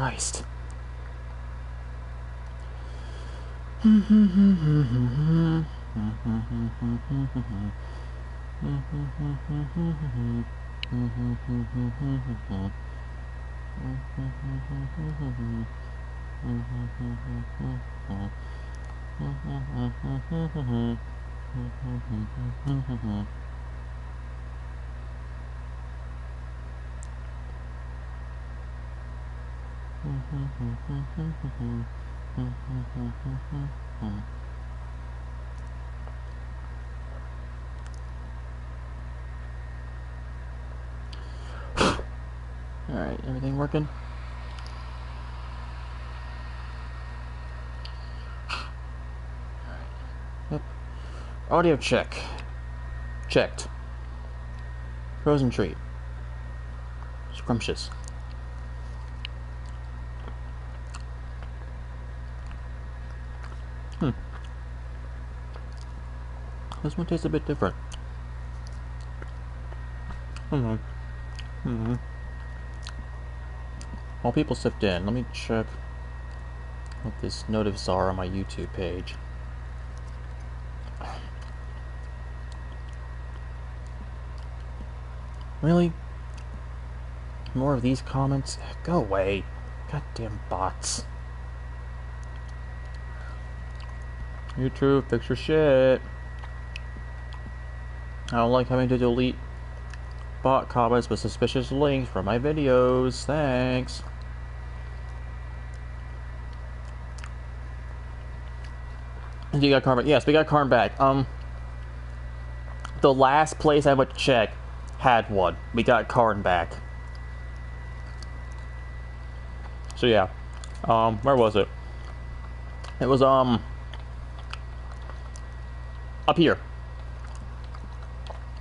Christ. Alright, everything working? Yep. Audio check. Checked. Frozen treat. Scrumptious. This one tastes a bit different. While people sift in, let me check what these notices are on my YouTube page. Really? More of these comments? Go away. Goddamn bots. YouTube, fix your shit. I don't like having to delete bot comments with suspicious links from my videos. Thanks. You got Karn back? Yes, we got Karn back. The last place I went to check had one. We got Karn back. So yeah. Where was it? It was up here.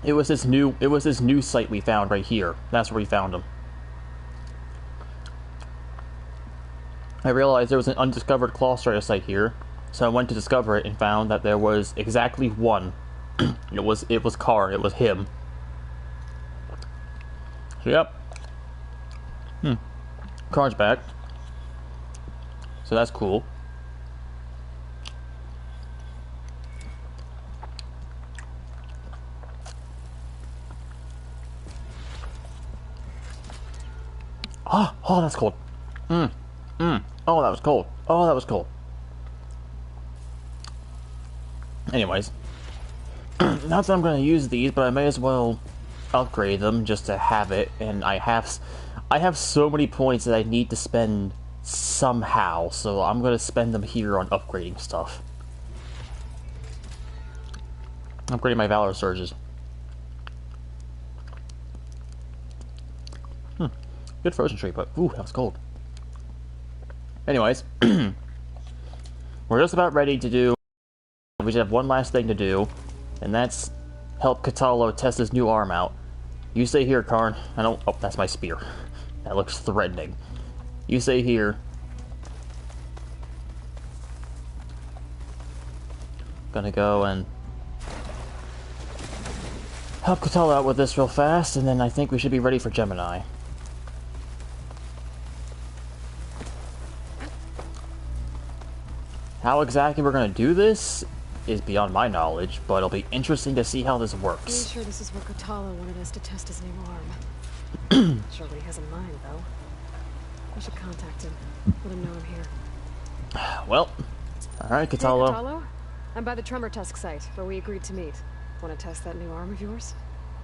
It was this new site we found right here. That's where we found him. I realized there was an undiscovered Clawstrider site here, so I went to discover it and found that there was exactly one. It was Karn. It was him. So yep. Karn's back. So that's cool. Oh, that's cold. Oh, that was cold. Oh, that was cold. Anyways. Not that I'm going to use these, but I may as well upgrade them just to have it. And I have so many points that I need to spend somehow, so I'm going to spend them here on upgrading stuff. Upgrading my Valor Surges. Good frozen tree, but ooh, that was cold. Anyways, we're just about ready to do. We just have one last thing to do, and that's help Katalo test his new arm out. You stay here, Karn. I don't. Oh, that's my spear. That looks threatening. You stay here. Gonna go and help Katalo out with this real fast, and then I think we should be ready for Gemini. How exactly we're going to do this is beyond my knowledge, but it'll be interesting to see how this works. I'm sure this is where Katalo wanted us to test his new arm. Sure what he has in mind, though. We should contact him. Let him know I'm here. Well, alright, Katalo. Hey, Katalo? I'm by the Tremor Tusk site, where we agreed to meet. Want to test that new arm of yours?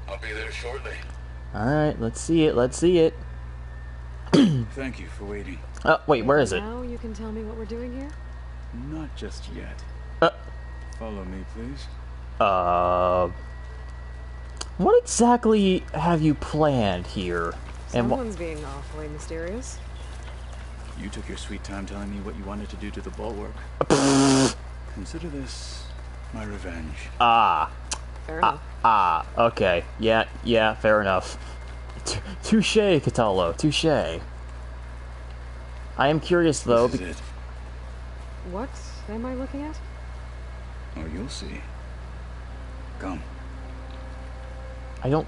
I'll be there shortly. Alright, let's see it, let's see it. Thank you for waiting. Wait, where is it? Now you can tell me what we're doing here? Not just yet. Follow me, please. What exactly have you planned here? Someone's being awfully mysterious. You took your sweet time telling me what you wanted to do to the bulwark. Consider this my revenge. Fair enough. Okay. Yeah, fair enough. Touche, Katalo, touche. I am curious, though. This is it. What am I looking at? Oh, you'll see. Come. I don't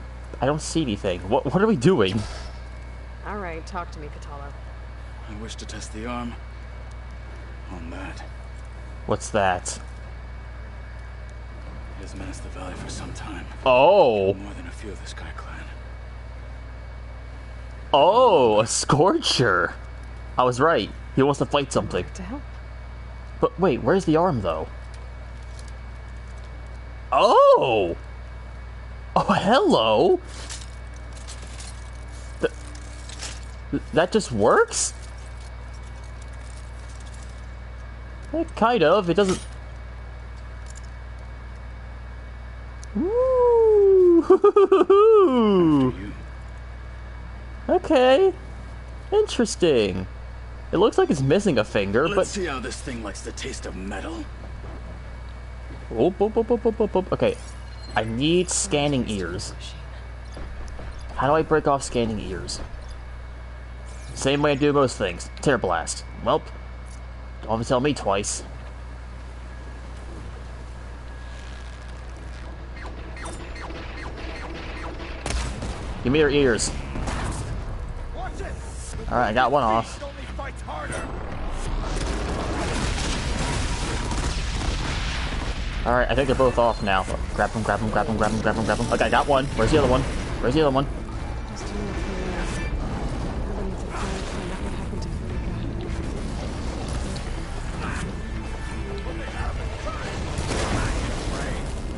see anything. What are we doing? Alright, talk to me, Katalo. I wish to test the arm on that. What's that? It has menaced the valley for some time. Oh! More than a few of the Sky Clan. Oh, a Scorcher! I was right. He wants to fight something. What the hell? But wait, where's the arm, though? Oh! Oh, hello! That just works? Kind of. It doesn't... Ooh! You. Okay. Interesting. It looks like it's missing a finger, Let's see how this thing likes the taste of metal. Oh, okay. I need scanning ears. How do I break off scanning ears? Same way I do most things. Tear blast. Welp. Don't have to tell me twice. Give me your ears. Alright, I got one off. Alright, I think they're both off now. Grab them, grab them, grab them, grab them, grab them, grab them. Okay, I got one. Where's the other one? Where's the other one?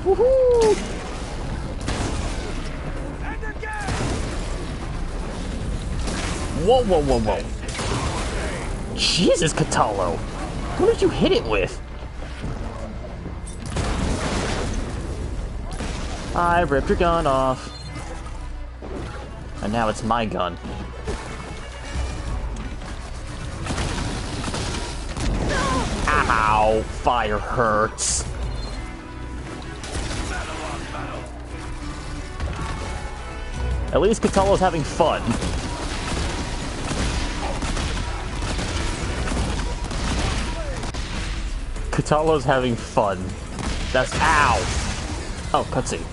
Woohoo! Whoa, whoa, whoa, whoa. Jesus, Catallo. What did you hit it with? I ripped your gun off. And now it's my gun. Ow! Fire hurts. At least Catallo's having fun. Catallo's having fun. That's... Ow! Oh, cutscene.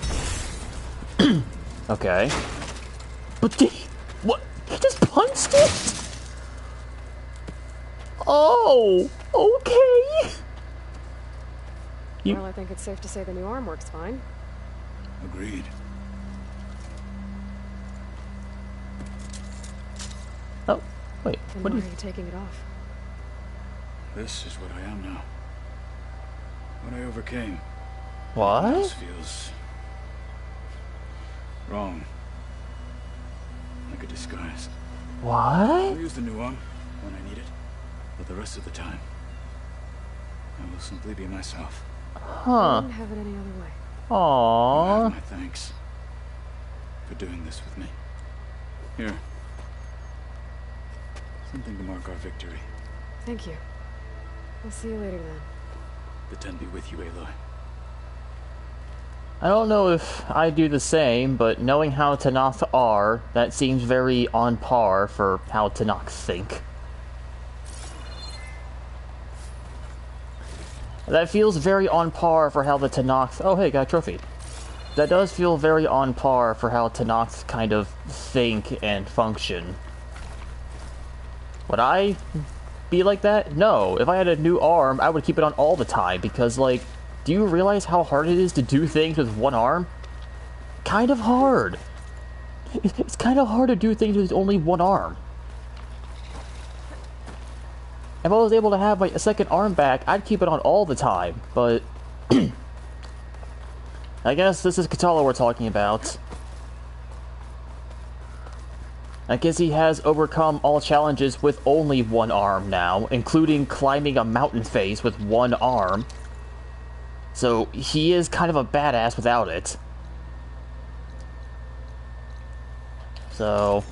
Okay. But did he... What? He just punched it? Oh! Okay! Well, I think it's safe to say the new arm works fine. Agreed. Oh, wait. Then What why do are you taking it off? This is what I am now. What I overcame. What? This feels wrong. Like a disguise. What? I'll use the new arm when I need it, but the rest of the time, I will simply be myself. I Huh. wouldn't have it any other way. You Aww. have my thanks for doing this with me. Here. Something to mark our victory. Thank you. I'll see you later then. The 10 be with you, Aloy. I don't know if I do the same, but knowing how Tenakth are, that seems very on par for how Tenakth think. That feels very on par for how the Tenakth... Oh, hey, got a trophy. That does feel very on par for how Tenakth kind of think and function. Would I be like that? No. If I had a new arm, I would keep it on all the time, because, like, do you realize how hard it is to do things with one arm? Kind of hard. It's kind of hard to do things with only one arm. If I was able to have, like, a second arm back, I'd keep it on all the time, but... I guess this is Katala we're talking about. I guess he has overcome all challenges with only one arm now, including climbing a mountain face with one arm. So, he is kind of a badass without it. So,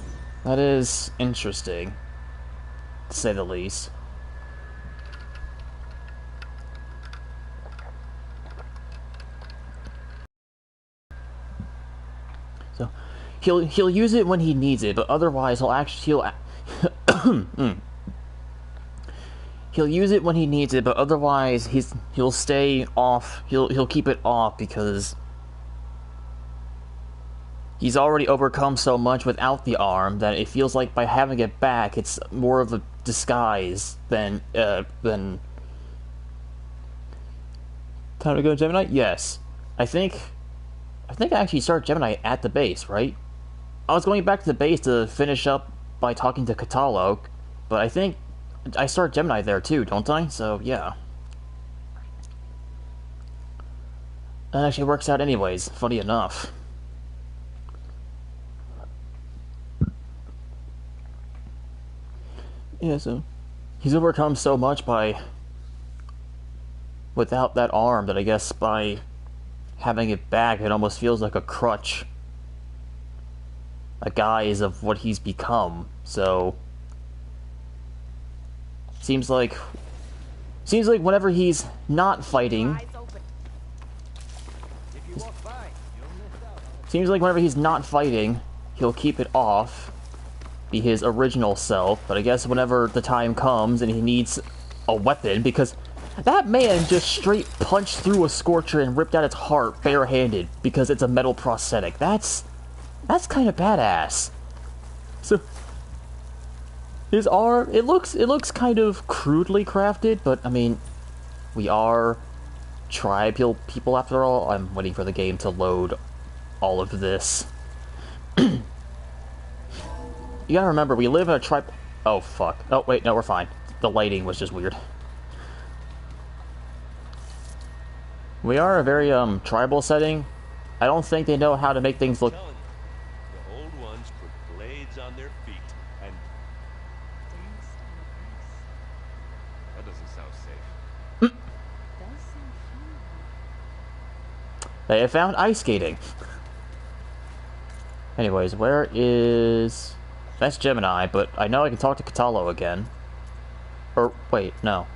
that is interesting, to say the least. So, he'll use it when he needs it, but otherwise he'll use it when he needs it, but otherwise he'll stay off. He'll keep it off because he's already overcome so much without the arm that it feels like by having it back, it's more of a disguise than time to go Gemini? Yes. I think I actually started Gemini at the base, right? I was going back to the base to finish up by talking to Katalo, but I think I start Gemini there too, don't I? So, yeah. That actually works out anyways, funny enough. Yeah, so he's overcome so much without that arm that I guess by having it back, it almost feels like a crutch. A guise of what he's become, so seems like whenever he's not fighting, he'll keep it off, be his original self, but I guess whenever the time comes and he needs a weapon, because that man just straight punched through a Scorcher and ripped out its heart barehanded because it's a metal prosthetic. That's kind of badass. So his arm, it looks kind of crudely crafted, but I mean, we are tribal people after all. I'm waiting for the game to load all of this. You gotta remember, we live in a tribe. Oh fuck. Oh wait, no, we're fine. The lighting was just weird. We are a very tribal setting. I don't think they know how to make things look. On their feet and that doesn't sound safe. They have found ice skating. Anyways, where is... That's Gemini, but I know I can talk to Katalo again. Or, wait, no.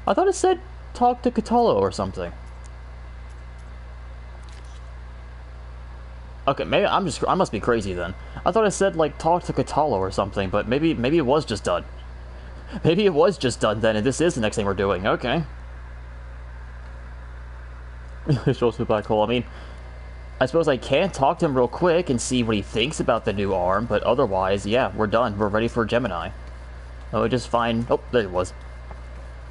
I thought it said talk to Katalo or something. Okay, maybe I must be crazy then. I thought it said, like, talk to Katalo or something, but maybe it was just done. Maybe it was just done then, and this is the next thing we're doing. Okay. It's supposed to be black hole. I mean, I suppose I can talk to him real quick and see what he thinks about the new arm, but otherwise, yeah, we're done. We're ready for Gemini. Let me just find... Oh, there it was.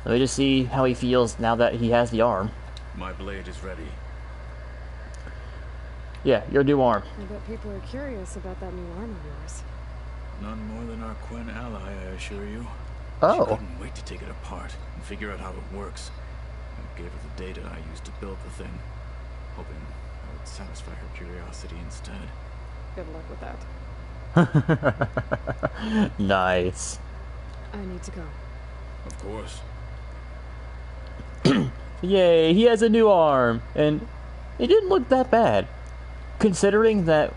Let me just see how he feels now that he has the arm. My blade is ready. Yeah, your new arm. I bet people are curious about that new arm of yours. None more than our Quen ally, I assure you. Oh. She couldn't wait to take it apart and figure out how it works. I gave her the data I used to build the thing, hoping I would satisfy her curiosity instead. Good luck with that. Nice. I need to go. Of course. Yay, he has a new arm, and it didn't look that bad. Considering that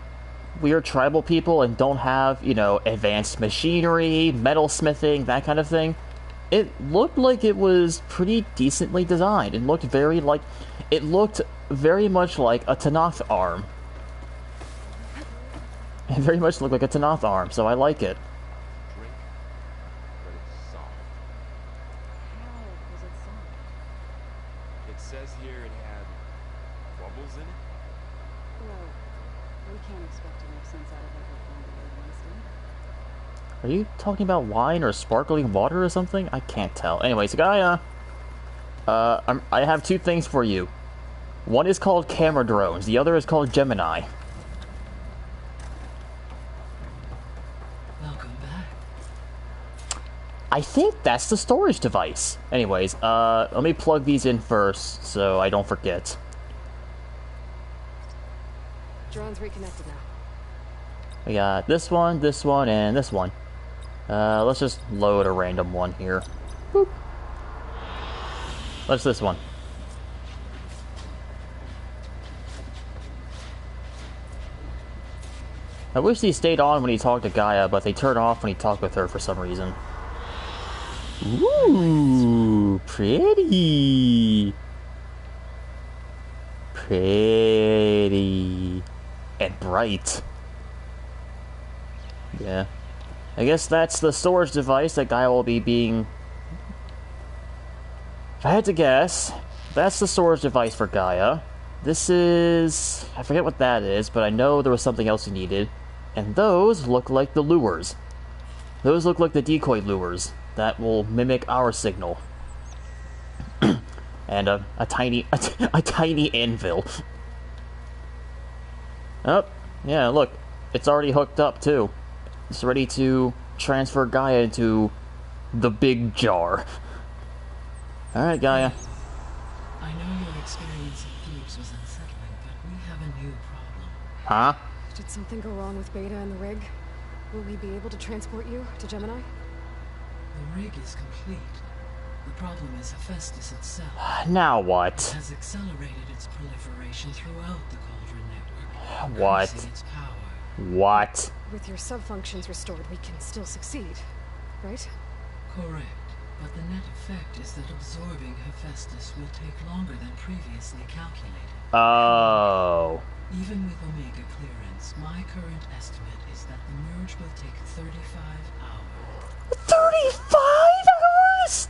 we are tribal people and don't have, you know, advanced machinery, metal smithing, that kind of thing, it looked like it was pretty decently designed. It looked very much like a Tanath arm. It very much looked like a Tanath arm, so I like it. Drink, but it's soft. How was it soft? It says here it had bubbles in it. Well, we can't expect to make sense out of everything the old ones did. Are you talking about wine or sparkling water or something? I can't tell. Anyways, Gaia, I have two things for you. One is called camera drones. The other is called Gemini. Welcome back. I think that's the storage device. Anyways, let me plug these in first so I don't forget. Drone's reconnected now. We got this one, and this one. Let's just load a random one here. Boop. What's this one? I wish these stayed on when he talked to Gaia, but they turn off when he talked with her for some reason. Ooh, pretty. Pretty. And bright. Yeah. I guess that's the storage device that Gaia will be being... If I had to guess, that's the storage device for Gaia. This is... I forget what that is, but I know there was something else you needed. And those look like the lures. Those look like the decoy lures that will mimic our signal. And a tiny anvil. Oh, yeah, look. It's already hooked up, too. It's ready to transfer Gaia into the big jar. Alright, Gaia. I know your experience in Thebes was unsettling, but we have a new problem. Huh? Did something go wrong with Beta and the rig? Will we be able to transport you to Gemini? The rig is complete. The problem is Hephestas itself. Now It what? has accelerated its proliferation throughout the Cauldron network. What? increasing its power. What? With your subfunctions restored, we can still succeed, right? Correct. But the net effect is that absorbing Hephestas will take longer than previously calculated. Oh. Even with Omega clearance, my current estimate is that the merge will take 35 hours. 35 hours?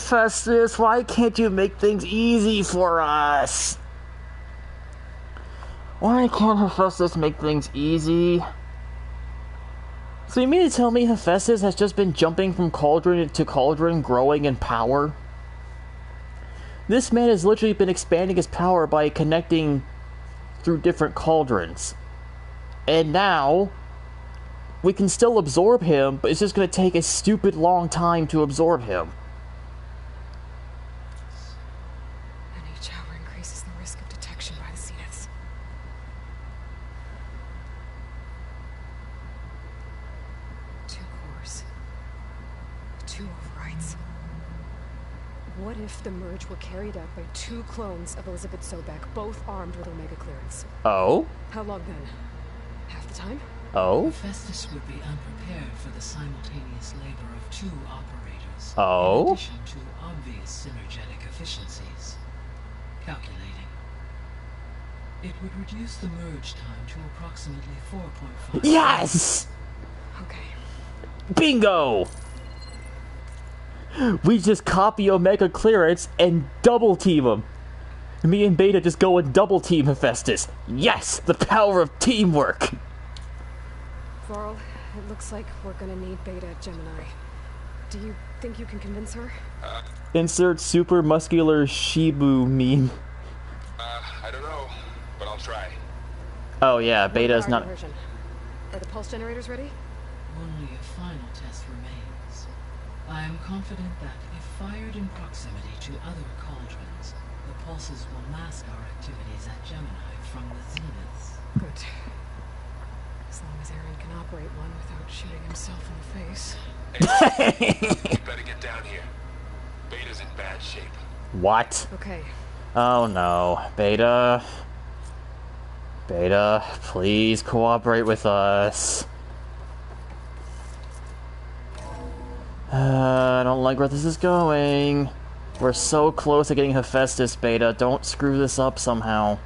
Festus, why can't you make things easy for us? Why can't Hephestus make things easy? So you mean to tell me Hephestus has just been jumping from cauldron to cauldron, growing in power? This man has literally been expanding his power by connecting through different cauldrons. And now, we can still absorb him, but it's just going to take a stupid long time to absorb him. And each hour increases the risk of detection by the Zeniths. Two cores. Two overrides. What if the merge were carried out by two clones of Elizabeth Sobek, both armed with Omega clearance? Oh? How long then? Half the time? Oh? Hephestus would be unprepared for the simultaneous labor of two operators. Oh? In addition to obvious synergetic efficiencies. Calculating. It would reduce the merge time to approximately 4.5. Yes! Okay. Bingo! We just copy Omega clearance and double team him. Me and Beta just go and double team Hephestus. Yes! The power of teamwork! Varl, it looks like we're gonna need Beta at Gemini. Do you think you can convince her? Insert super muscular Shibu meme. I don't know, but I'll try. Oh yeah, What Beta's about our not... version? Are the pulse generators ready? Only a final test remains. I am confident that if fired in proximity to other cauldrons, the pulses will mask our activities at Gemini from the zeniths. Good. As long as Aaron can operate one without shooting himself in the face. You better get down here. Beta's in bad shape. What? Okay. Oh no. Beta... Beta, please cooperate with us. I don't like where this is going. We're so close to getting Hephestus, Beta. Don't screw this up somehow.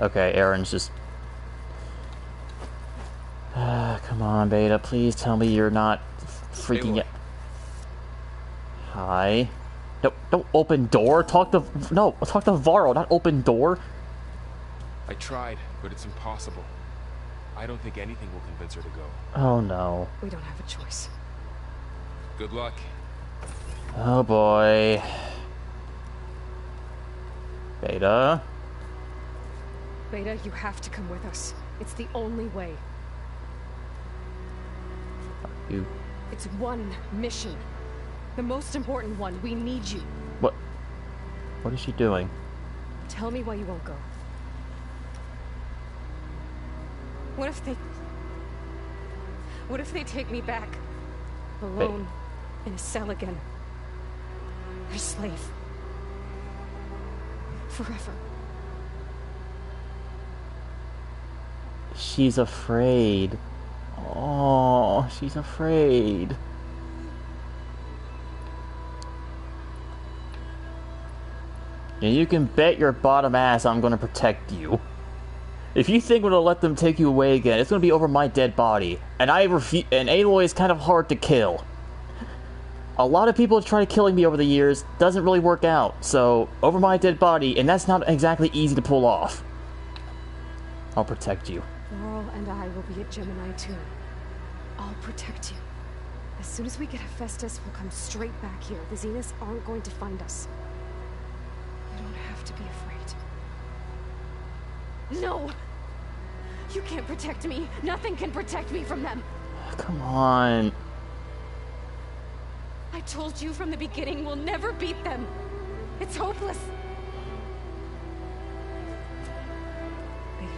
Okay, Aaron's just... come on, Beta. Please tell me you're not freaking out. Hi. No, don't open door. Talk to... No, talk to Varro, not open door. I tried, but it's impossible. I don't think anything will convince her to go. Oh no. We don't have a choice. Good luck. Oh boy. Beta? Beta, you have to come with us. It's the only way. You... It's one mission. The most important one. We need you. What? What is she doing? Tell me why you won't go. What if they take me back? Alone, in a cell again. A slave. Forever. She's afraid. Oh, she's afraid. And you can bet your bottom ass I'm gonna protect you. If you think we're gonna let them take you away again, it's gonna be over my dead body. And I refuse. And Aloy is kind of hard to kill. A lot of people have tried killing me over the years, doesn't really work out, so over my dead body, and that's not exactly easy to pull off. I'll protect you. Laurel and I will be at Gemini too. I'll protect you. As soon as we get Hephestas, we'll come straight back here. The Zeniths aren't going to find us. You don't have to be afraid. No! You can't protect me. Nothing can protect me from them. Come on. I told you from the beginning we'll never beat them. It's hopeless. Beta.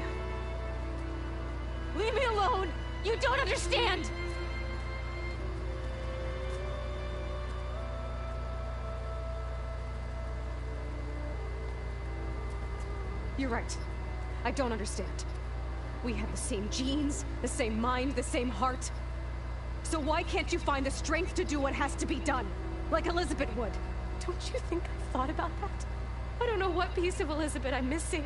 Leave me alone! You don't understand! You're right. I don't understand. We have the same genes, the same mind, the same heart. So why can't you find the strength to do what has to be done? Like Elizabeth would. Don't you think I've thought about that? I don't know what piece of Elizabeth I'm missing.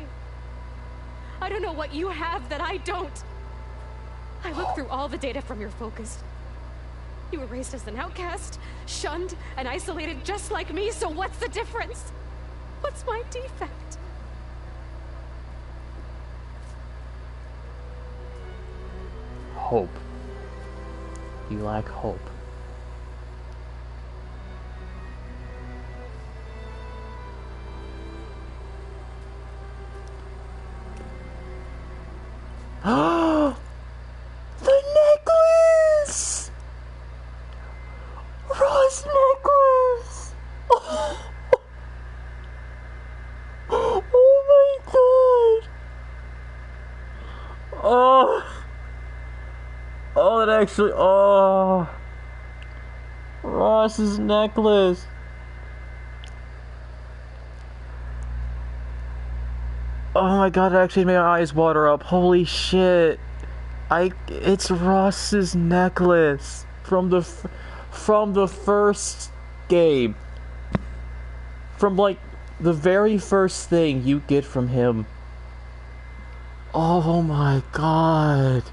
I don't know what you have that I don't. I looked through all the data from your focus. You were raised as an outcast, shunned and isolated just like me, so what's the difference? What's my defect? Hope. You lack hope. The necklace! Ross necklace! Oh my god! Oh! Oh, that actually, oh, Ross's necklace. Oh my god, it actually made my eyes water up. Holy shit. It's Ross's necklace from the first game. From like the very first thing you get from him. Oh my god.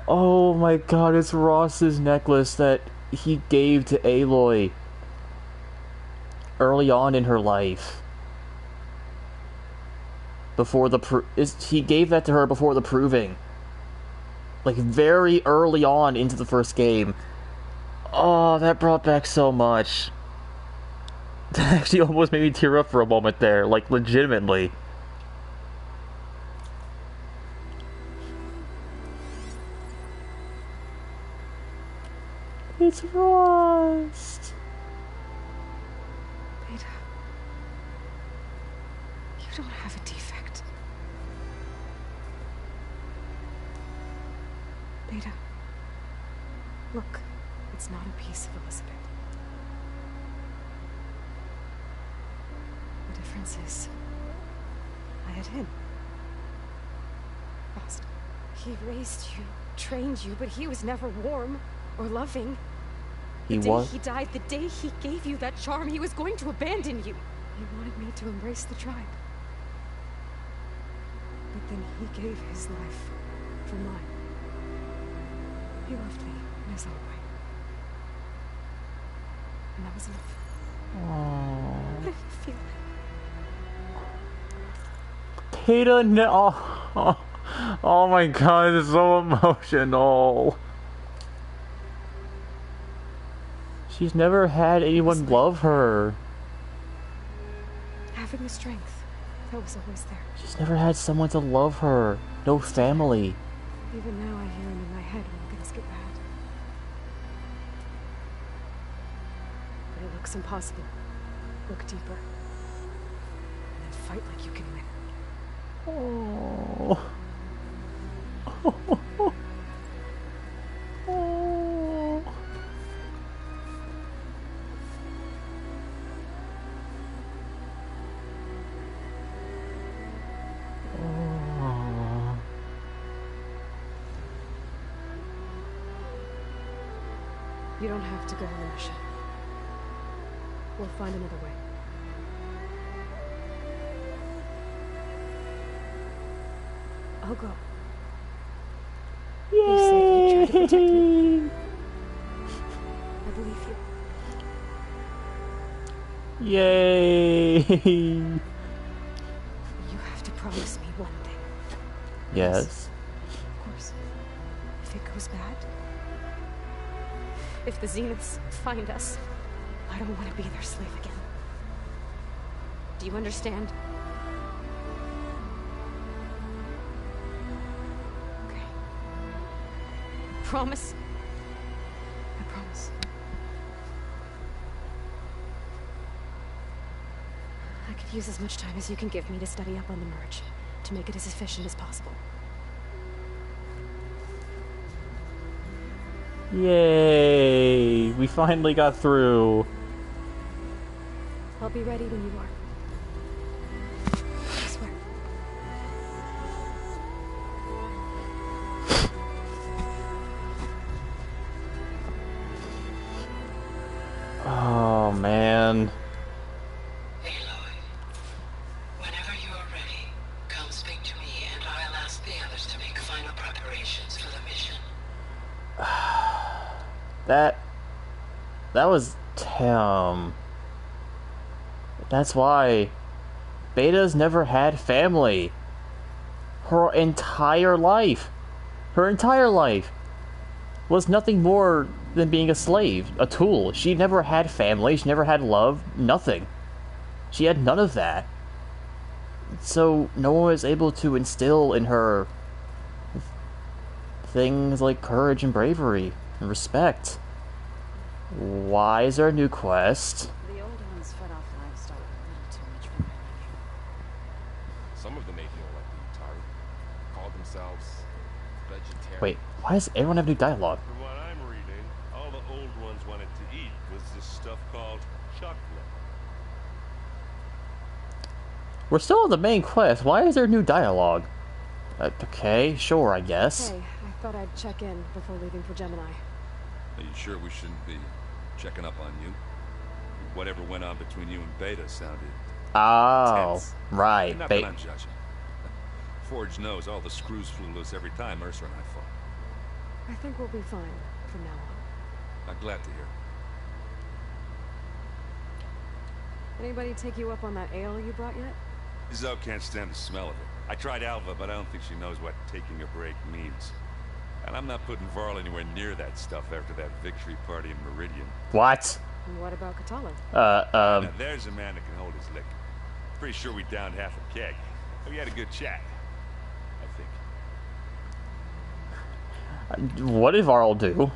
Oh my god, it's Ross's necklace that he gave to Aloy early on in her life. Before the he gave that to her before the proving. Like very early on into the first game. Oh, that brought back so much. That actually almost made me tear up for a moment there, like legitimately. It's Ross. Beta. You don't have a defect. Beta. Look, it's not a piece of Elizabeth. The difference is, I had him. Lost. He raised you, trained you, but he was never warm or loving. The day he died, the day he gave you that charm, he was going to abandon you. He wanted me to embrace the tribe. But then he gave his life for mine. He loved me in his own way. And that was enough. Aww. I didn't feel it. Peter, no. Oh my god, it's so emotional. She's never had anyone love her. Having the strength, that was always there. She's never had someone to love her. No family. Even now I hear him in my head when things get bad. But it looks impossible. Look deeper. And then fight like you can win. Oh. Oh. You don't have to go on the mission. We'll find another way. I'll go. You said you tried to protect me. I Yay! You have to promise me one thing. Yes. Of course. If it goes bad, if the Zeniths find us, I don't want to be their slave again. Do you understand? Okay. Promise? I promise. I could use as much time as you can give me to study up on the merge, to make it as efficient as possible. Yay! We finally got through. I'll be ready when you are. I swear. Oh man. Aloy, whenever you are ready, come speak to me and I'll ask the others to make final preparations for the mission. That was Tim. That's why Beta's never had family. Her entire life was nothing more than being a slave, a tool. She never had family, she never had love, nothing. She had none of that. So no one was able to instill in her things like courage and bravery and respect. Why is there a new quest? The old ones fed off livestock a little too much for my liking. Some of them ate more like the Utari. Called themselves vegetarian. Wait, why does everyone have new dialogue? From what I'm reading, all the old ones wanted to eat was this stuff called chocolate. We're still on the main quest. Why is there new dialogue? Okay, sure, I guess. Hey, I thought I'd check in before leaving for Gemini. Are you sure we shouldn't be checking up on you? Whatever went on between you and Beta sounded Oh, tense. right. Not that I'm judging. Forge knows all the screws flew loose every time Mercer and I fought. I think we'll be fine from now on. I'm glad to hear. Anybody take you up on that ale you brought yet? Zoe can't stand the smell of it. I tried Alva, but I don't think she knows what taking a break means. And I'm not putting Varl anywhere near that stuff after that victory party in Meridian. What? And what about Katala? Now there's a man that can hold his liquor. Pretty sure we downed half a keg. We had a good chat, I think. What did Varl do?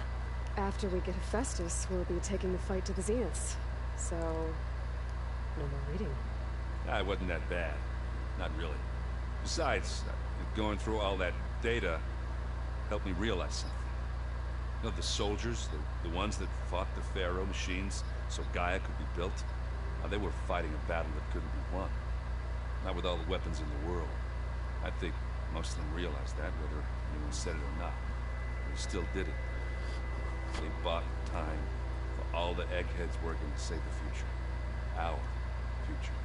After we get Hephestas, we'll be taking the fight to the Zeniths. So, no more reading. It wasn't that bad. Not really. Besides, going through all that data helped me realize something. You know, the soldiers, the ones that fought the Pharaoh machines so Gaia could be built, they were fighting a battle that couldn't be won. Not with all the weapons in the world. I think most of them realized that, whether anyone said it or not. They still did it. They bought time for all the eggheads working to save the future. Our future.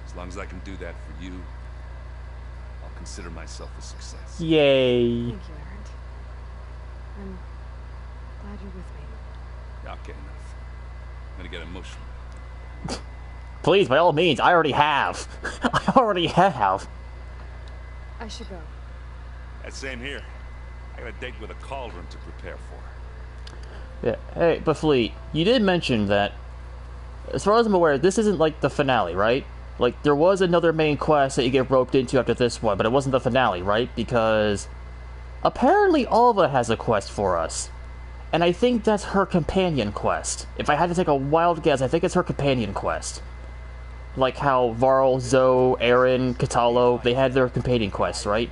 As long as I can do that for you, I'll consider myself a success. Yay. Thank you, Erend. I'm glad you're with me. Okay, enough. I'm gonna get emotional. Please, by all means, I already have. I already have. I should go. That same here. I got a date with a cauldron to prepare for. Yeah. Hey, but Fleet, you did mention that, as far as I'm aware, this isn't like the finale, right? Like, there was another main quest that you get roped into after this one, but it wasn't the finale, right? Because apparently Alva has a quest for us. And I think that's her companion quest. If I had to take a wild guess, I think it's her companion quest. Like how Varl, Zoe, Aaron, Katalo, they had their companion quests, right?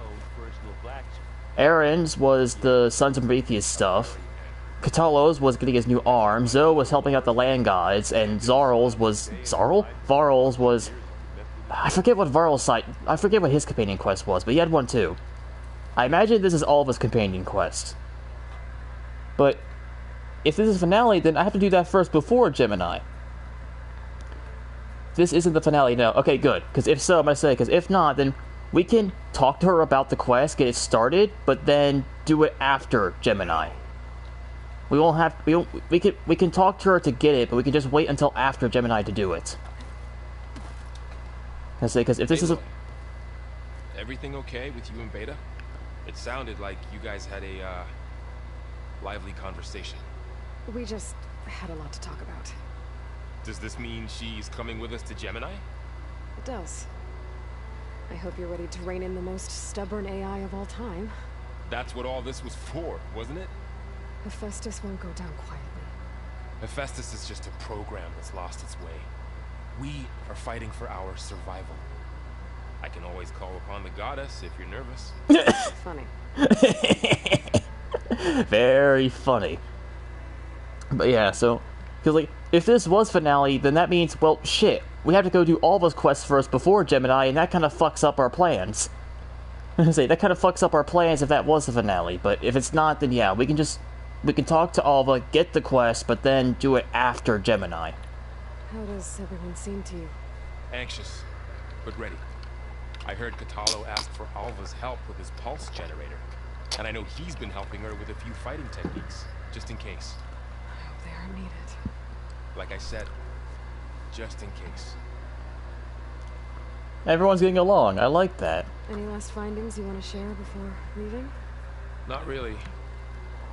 Aaron's was the Sons of Prometheus stuff. Katalo's was getting his new arm. Zoe was helping out the land gods, and Varl's was I forget what his companion quest was, but he had one too. I imagine this is Alva's companion quest. But if this is finale, then I have to do that first before Gemini. This isn't the finale, no. Okay, good. Because if so, I'm gonna say, because if not, then we can talk to her about the quest, get it started, but then do it after Gemini. We can talk to her to get it, but we can just wait until after Gemini to do it. I say, because if this is a... Everything okay with you and Beta? It sounded like you guys had a, lively conversation. We just had a lot to talk about. Does this mean she's coming with us to Gemini? It does. I hope you're ready to rein in the most stubborn AI of all time. That's what all this was for, wasn't it? Hephestas won't go down quietly. Hephestas is just a program that's lost its way. We are fighting for our survival. I can always call upon the goddess if you're nervous. Funny. Very funny. But yeah, so... Because, like, if this was finale, then that means, well, shit. We have to go do all those quests first before Gemini, and that kind of fucks up our plans. That kind of fucks up our plans if that was the finale. But if it's not, then yeah, we can talk to Alva, get the quest, but then do it after Gemini. How does everyone seem to you? Anxious, but ready. I heard Katalo ask for Alva's help with his pulse generator. And I know he's been helping her with a few fighting techniques, just in case. I hope they are needed. Like I said, just in case. Everyone's getting along. I like that. Any last findings you want to share before leaving? Not really.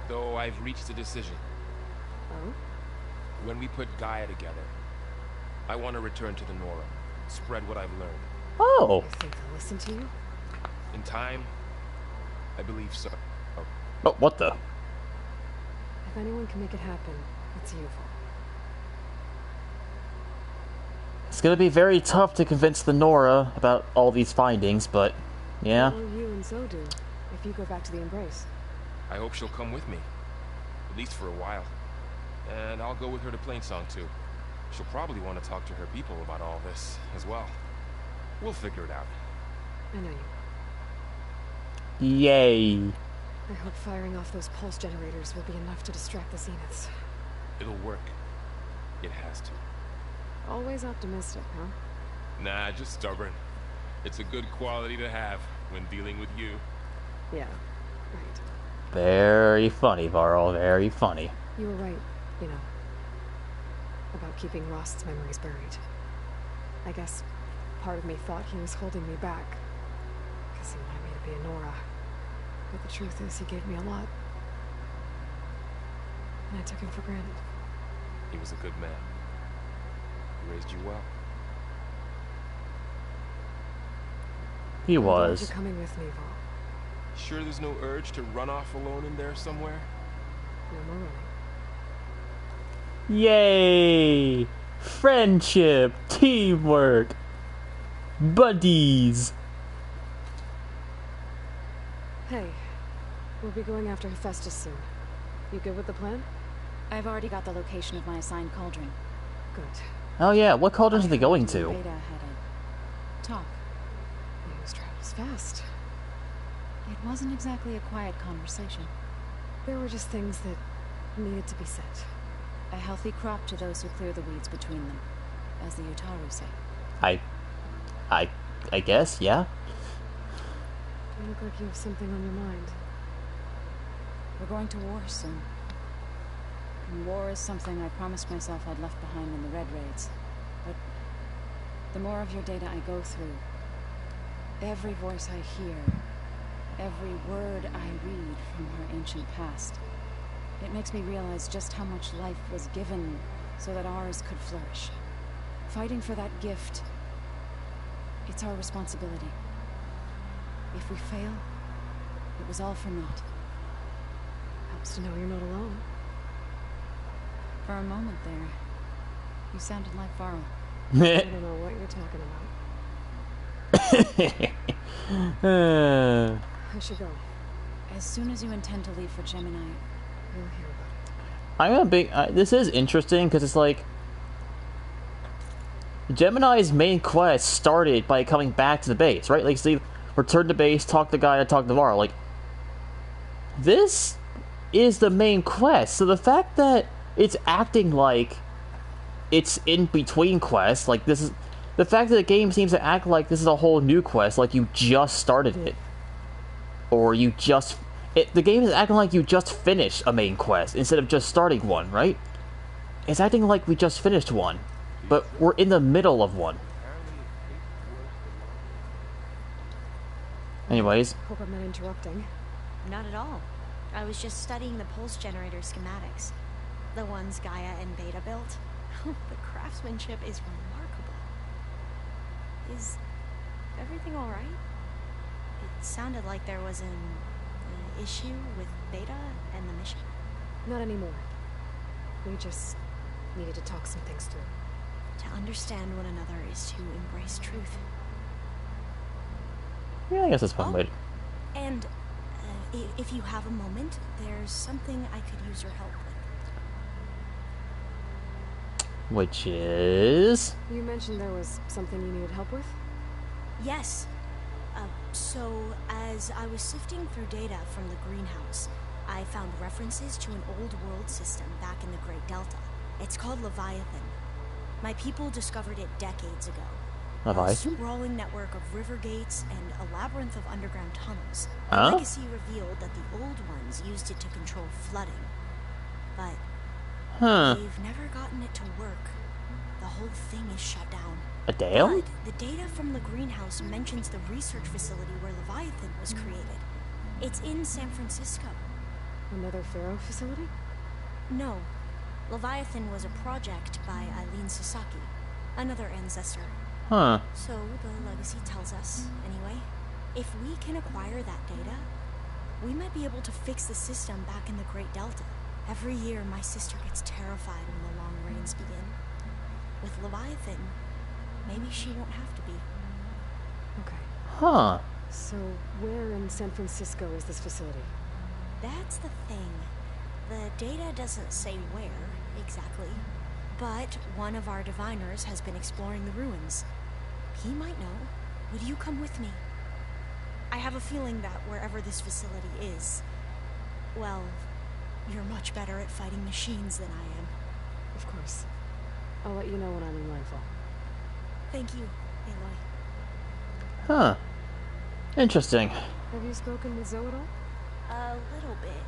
Though I've reached a decision. Oh? When we put Gaia together, I want to return to the Nora. Spread what I've learned. Oh. You think they'll listen to you? In time, I believe so. Oh, what the? If anyone can make it happen, it's you, Vol. It's gonna be very tough to convince the Nora about all these findings, but yeah. What will you and Zoe do if you go back to the Embrace? I hope she'll come with me. At least for a while. And I'll go with her to Plainsong too. She'll probably want to talk to her people about all this as well. We'll figure it out. I know you. Yay. I hope firing off those pulse generators will be enough to distract the Zeniths. It'll work. It has to. Always optimistic, huh? Nah, just stubborn. It's a good quality to have when dealing with you. Yeah, right. Very funny, Varl. Very funny. You were right, you know, about keeping Rost's memories buried. I guess part of me thought he was holding me back, because he wanted me to be a Nora. But the truth is, he gave me a lot. And I took him for granted. He was a good man. He raised you well. He I'm glad was. you're coming with me, Vol. Sure there's no urge to run off alone in there somewhere? No more running. Yay! Friendship, teamwork, buddies. Hey, we'll be going after Hephestas soon. You good with the plan? I've already got the location of my assigned cauldron. Good. Oh yeah, what cauldrons are they going to? Beta had a talk. News travels fast. It wasn't exactly a quiet conversation. There were just things that needed to be said. A healthy crop to those who clear the weeds between them, as the Utaru say. I guess, yeah. You look like you have something on your mind. We're going to war soon. And war is something I promised myself I'd left behind in the Red Raids. But the more of your data I go through, every voice I hear, every word I read from her ancient past, it makes me realize just how much life was given so that ours could flourish. Fighting for that gift, it's our responsibility. If we fail, it was all for naught. Helps to know you're not alone. For a moment there, you sounded like Varl. I don't know what you're talking about. I should go. As soon as you intend to leave for Gemini, You'll hear about it. I'm a big. This is interesting because it's like Gemini's main quest started by coming back to the base, right? Like, see, return to base, talk to Gaia, talk to Varl. Like, this is the main quest. So the fact that it's acting like it's in between quests, like this is the fact that the game seems to act like this is a whole new quest, like you just started it, or you just. The game is acting like you just finished a main quest instead of just starting one, right? It's acting like we just finished one, but we're in the middle of one. Apparently it takes worse Anyways. Hope I'm not interrupting. Not at all. I was just studying the pulse generator schematics. The ones Gaia and Beta built. The craftsmanship is remarkable. Is everything alright? It sounded like there was an issue with Beta and the mission. Not anymore. We just needed to talk some things through. To understand one another is to embrace truth. Yeah, I guess that's one way. And if you have a moment, there's something I could use your help with. Which is... You mentioned there was something you needed help with? Yes. So, as I was sifting through data from the greenhouse, I found references to an old world system back in the Great Delta. It's called Leviathan. My people discovered it decades ago. A sprawling network of river gates and a labyrinth of underground tunnels. The legacy revealed that the old ones used it to control flooding. But they've never gotten it to work. The whole thing is shut down. A dam? But the data from the greenhouse mentions the research facility where Leviathan was created. It's in San Francisco. Another Pharaoh facility? No. Leviathan was a project by Eileen Sasaki, another ancestor. So, the legacy tells us, anyway, if we can acquire that data, we might be able to fix the system back in the Great Delta. Every year, my sister gets terrified when the long rains begin. With Leviathan, maybe she won't have to be. Okay. So, where in San Francisco is this facility? That's the thing. The data doesn't say where, exactly. But one of our diviners has been exploring the ruins. He might know. Would you come with me? I have a feeling that wherever this facility is, well, you're much better at fighting machines than I am. Of course. I'll let you know when I'm in landfall. Thank you, Aloy. Interesting. Have you spoken with Zoe at all? A little bit,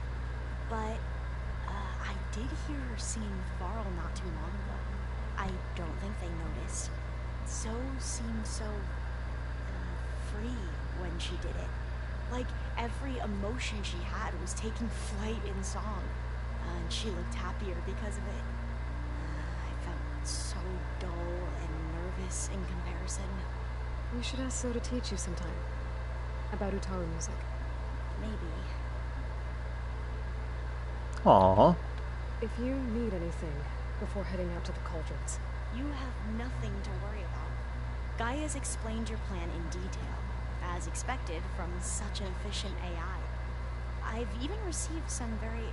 but I did hear her singing Varl not too long ago. I don't think they noticed. Zoe seemed so free when she did it. Like every emotion she had was taking flight in song, and she looked happier because of it. I felt so dull and nervous in comparison. We should ask Zoe to teach you sometime about Utaru music. Maybe. Aww. If you need anything before heading out to the cauldrons, you have nothing to worry about. Gaia's explained your plan in detail, as expected from such an efficient AI. I've even received some very,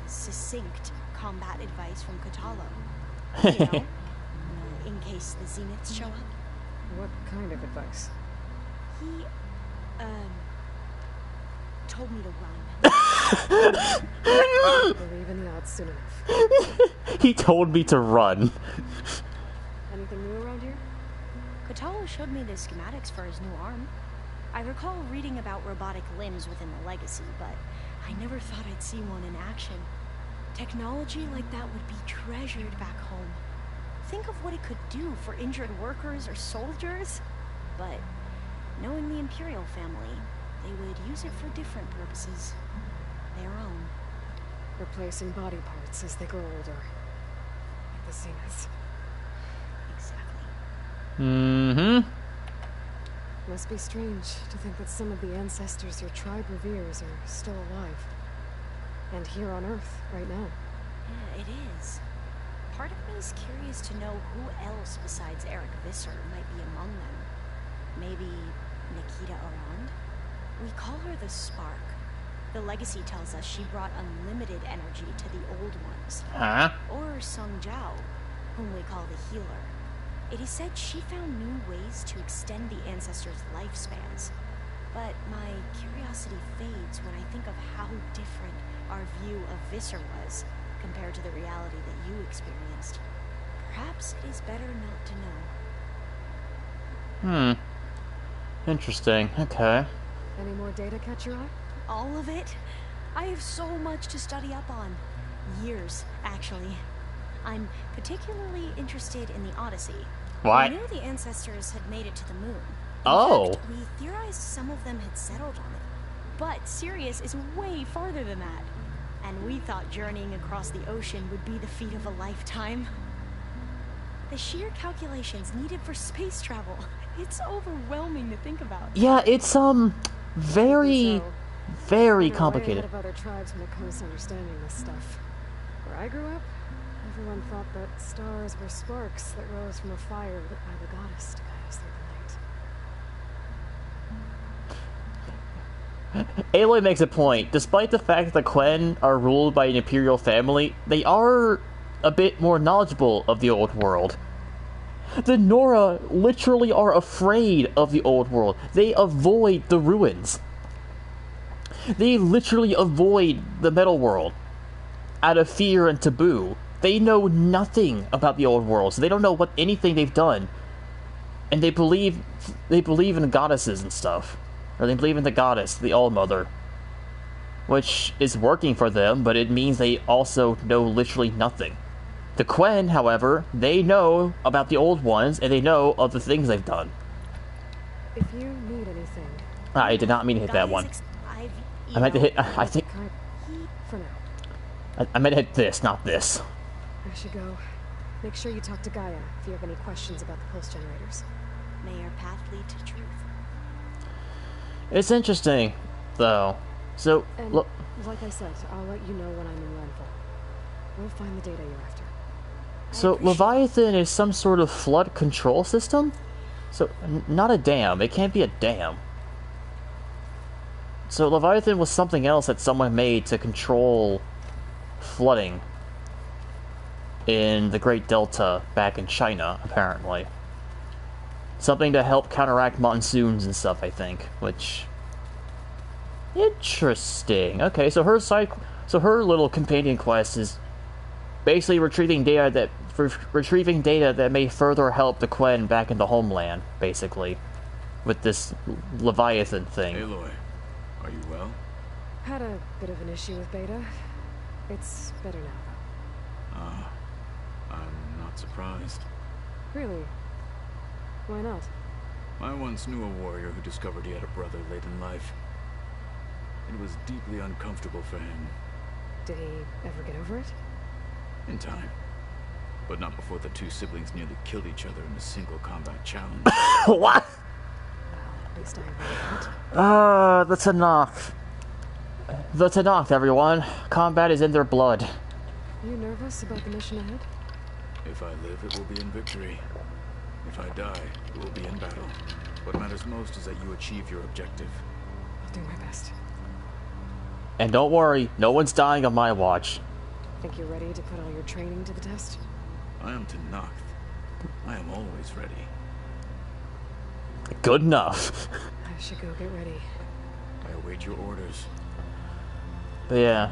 succinct combat advice from Katalo. You know, in case the Zeniths show up. What kind of advice? He, told me to run. Believe in the odds soon enough. He told me to run. Anything new around here? Katalo showed me the schematics for his new arm. I recall reading about robotic limbs within the legacy, but I never thought I'd see one in action. Technology like that would be treasured back home. Think of what it could do for injured workers or soldiers. But knowing the Imperial family, they would use it for different purposes. Their own. Replacing body parts as they grow older. Like the Zeniths. Exactly. Must be strange to think that some of the ancestors your tribe reveres are still alive. And here on Earth, right now. Yeah, it is. Part of me is curious to know who else besides Eric Visser might be among them. Maybe Nikita Arand? We call her the Spark. The legacy tells us she brought unlimited energy to the old ones. Or Sung Jiao, whom we call the Healer. It is said she found new ways to extend the ancestors' lifespans. But my curiosity fades when I think of how different our view of Visser was compared to the reality that you experienced. Perhaps it is better not to know. Interesting. Okay. Any more data catch your eye? All of it? I have so much to study up on. Years, actually. I'm particularly interested in the Odyssey. What? I knew the ancestors had made it to the moon. Oh. fact, we theorized some of them had settled on it. But Sirius is way farther than that. And we thought journeying across the ocean would be the feat of a lifetime. The sheer calculations needed for space travel. It's overwhelming to think about. Yeah, it's very, very complicated. Way ahead of other tribes when it comes to understanding this stuff. Where I grew up, everyone thought that stars were sparks that rose from a fire lit by the goddess to guide us through the night. Aloy makes a point. Despite the fact that the Quen are ruled by an imperial family, they are a bit more knowledgeable of the old world. The Nora literally are afraid of the old world. They avoid the ruins. They literally avoid the metal world out of fear and taboo. They know nothing about the old world, so they don't know what anything they've done. And they believe in goddesses and stuff. Or they believe in the goddess, the All-Mother. Which is working for them, but it means they also know literally nothing. The Quen, however, they know about the old ones, and they know of the things they've done. If you need anything... I did not mean to hit that one. I meant to hit... I think... For now. I meant to hit this, not this. I should go. Make sure you talk to Gaia if you have any questions about the pulse generators. May our path lead to truth. It's interesting, though. So, And, look... like I said, I'll let you know when I'm in landfall. We'll find the data you're after. So, Leviathan is some sort of flood control system? So, not a dam. It can't be a dam. So, Leviathan was something else that someone made to control flooding in the Great Delta back in China, apparently. Something to help counteract monsoons and stuff, I think, which... Interesting. Okay, so her little companion quest is basically retrieving data that may further help the Quen back in the homeland, basically, with this Leviathan thing. Aloy, are you well? Had a bit of an issue with Beta. It's better now, though. I'm not surprised. Really? Why not? I once knew a warrior who discovered he had a brother late in life. It was deeply uncomfortable for him. Did he ever get over it? In time. But not before the two siblings nearly killed each other in a single combat challenge. What? Well, at least I agree with that. The Tanakh. The Tanakh, everyone. Combat is in their blood. You nervous about the mission ahead? If I live, it will be in victory. If I die, it will be in battle. What matters most is that you achieve your objective. I'll do my best. And don't worry, no one's dying on my watch. Think you're ready to put all your training to the test? I am Tanakh. I am always ready. Good enough. I should go get ready. I await your orders. But yeah.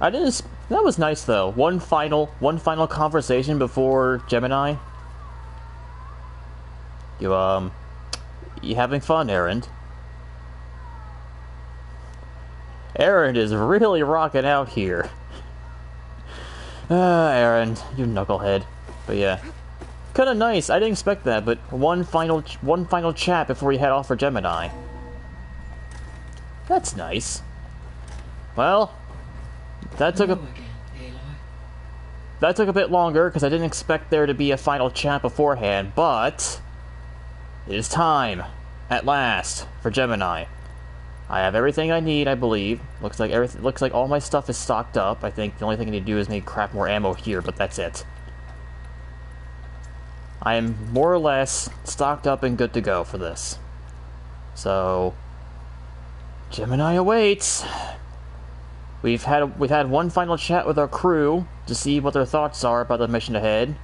That was nice though. One final conversation before Gemini. You having fun, Aaron? Aaron is really rocking out here. Aaron, you knucklehead. But yeah. Kinda nice, I didn't expect that, but one final chat before you head off for Gemini. That's nice. Well, that took a bit longer, because I didn't expect there to be a final chat beforehand, but... It is time, at last, for Gemini. I have everything I need, I believe. Looks like all my stuff is stocked up. I think the only thing I need to do is maybe craft more ammo here, but that's it. I am more or less stocked up and good to go for this. So, Gemini awaits. We've had one final chat with our crew to see what their thoughts are about the mission ahead,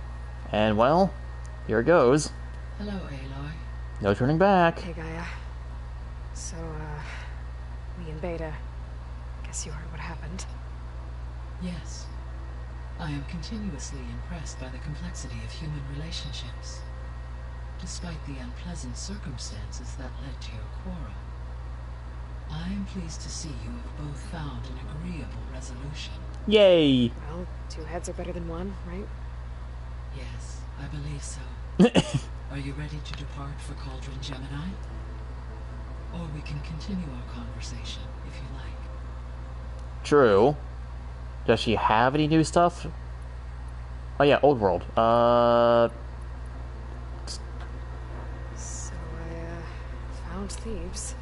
and well, here it goes. Hello, Aloy. No turning back. Hey, Gaia. So, me and Beta. Guess you heard what happened. Yes. I am continuously impressed by the complexity of human relationships, despite the unpleasant circumstances that led to your quarrel. I am pleased to see you have both found an agreeable resolution. Yay! Well, two heads are better than one, right? Yes, I believe so. Are you ready to depart for Cauldron Gemini? Or we can continue our conversation, if you like. True. Does she have any new stuff? Oh yeah, Old World. So found thieves.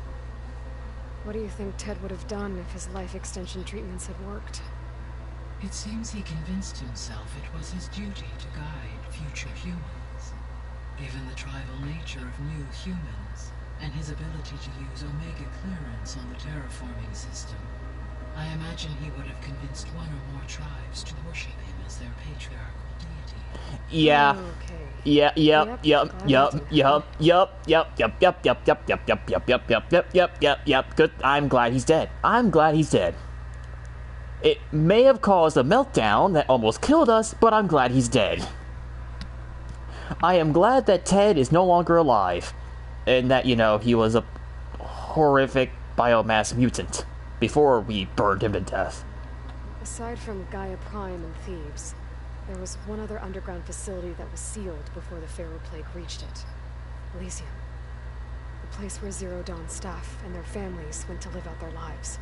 What do you think Ted would have done if his life extension treatments had worked? It seems he convinced himself it was his duty to guide future humans. Given the tribal nature of new humans, and his ability to use Omega clearance on the terraforming system, I imagine he would have convinced one or more tribes to worship him as their patriarchal deity. Yeah. Okay. Yep. Good. I'm glad he's dead. I'm glad he's dead. It may have caused a meltdown that almost killed us, but I'm glad he's dead. I am glad that Ted is no longer alive. And that, you know, he was a horrific biomass mutant before we burned him to death. Aside from Gaia Prime and Thebes, there was one other underground facility that was sealed before the Pharaoh Plague reached it. Elysium. The place where Zero Dawn staff and their families went to live out their lives.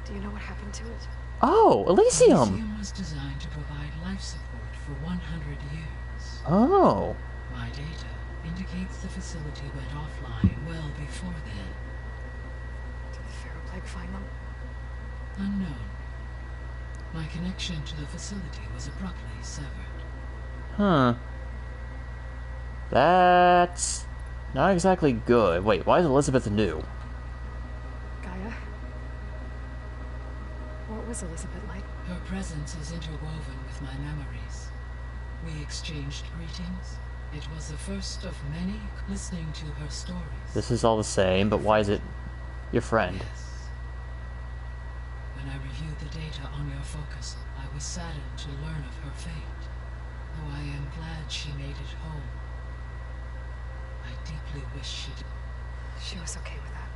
Do you know what happened to it? Oh, Elysium! Elysium was designed to provide life support for 100 years. Oh. My data indicates the facility went offline well before then. Did the Pharaoh Plague find them? Unknown. My connection to the facility was abruptly severed. Huh. That's not exactly good. Wait, why is Elizabeth new? Gaia? What was Elizabeth like? Her presence is interwoven with my memories. We exchanged greetings. It was the first of many listening to her stories. This is all the same, but why is it your friend? Yes. When I reviewed the data on your focus, I was saddened to learn of her fate. Though I am glad she made it home. I deeply wish she did. She was okay with that.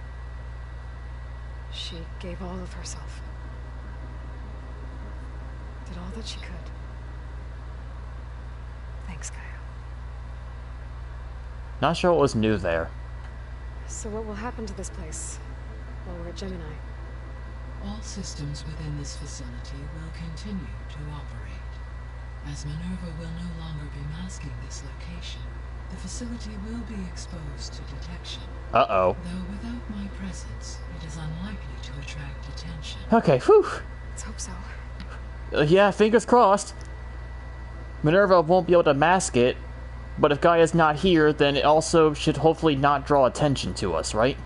She gave all of herself. Did all that she could. Thanks, Gaia. Not sure what was new there. So what will happen to this place while we're at Gemini? All systems within this facility will continue to operate. As Minerva will no longer be masking this location, the facility will be exposed to detection. Uh-oh. Though without my presence, it is unlikely to attract attention. Okay, whew. Let's hope so. Yeah, fingers crossed. Minerva won't be able to mask it, but if Gaia's not here, then it also should hopefully not draw attention to us, right?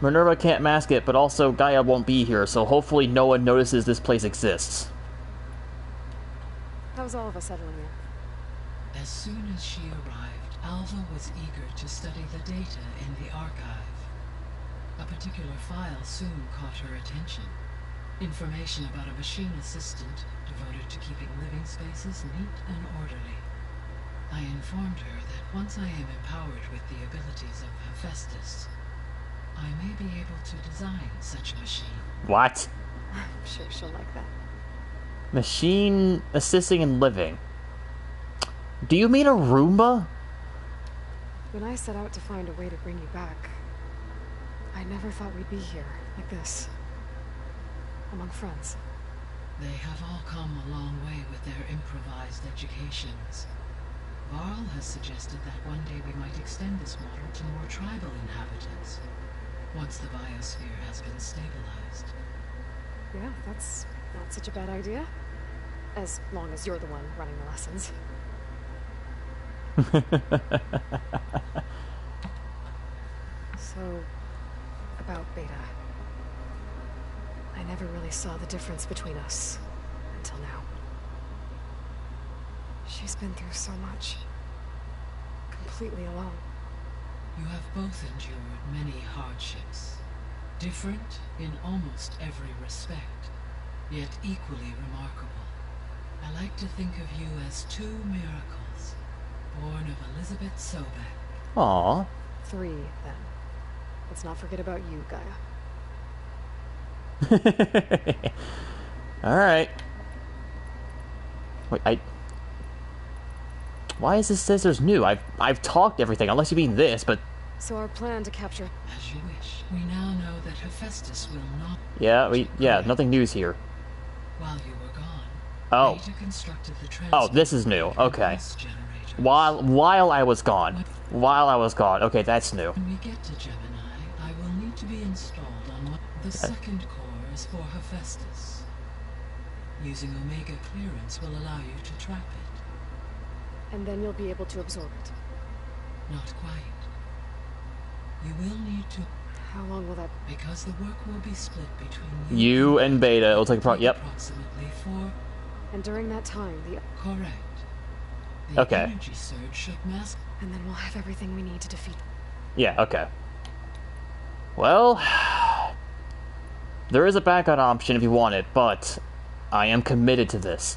Minerva can't mask it, but also Gaia won't be here, so hopefully no one notices this place exists. How's all of us settling in? As soon as she arrived, Alva was eager to study the data in the archive. A particular file soon caught her attention. Information about a machine assistant devoted to keeping living spaces neat and orderly. I informed her that once I am empowered with the abilities of Hephestas, I may be able to design such a machine. What? I'm sure she'll like that. Machine assisting in living. Do you mean a Roomba? When I set out to find a way to bring you back, I never thought we'd be here, like this. Among friends. They have all come a long way with their improvised educations. Varl has suggested that one day we might extend this model to more tribal inhabitants, once the biosphere has been stabilized. Yeah, that's not such a bad idea. As long as you're the one running the lessons. So, about Beta. I never really saw the difference between us until now. She's been through so much. Completely alone. You have both endured many hardships. Different in almost every respect, yet equally remarkable. I like to think of you as two miracles, born of Elizabeth Sobek. Aww. 3, then. Let's not forget about you, Gaia. Alright. Wait, Why is this says there's new? I've talked everything, unless you mean this, but... So our plan to capture... As you wish. We now know that Hephestas will not... Yeah, nothing news here. While you were gone, Oh. Beta constructed the Oh, this is new. Okay. While I was gone. Okay, that's new. When we get to Gemini, I will need to be installed on the second core is for Hephestas. Using Omega clearance will allow you to trap it. And then you'll be able to absorb it. Not quite. You will need to... How long will that... Because the work will be split between you and Beta. It'll take approximately 4... And during that time, the... Correct. The okay. energy surge should mask... And then we'll have everything we need to defeat... Yeah, okay. Well... There is a backup option if you want it, but... I am committed to this.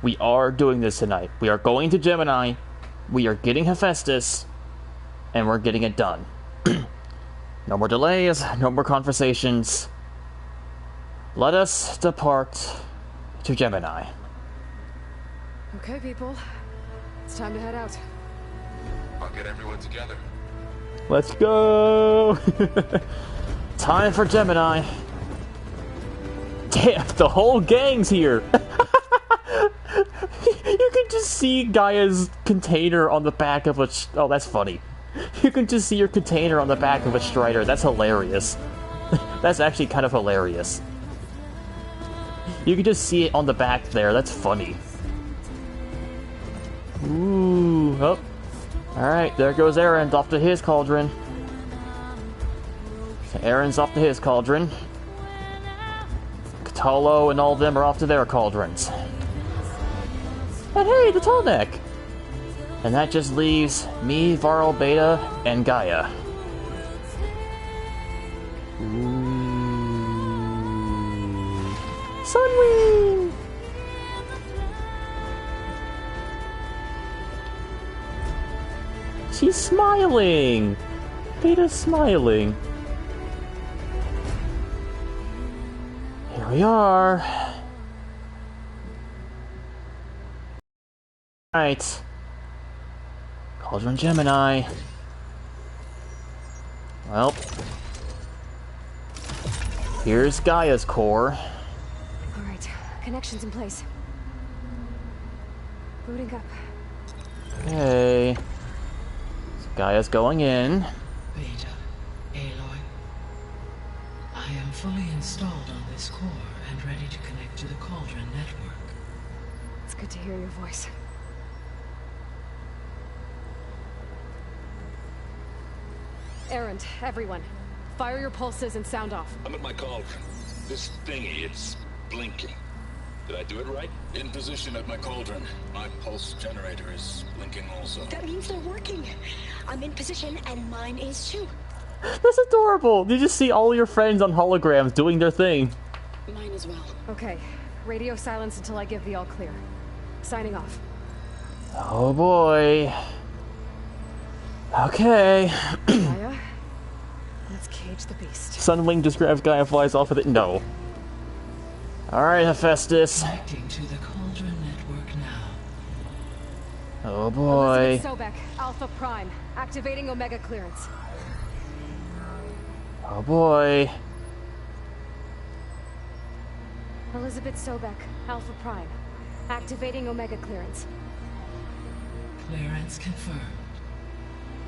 We are doing this tonight. We are going to Gemini. We are getting Hephestas. And we're getting it done. No more delays, no more conversations. Let us depart to Gemini. Okay, people. It's time to head out. I'll get everyone together. Let's go! Time for Gemini. Damn, the whole gang's here! You can just see Gaia's container on the back of a... Oh, that's funny. You can just see your container on the back of a Strider. That's hilarious. That's actually kind of hilarious. You can just see it on the back there. That's funny. Ooh. Oh. Alright, there goes Aaron off to his cauldron. So Aaron's off to his cauldron. Katalo and all of them are off to their cauldrons. And hey, the tall neck! And that just leaves me, Varl, Beta, and Gaia. Ooh. Sunwing! She's smiling! Beta's smiling. Here we are. Alright. Cauldron Gemini. Well. Here's Gaia's core. Alright, connections in place. Booting up. Okay. So Gaia's going in. Beta, Aloy. I am fully installed on this core and ready to connect to the Cauldron network. It's good to hear your voice. Errand, everyone. Fire your pulses and sound off. I'm at my cauldron. This thingy, it's blinking. Did I do it right? In position at my cauldron. My pulse generator is blinking also. That means they're working. I'm in position and mine is too. That's adorable! You just see all your friends on holograms doing their thing. Mine as well. Okay. Radio silence until I give the all clear. Signing off. Oh boy. Okay. Gaia, let's cage the beast. Sunwing just grabs Gaia and flies off with it. No. Alright, Hephestas. Connecting to the Cauldron network now. Oh boy. Sobek, Alpha Prime, activating Omega clearance. Oh boy. Elizabeth Sobek, Alpha Prime, activating Omega clearance. Clearance confirmed.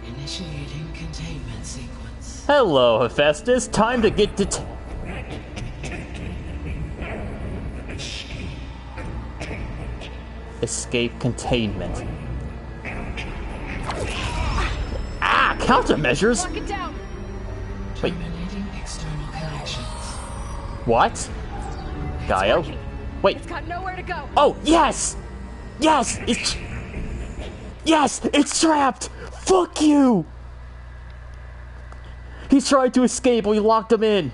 Initiating containment sequence. Hello, Hephestas. Time to get to... Escape containment. Ah! Countermeasures? Lock it down! Wait. Terminating external connections. What? Gaia? Wait. It's got nowhere to go. Oh, yes! Yes! It's... Yes! It's trapped! Fuck you! He tried to escape, but we locked him in.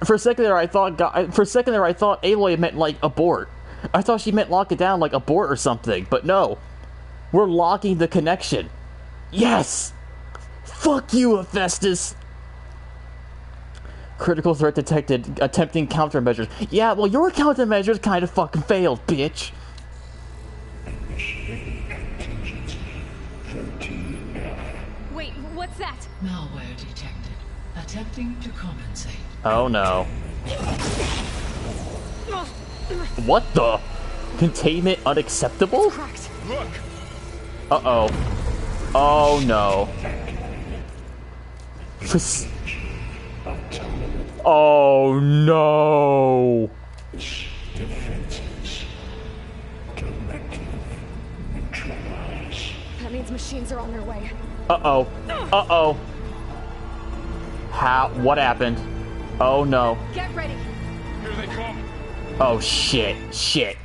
For a second there, I thought Aloy meant like abort. I thought she meant lock it down like abort or something, but no. We're locking the connection. Yes! Fuck you, Hephestas! Critical threat detected. Attempting countermeasures. Yeah, well, your countermeasures kind of fucking failed, bitch. malware detected. Attempting to compensate. Oh no. What the? Containment unacceptable? Look! Uh-oh. Oh no. Oh no. That means machines are on their way. Uh-oh. Uh-oh. How? What happened? Oh no. Get ready. Here they come. Oh shit. Shit.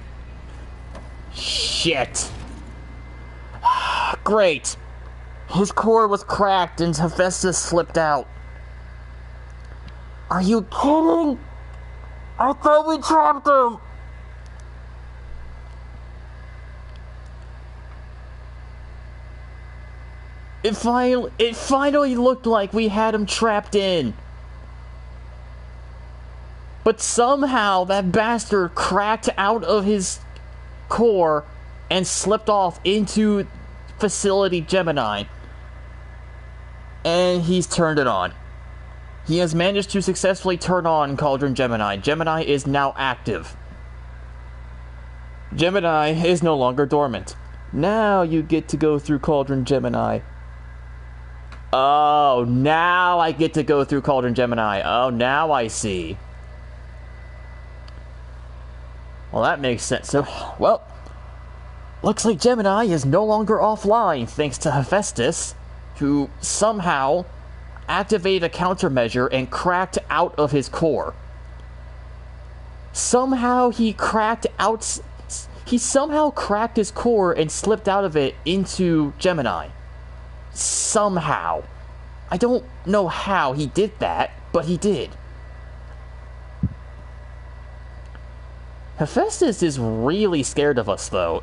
Shit. Great. His core was cracked and Hephestas slipped out. Are you kidding? I thought we trapped him. It finally looked like we had him trapped in. But somehow that bastard cracked out of his core and slipped off into Facility Gemini. And he's turned it on. He has managed to successfully turn on Cauldron Gemini. Gemini is now active. Gemini is no longer dormant. Now you get to go through Cauldron Gemini. Oh, now I get to go through Cauldron Gemini. Oh, now I see. Well, that makes sense. So, well, looks like Gemini is no longer offline thanks to Hephestas, who somehow activated a countermeasure and cracked out of his core. Somehow he cracked out... He somehow cracked his core and slipped out of it into Gemini. Somehow. I don't know how he did that, but he did. Hephestas is really scared of us, though.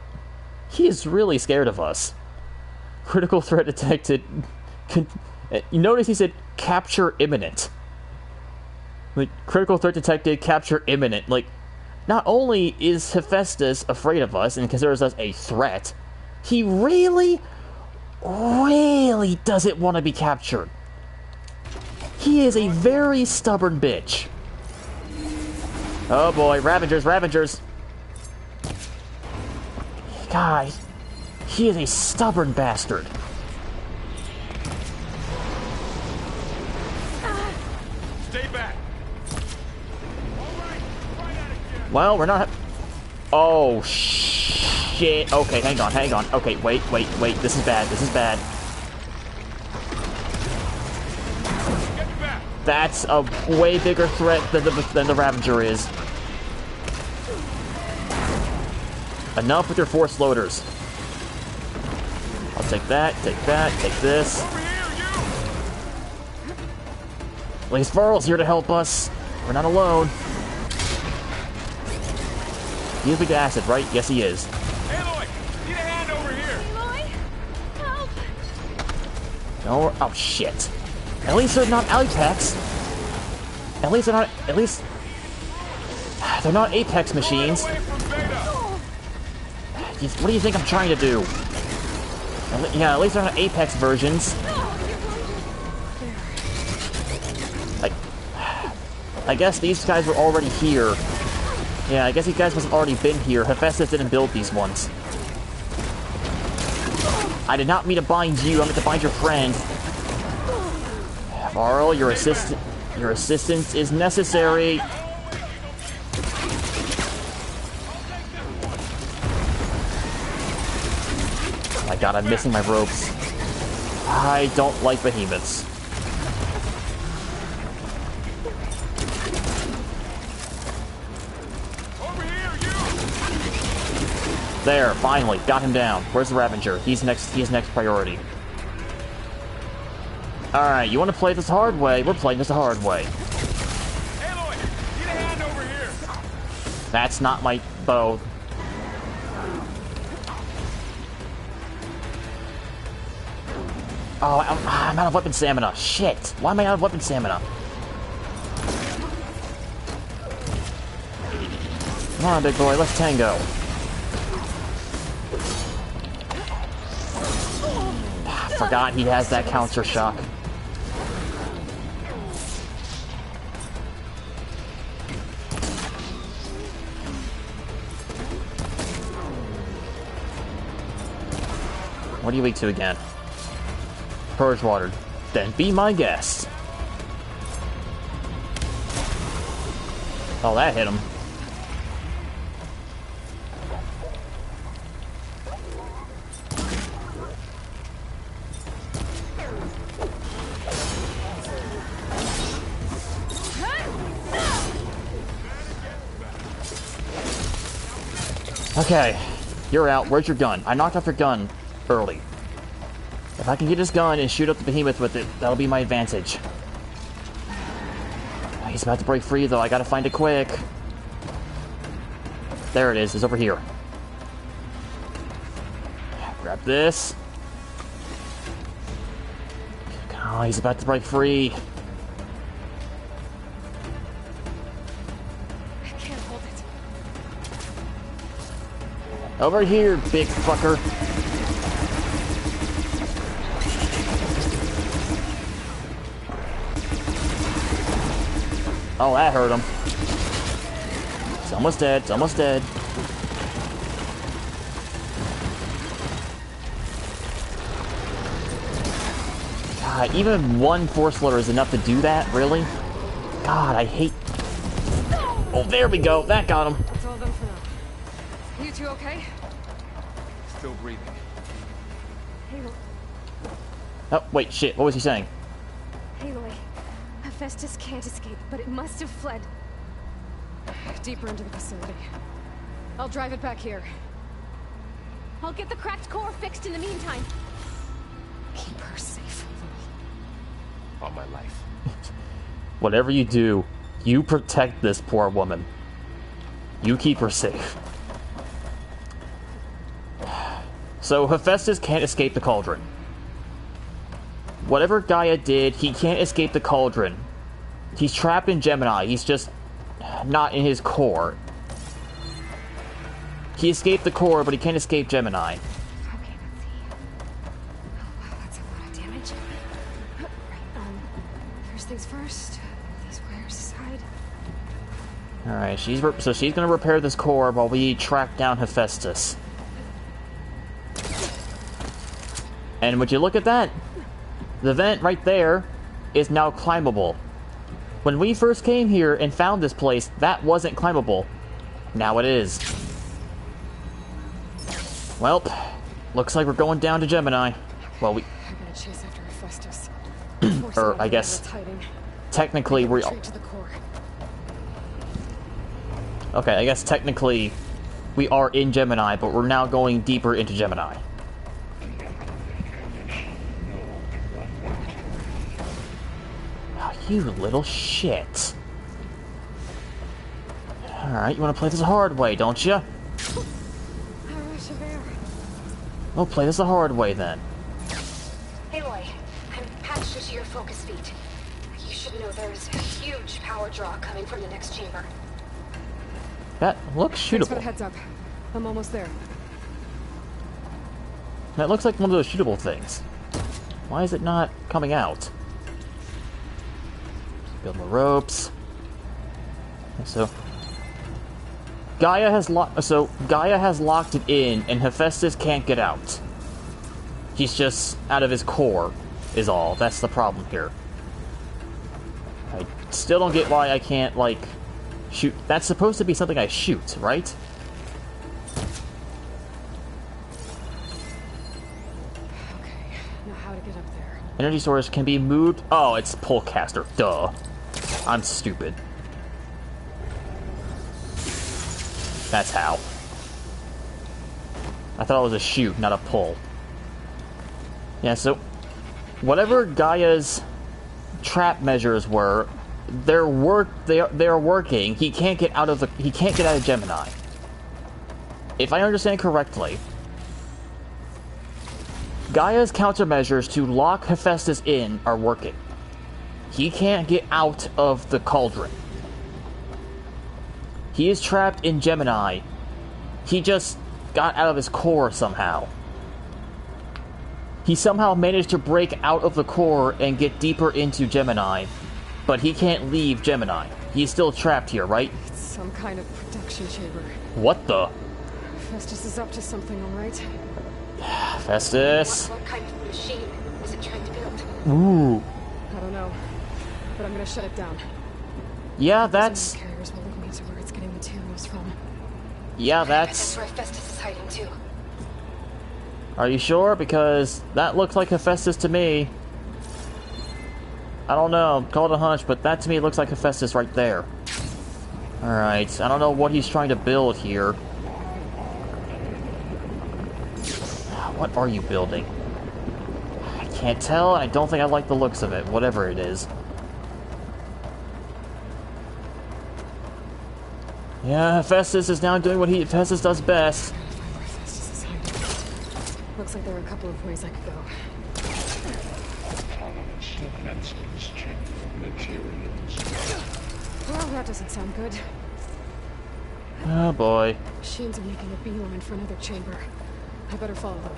He is really scared of us. Critical threat detected. You notice he said, capture imminent. Like, critical threat detected, capture imminent. Like, not only is Hephestas afraid of us and considers us a threat, he really doesn't want to be captured. He is a very stubborn bitch. Oh boy, Ravagers. God, he is a stubborn bastard. Stay back. Well, we're not... Oh, shit. Okay, hang on. Okay, wait. This is bad. That's a way bigger threat than the Ravager is. Enough with your force loaders. I'll take that, take this. At least Varl's here to help us. We're not alone. He's big acid, right? Yes, he is. Aloy, need a hand over here. Aloy, help! No, oh shit. At least they're not Apex. At least they're not Apex machines. What do you think I'm trying to do? Yeah, at least they're not Apex versions. I guess these guys were already here. Yeah, I guess you guys must have already been here. Hephestas didn't build these ones. I did not mean to bind you, I meant to bind your friend. Varl, your assistance is necessary. Oh my god, I'm missing my ropes. I don't like behemoths. There, finally, got him down. Where's the Ravager? He's next priority. Alright, you want to play this the hard way? We're playing this the hard way. Aloy, need a hand over here. That's not my bow. Oh, I'm out of weapon stamina. Shit. Why am I out of weapon stamina? Come on, big boy, let's tango. Forgot he has that counter shock. What are you weak to again? Purge water. Then be my guest. Oh, that hit him. Okay, you're out. Where's your gun? I knocked off your gun early. If I can get this gun and shoot up the behemoth with it, that'll be my advantage. He's about to break free, though. I gotta find it quick. There it is. It's over here. Grab this. Oh, he's about to break free. I can't hold it. Over here, big fucker. Oh, that hurt him. It's almost dead. It's almost dead. God, even one force loader is enough to do that? Really? God, I hate... Oh, there we go. That got him. That's all done for now. You two okay? Still breathing. Aloy. Oh, wait, shit. What was he saying? Aloy. Hephestas can't escape, but it must have fled. Deeper into the facility. I'll drive it back here. I'll get the cracked core fixed in the meantime. Keep her safe. All my life. Whatever you do, you protect this poor woman. You keep her safe. So, Hephestas can't escape the cauldron. Whatever Gaia did, he can't escape the cauldron. He's trapped in Gemini. He's just not in his core. He escaped the core, but he can't escape Gemini. Okay, let's see. Oh, wow, that's a lot of damage. Right, first things first. These wires aside. Alright, so she's gonna repair this core while we track down Hephestas. And would you look at that? The vent right there is now climbable. When we first came here and found this place, that wasn't climbable. Now it is. Well, looks like we're going down to Gemini. Well, I'm gonna chase after Hephestas. or I guess technically we... Okay, I guess technically we are in Gemini, but we're now going deeper into Gemini. Oh, you little shit. Alright, you want to play this the hard way, don't you? We'll play this the hard way, then. Aloy, I'm patched into your focus feed. You should know there's a huge power draw coming from the next chamber. That looks Thanks for shootable. the heads up. I'm almost there. That looks like one of those shootable things. Why is it not coming out? Build more ropes. So Gaia has locked it in, and Hephestas can't get out. He's just out of his core, is all. That's the problem here. I still don't get why I can't, like, shoot. That's supposed to be something I shoot, right? Okay, now how to get up there. Energy source can be moved. Oh, it's Pullcaster. Duh. I'm stupid. That's how. I thought it was a shoot, not a pull. Yeah, so whatever Gaia's trap measures were, they're working. He can't get out of Gemini. If I understand correctly, Gaia's countermeasures to lock Hephestas in are working. He can't get out of the cauldron. He is trapped in Gemini. He just got out of his core somehow. He somehow managed to break out of the core and get deeper into Gemini, but he can't leave Gemini. He's still trapped here, right? It's some kind of production chamber. What the? Hephestas is up to something, all right? Hephestas. What kind of machine is it trying to build? Ooh. I don't know, but I'm gonna shut it down. Yeah, that's... Carriers will lead me to where it's getting materials from. Yeah, That's that's... where Hephestas is hiding too. Are you sure? Because that looks like Hephestas to me. I don't know, call it a hunch, but that to me looks like Hephestas right there. Alright, I don't know what he's trying to build here. What are you building? I can't tell, and I don't think I like the looks of it, whatever it is. Yeah, Hephestas is now doing what Hephestas does best. Looks like there are a couple of ways I could go. Well, that doesn't sound good. Oh boy. Machines are making a beeline for another chamber. I better follow them.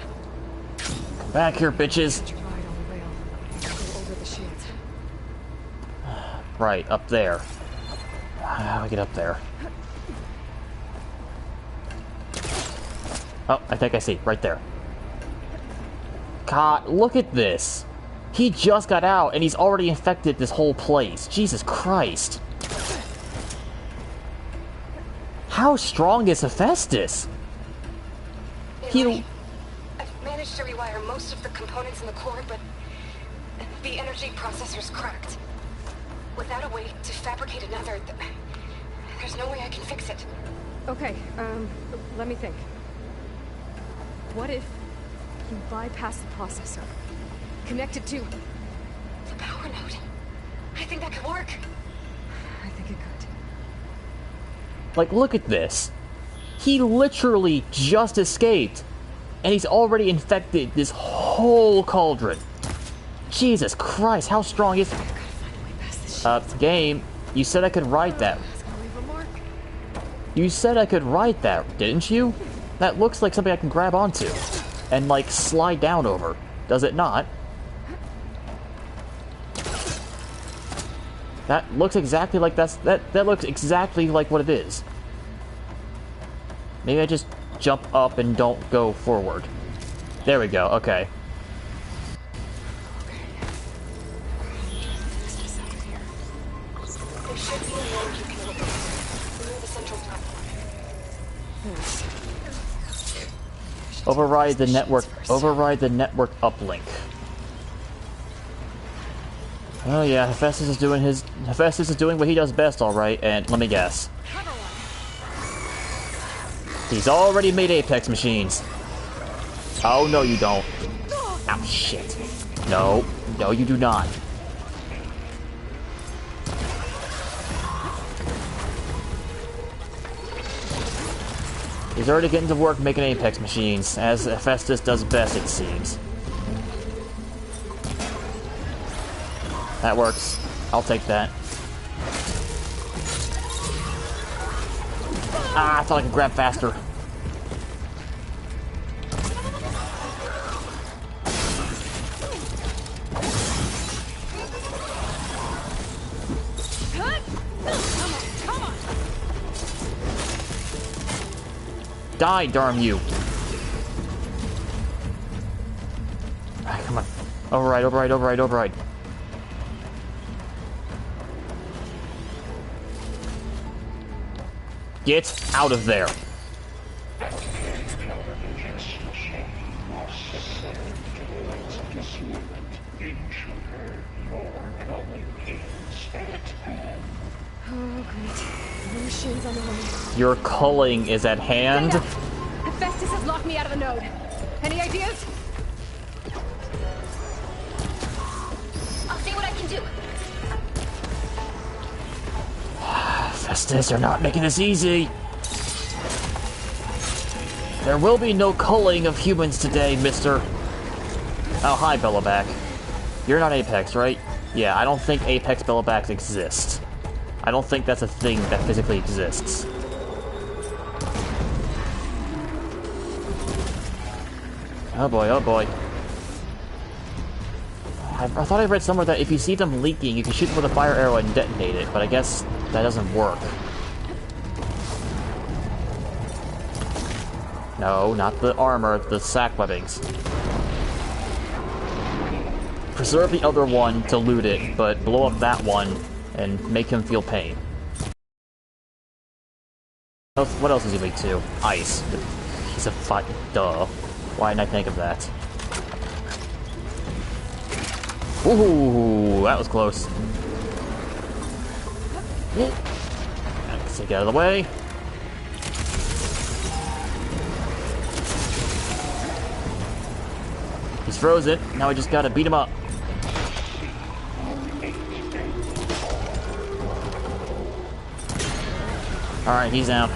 Back here, bitches. Ride on the rail. Go over the shields. Right, up there. How do I get up there? Oh, I think I see. Right there. God, look at this. He just got out, and he's already infected this whole place. Jesus Christ. How strong is Hephestas? I've managed to rewire most of the components in the core, but the energy processor's cracked. Without a way to fabricate another, there's no way I can fix it. Okay, let me think. What if you bypass the processor? Connect it to the power node. I think that could work. I think it could. Like, look at this. He literally just escaped, and he's already infected this whole cauldron. Jesus Christ, how strong is... game, you said I could ride that. You said I could ride that, didn't you? That looks like something I can grab onto and, like, slide down over. Does it not? That looks exactly like that looks exactly like what it is. Maybe I just jump up and don't go forward. There we go, okay. There should be a road you can open near the central platform. Override the network uplink. Oh yeah, Hephestas is doing what he does best, alright, and let me guess. He's already made Apex machines. Oh no you don't. Oh shit. No, no you do not. He's already getting to work making Apex machines, as Hephestas does best, it seems. That works. I'll take that. Ah, I thought I could grab faster. Die, darn you! Alright, come on. Override, override, override, override. Get out of there. Oh, great. The machine's on the way. Your culling is at hand. Hephestas has locked me out of the node. Any ideas? I'll see what I can do. Hephestas, you're not making this easy. There will be no culling of humans today, mister. Oh, hi, Bellaback. You're not Apex, right? Yeah, I don't think Apex Bellabacks exist. I don't think that's a thing that physically exists. Oh boy, oh boy. I thought I read somewhere that if you see them leaking, you can shoot them with a fire arrow and detonate it, but I guess that doesn't work. No, not the armor, the sack webbings. Preserve the other one to loot it, but blow up that one and make him feel pain. What else is he weak to? Ice. He's a fight. Duh. Why didn't I think of that? Ooh, that was close. Let's get out of the way. He's frozen. Now we just gotta beat him up. Alright, he's down.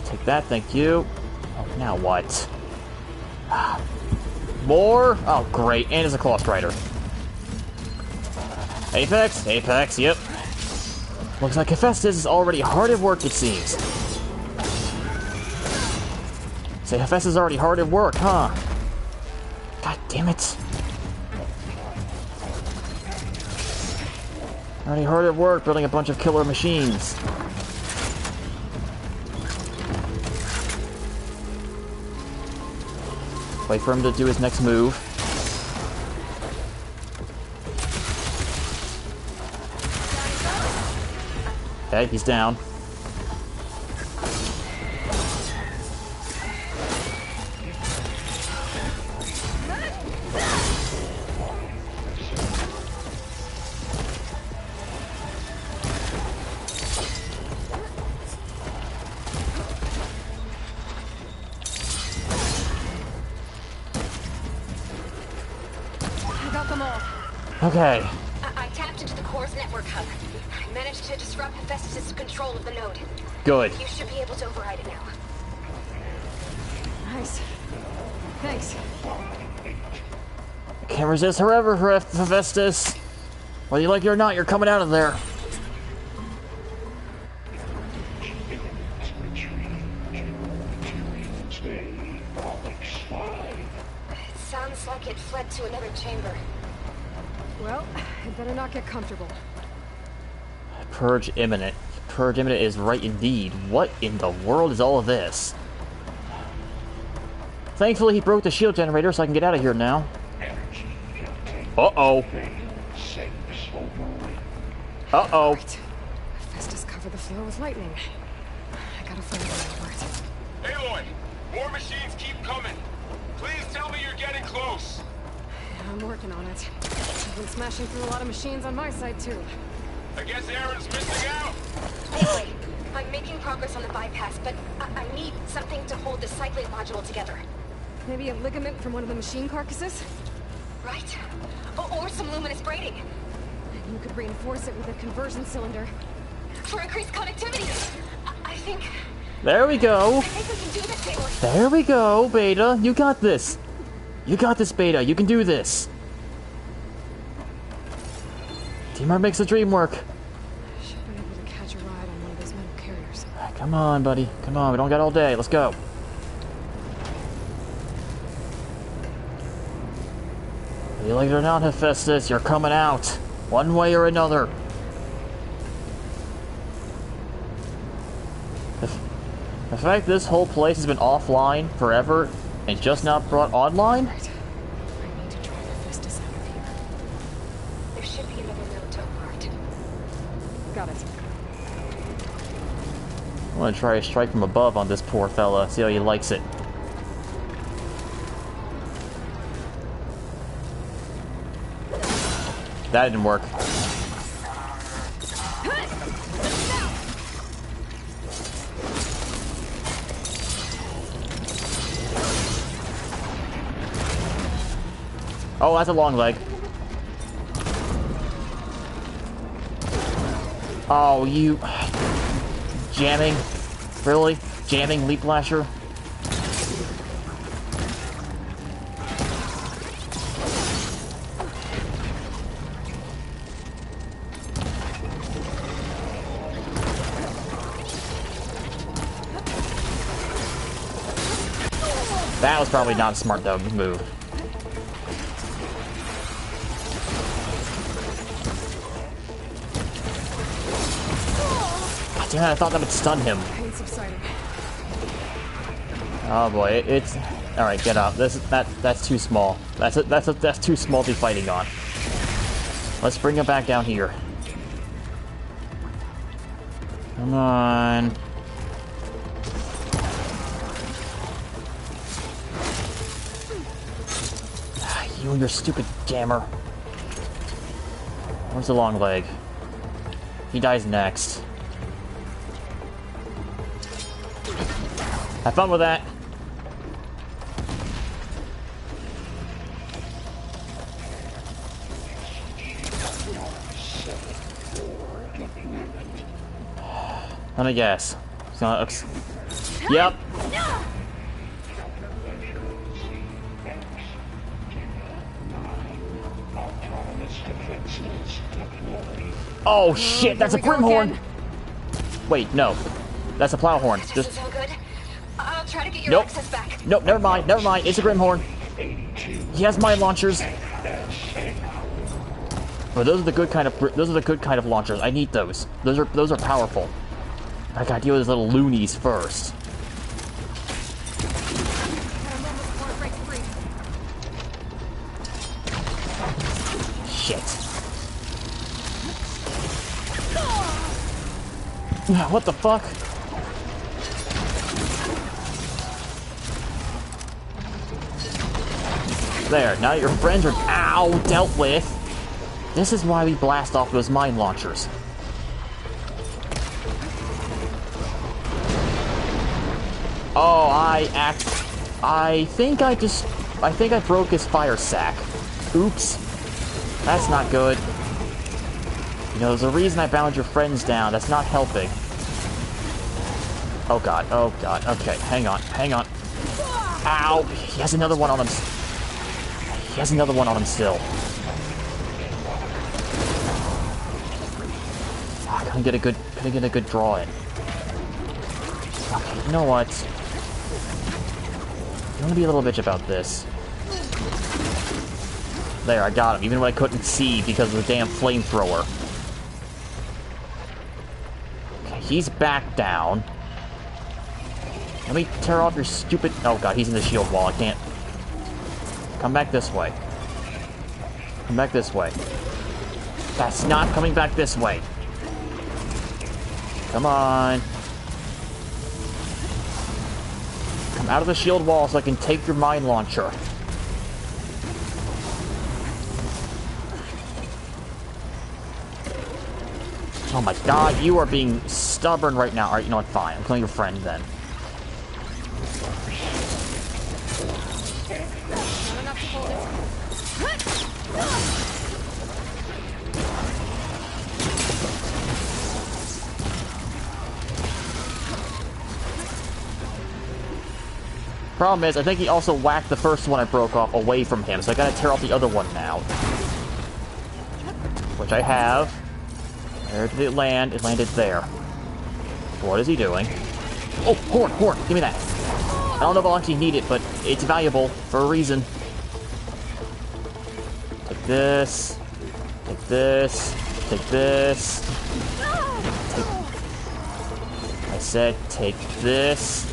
Take that, thank you. Oh, now what? More? Oh, great. And it's a Claw Strider. Apex? Apex, yep. Looks like Hephestas is already hard at work, it seems. Say, Hephestas is already hard at work, huh? God damn it. Already hard at work building a bunch of killer machines. Wait for him to do his next move. Okay, he's down. Okay. I tapped into the core's network hub. I managed to disrupt Hephestas' control of the node. Good. You should be able to override it now. Nice. Thanks. Can't resist forever, Hephestas. Whether you like it or not, you're coming out of there. It sounds like it fled to another chamber. Well, I'd better not get comfortable. Purge imminent. Purge imminent is right indeed. What in the world is all of this? Thankfully, he broke the shield generator so I can get out of here now. Uh-oh. Uh-oh. Right. Hephestas covered the floor with lightning. I gotta find the right part. Aloy, more machines keep coming. Please tell me you're getting close. I'm working on it. I've been smashing through a lot of machines on my side, too. I guess Aaron's missing out. Anyway, I'm making progress on the bypass, but I need something to hold the cycling module together. Maybe a ligament from one of the machine carcasses? Right? Or some luminous braiding. You could reinforce it with a conversion cylinder. For increased connectivity. I think... There we go. I think we can do this, Aloy. There we go, Beta. You got this. You got this, Beta. You can do this. Teamwork makes the dream work. Should be able to catch a ride on one of those metal carriers. Come on, buddy. Come on. We don't got all day. Let's go. Whether you like it or not, Hephestas, you're coming out. One way or another. The fact this whole place has been offline forever and just now brought online? Right. I need to drive Hephestas out of here. There should be another node to override. Got it. I'm gonna try a strike from above on this poor fella, see how he likes it. That didn't work. Oh, that's a long leg. Oh, you... Jamming? Really? Jamming, Leap Lasher? That was probably not a smart though move. God damn it, I thought that would stun him. Pain subsiding. Oh boy, it's all right. Get up. That's too small. That's too small to be fighting on. Let's bring it back down here. Come on. You and your stupid jammer. Where's the long leg? He dies next. Have fun with that. Let me guess. Yep. Oh shit, that's a Grimhorn! Wait, no. That's a Plowhorn. Just so good. I'll try to get your access back. Nope, never mind, it's a Grimhorn. He has mine launchers. But those are the good kind of launchers. I need those. Those are powerful. I gotta deal with those little loonies first. Shit. What the fuck? There, now your friends are dealt with. This is why we blast off those mine launchers. Oh, I think I broke his fire sack. Oops. That's not good. You know, there's a reason I bound your friends down. That's not helping. Oh god, okay, hang on. Ow! He has another one on him. He has another one on him still. I couldn't get a good draw in. Okay, you know what? I'm gonna be a little bitch about this. There, I got him, even when I couldn't see because of the damn flamethrower. Okay, he's back down. Let me tear off your stupid... Oh god, he's in the shield wall, I can't... Come back this way. Come back this way. That's not coming back this way. Come on. Come out of the shield wall so I can take your mine launcher. Oh my god, you are being stubborn right now. Alright, you know what, fine. I'm killing your friend then. Problem is, I think he also whacked the first one I broke off away from him, so I gotta tear off the other one now. Which I have. Where did it land? It landed there. What is he doing? Oh, horn! Give me that! I don't know if I'll actually need it, but it's valuable for a reason. Take this. Take this. Take this. I said take this.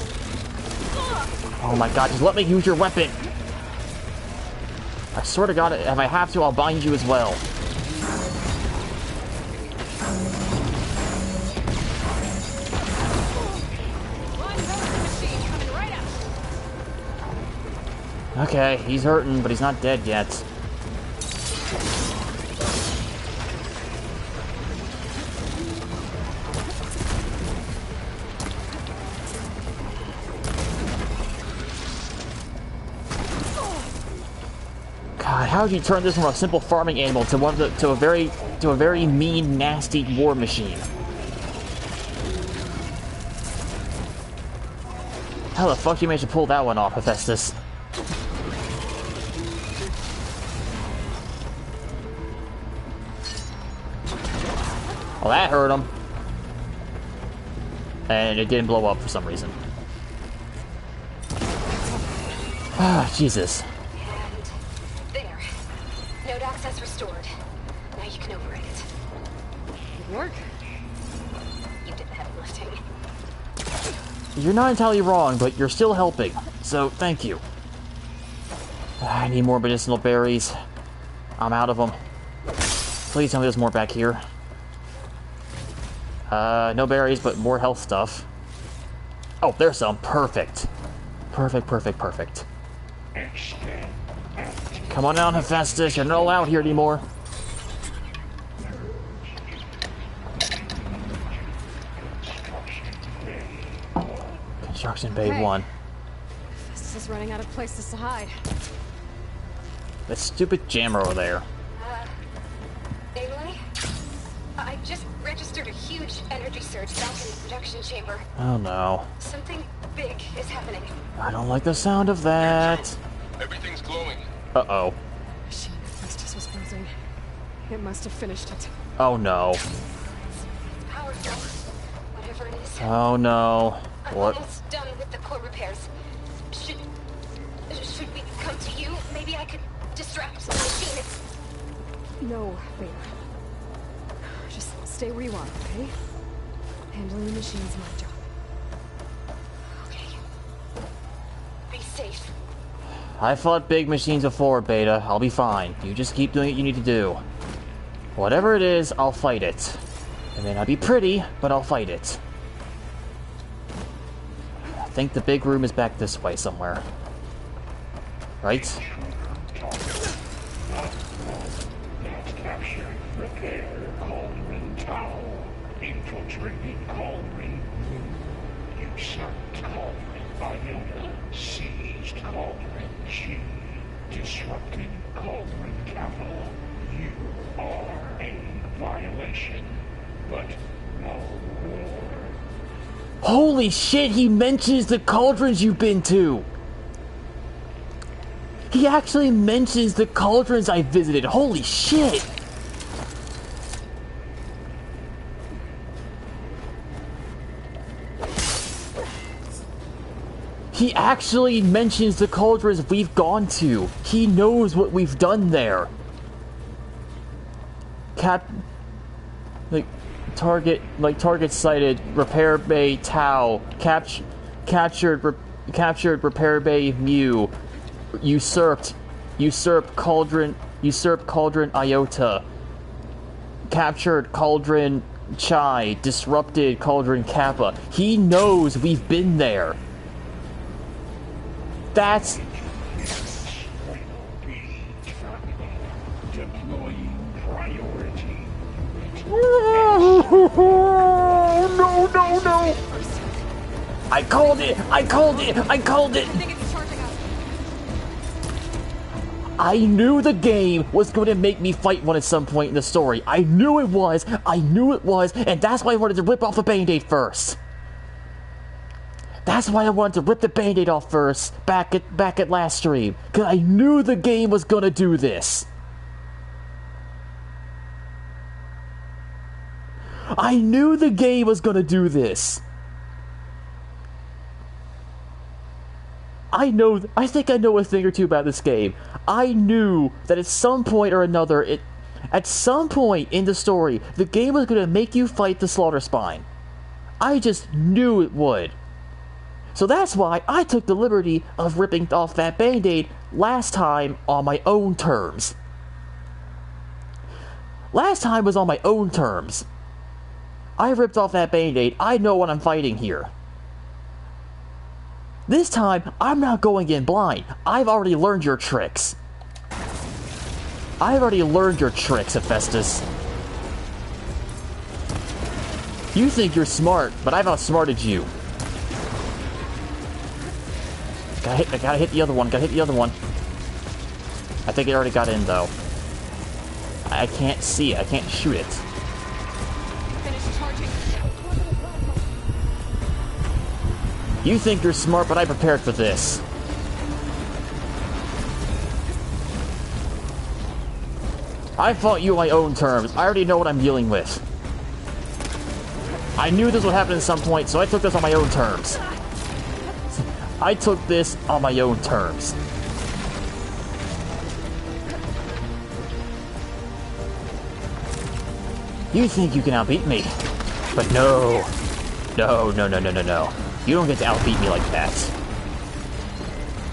Oh my god, just let me use your weapon! I swear to god, if I have to, I'll bind you as well. Okay, he's hurting, but he's not dead yet. God, how did you turn this from a simple farming animal to a very mean, nasty war machine? How the fuck did you manage to pull that one off, Hephestas? Well, that hurt him. And it didn't blow up for some reason. Ah, Jesus. And there. Node access restored. Now you can override it. Good work. You did the heavy lifting. You're not entirely wrong, but you're still helping. So, thank you. I need more medicinal berries. I'm out of them. Please tell me there's more back here. No berries, but more health stuff. Oh, there's some. Perfect. Perfect, perfect, perfect. Come on down, Hephestas. You're not allowed here anymore. Construction Bay 1. Hephestas is running out of places to hide. That stupid jammer over there. Emily? I just registered a huge energy surge back in the production chamber. Oh no. Something big is happening. I don't like the sound of that. Everything's glowing. Uh-oh. Machine Hephestas was building. It must have finished it. Oh no. It's powerful. Whatever it is. Oh no. I'm What? almost done with the core repairs. Should we come to you? Maybe I could distract the machine. No, Beta. Just stay where you are, okay? Handling the machine's my job. Okay. Be safe. I fought big machines before, Beta. I'll be fine. You just keep doing what you need to do. Whatever it is, I'll fight it. It may not be pretty, but I'll fight it. I think the big room is back this way somewhere. Right? Capture, repair, Cauldron Tower. Infiltrating Cauldron. Usurped Cauldron Iota. Seized Cauldron G. Disrupted Cauldron Capital. You are a violation, but no war. Holy shit, he mentions the cauldrons you've been to! He actually mentions the cauldrons I visited. Holy shit! He actually mentions the cauldrons we've gone to. He knows what we've done there. Target sighted. Repair Bay Tau. Captured Repair Bay Mu. Usurped Cauldron Iota. Captured Cauldron Chi. Disrupted Cauldron Kappa. He knows we've been there. That's... No, no, no! I called it! I called it! I called it! I knew the game was going to make me fight one at some point in the story. I knew it was, and that's why I wanted to rip off the Band-Aid first. That's why I wanted to rip the Band-Aid off first, back at last stream. Because I knew the game was going to do this. I knew the game was going to do this. I think I know a thing or two about this game. I knew that at some point or another, at some point in the story, the game was going to make you fight the Slaughter Spine. I just knew it would. So that's why I took the liberty of ripping off that Band-Aid last time on my own terms. Last time was on my own terms. I ripped off that Band-Aid. I know what I'm fighting here. This time, I'm not going in blind. I've already learned your tricks. I've already learned your tricks, Hephestas. You think you're smart, but I've outsmarted you. I gotta hit the other one. I think it already got in, though. I can't see it. I can't shoot it. You think you're smart, but I prepared for this. I fought you on my own terms. I already know what I'm dealing with. I knew this would happen at some point, so I took this on my own terms. I took this on my own terms. You think you can outbeat me, but no. No. You don't get to outbeat me like that.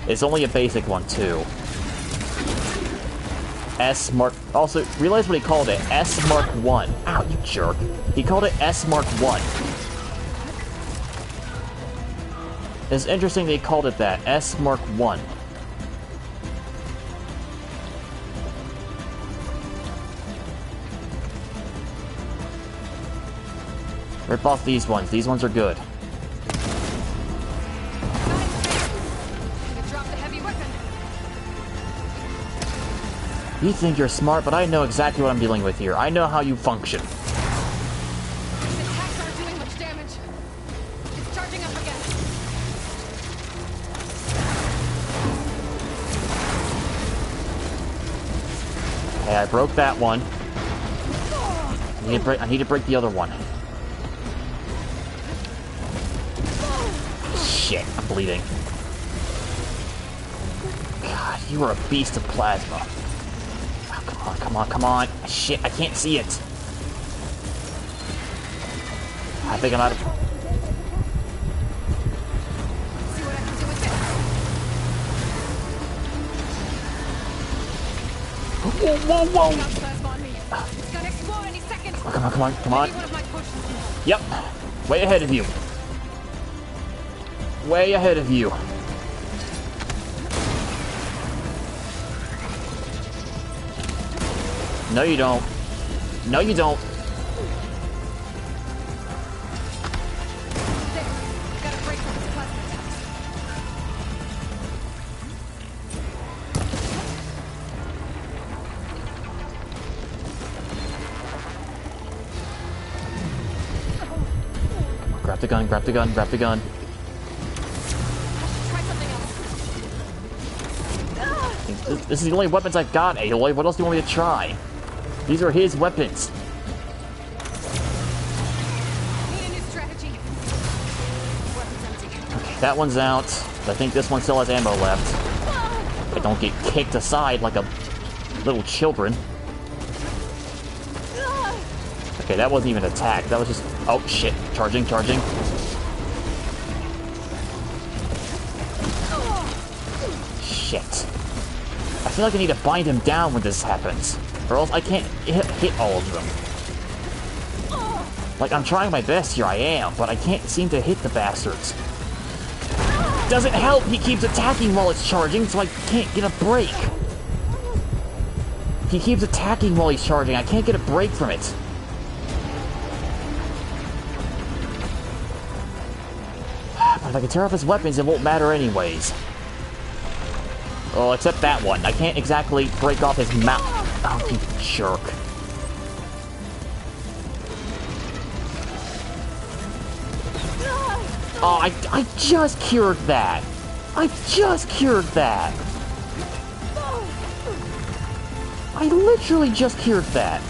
It's only a basic one, too. S Mark... Also, realize what he called it. S Mark 1. Ow, you jerk. He called it S Mark 1. It's interesting they called it that. S Mark 1. Rip off these ones. These ones are good. You think you're smart, but I know exactly what I'm dealing with here. I know how you function. The attacks aren't doing much damage. It's charging up again. Okay, I broke that one. I need to break the other one. Shit, I'm bleeding. God, you are a beast of plasma. Oh, come on, come on, come on. Shit, I can't see it. I think I'm out of... See what I can do with this. Whoa, whoa, whoa! Got plasma on me. It's gonna explode any second. Oh, come on, come on, come on. Maybe one of my pushes. Yep. Way ahead of you. Way ahead of you. No, you don't. No, you don't. There. Gotta break from this plasma attacks. Grab the gun, grab the gun, grab the gun. Try something else. This is the only weapons I've got, Aloy. What else do you want me to try? These are his weapons. Need a new strategy. Weapons empty. Okay, that one's out. I think this one still has ammo left. I don't get kicked aside like a little children. Okay, that wasn't even an attack. That was just... Oh, shit. Charging, charging. Shit. I feel like I need to bind him down when this happens. Or else I can't hit all of them. Like, I'm trying my best here, I am, but I can't seem to hit the bastards. Doesn't help, he keeps attacking while it's charging, so I can't get a break. He keeps attacking while he's charging, I can't get a break from it. But if I can tear off his weapons, it won't matter anyways. Well, except that one. I can't exactly break off his mouth. Oh, you jerk. Oh, I just cured that. I just cured that. I literally just cured that.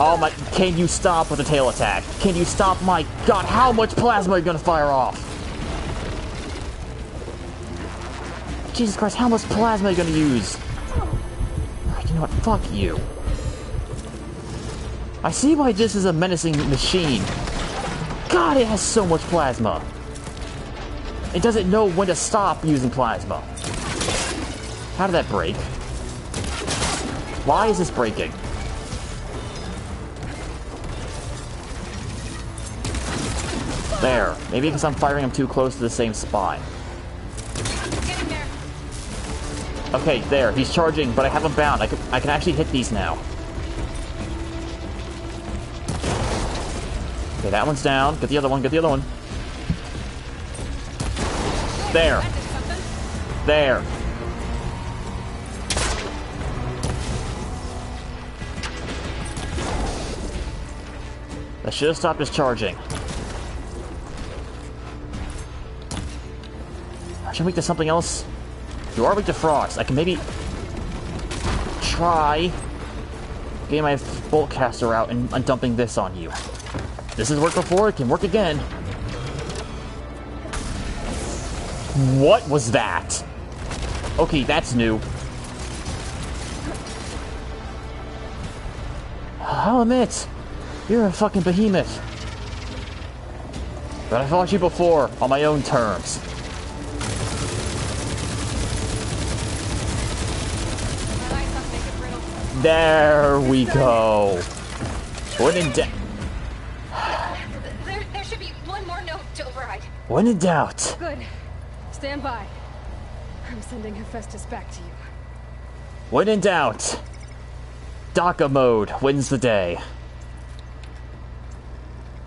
Oh my, can you stop with the tail attack? Can you stop? My god, how much plasma are you gonna fire off? Jesus Christ, how much plasma are you gonna use? You know what, fuck you. I see why this is a menacing machine. God, it has so much plasma. It doesn't know when to stop using plasma. How did that break? Why is this breaking? There. Maybe because I'm firing him too close to the same spot. Okay, there. He's charging, but I have him bound. I can actually hit these now. Okay, that one's down. Get the other one. Get the other one. There. There. That should have stopped his charging. Should I make this something else? You are weak to frost. I can maybe try getting my bolt caster out and dumping this on you. This has worked before, it can work again. What was that? Okay, that's new. I'll admit, you're a fucking behemoth. But I fought you before, on my own terms. There we go. When in doubt. There should be one more note to override. When in doubt. Good. Stand by. I'm sending Hephestas back to you. When in doubt. DACA mode wins the day.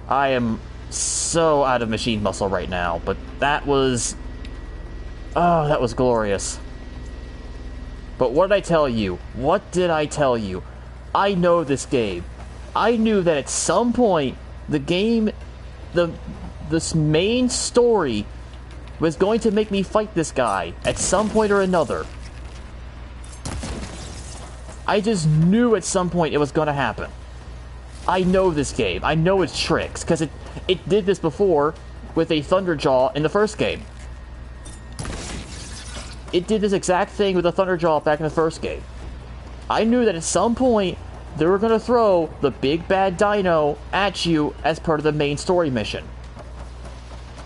I am so out of machine muscle right now, but that was... Oh, that was glorious. But what did I tell you? What did I tell you? I know this game. I knew that at some point, the game... This main story was going to make me fight this guy at some point or another. I just knew at some point it was going to happen. I know this game. I know its tricks, because it did this before with a Thunderjaw in the first game. It did this exact thing with a Thunderjaw back in the first game. I knew that at some point, they were going to throw the big bad dino at you as part of the main story mission.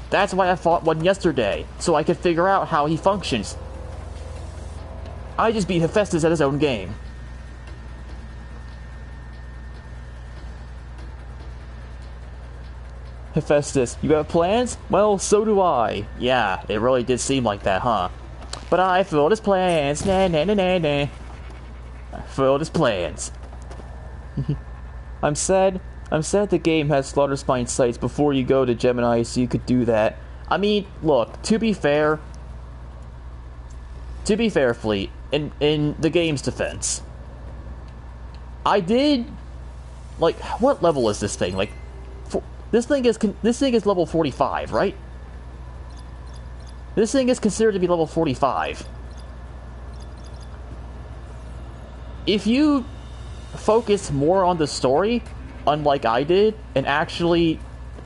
That's why I fought one yesterday, so I could figure out how he functions. I just beat Hephestas at his own game. Hephestas, you have plans? Well, so do I. Yeah, it really did seem like that, huh? But I fulfilled his plans. Nah, nah, nah, nah, nah. I fulfilled his plans. I'm sad the game has Slaughter Spine sites before you go to Gemini, so you could do that. I mean, look, to be fair, Fleet, in the game's defense, I did, like, what level is this thing? Like, this thing is level 45, right? This thing is considered to be level 45. If you focus more on the story, unlike I did, and actually,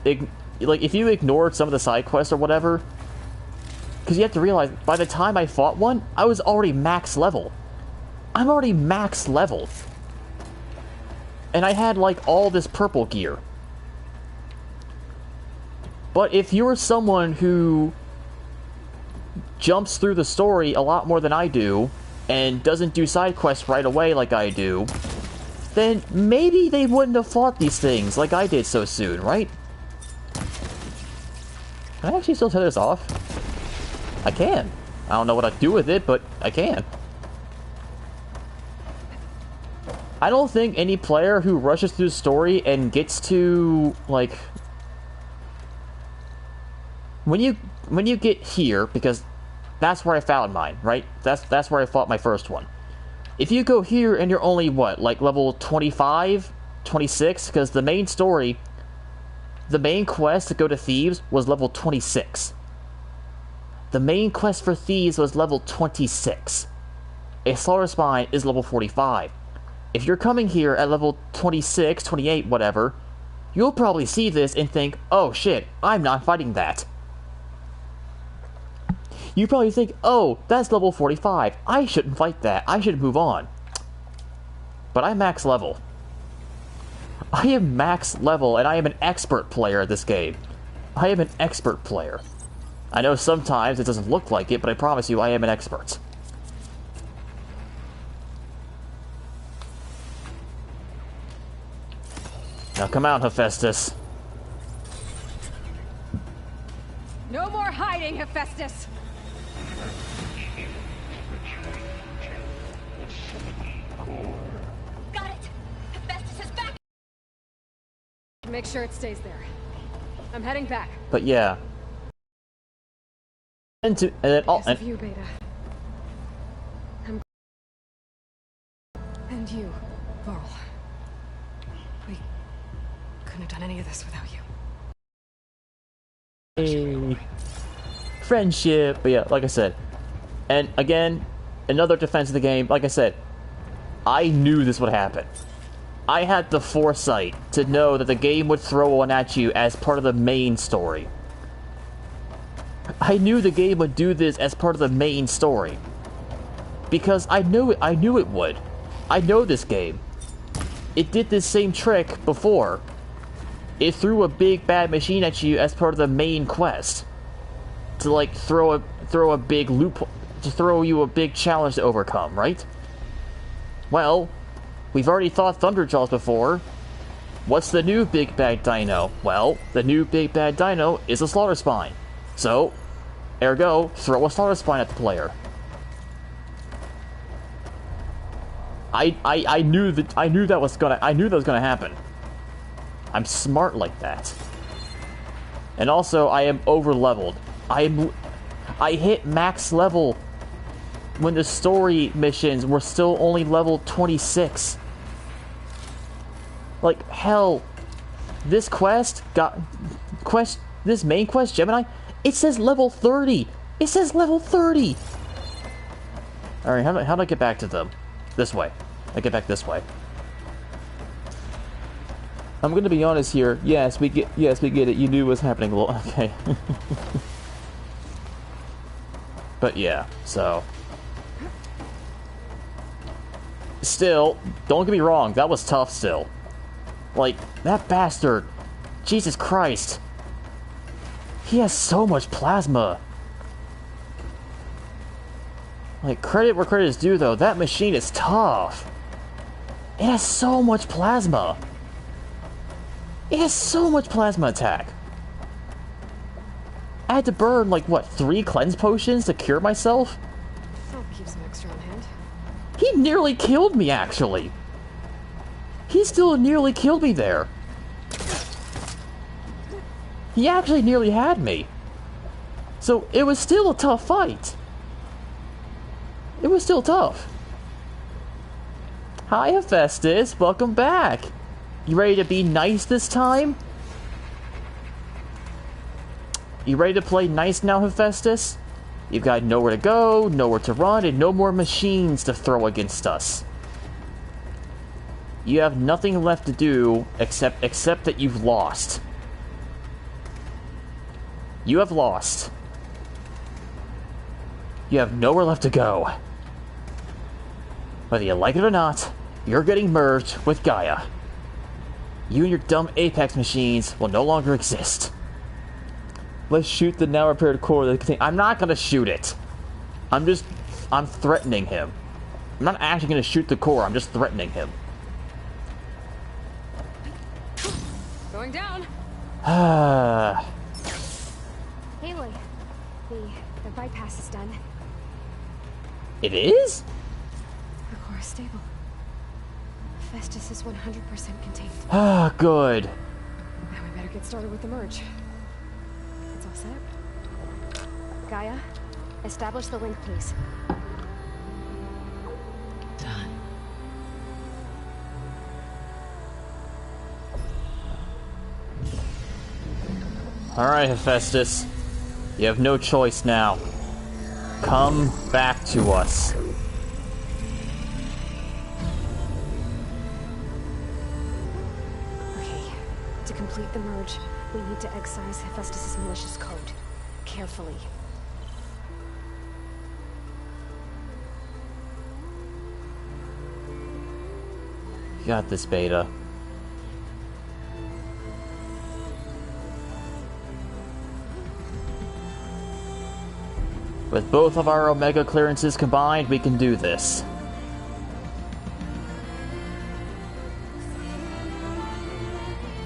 like, if you ignored some of the side quests or whatever, because you have to realize, by the time I fought one, I was already max level. I'm already max level. And I had, like, all this purple gear. But if you're someone who jumps through the story a lot more than I do, and doesn't do side quests right away like I do, then maybe they wouldn't have fought these things like I did so soon, right? Can I actually still turn this off? I can. I don't know what I'd do with it, but I can. I don't think any player who rushes through the story and gets to, like... When you get here, because that's where I found mine, right? That's where I fought my first one. If you go here and you're only, what, like level 25? 26? Because the main story, the main quest to go to Thieves was level 26. The main quest for Thieves was level 26. A Slaughter Spine is level 45. If you're coming here at level 26, 28, whatever, you'll probably see this and think, oh shit, I'm not fighting that. You probably think, oh, that's level 45. I shouldn't fight that. I should move on. But I'm max level. I am max level, and I am an expert player at this game. I am an expert player. I know sometimes it doesn't look like it, but I promise you I am an expert. Now come out, Hephestas. No more hiding, Hephestas! Got it! Hephestas is back! Make sure it stays there. I'm heading back. But yeah. And then all... Because of you, Beta. And you, Varl. We couldn't have done any of this without you. Hey. Friendship. But yeah, like I said. And again, another defense of the game. Like I said, I knew this would happen. I had the foresight to know that the game would throw one at you as part of the main story. I knew the game would do this as part of the main story. Because I knew it would. I know this game. It did this same trick before. it threw a big bad machine at you as part of the main quest. To like throw a big loop, to throw you a big challenge to overcome, right? Well, we've already fought Thunderjaws before. What's the new big bad dino? Well, the new big bad dino is a Slaughter Spine. So, ergo, throw a Slaughter Spine at the player. I knew that was gonna happen. I'm smart like that. And also, I am over leveled. I hit max level when the story missions were still only level 26. Like, hell, this this main quest, Gemini, it says level 30. It says level 30. Alright, how do I get back to them? This way. I get back this way. I'm gonna be honest here. Yes, we get it. You knew what was happening. Well, okay. But yeah, so still, don't get me wrong, that was tough still. Like, that bastard, Jesus Christ. He has so much plasma. Like, credit where credit is due though, that machine is tough. It has so much plasma. It has so much plasma attack. I had to burn, like, what, 3 cleanse potions to cure myself? I'll keep some extra on hand. He nearly killed me, actually. He still nearly killed me there. He actually nearly had me. So, it was still a tough fight. It was still tough. Hi, Hephestas. Welcome back. You ready to be nice this time? You ready to play nice now, Hephestas? You've got nowhere to go, nowhere to run, and no more machines to throw against us. You have nothing left to do except that you've lost. You have lost. You have nowhere left to go. Whether you like it or not, you're getting merged with Gaia. You and your dumb Apex machines will no longer exist. Let's shoot the now repaired core that contains. I'm not gonna shoot it. I'm threatening him. I'm not actually gonna shoot the core, I'm just threatening him. Going down. Aloy, the bypass is done. It is? The core is stable. Hephestas is 100% contained. Ah, good. Now we better get started with the merge. It's all set. Gaia, establish the link, please. Done. Alright, Hephestas. You have no choice now. Come back to us. Okay, to complete the merge, we need to excise Hephestas' malicious code. Carefully. You got this, Beta. With both of our Omega clearances combined, we can do this.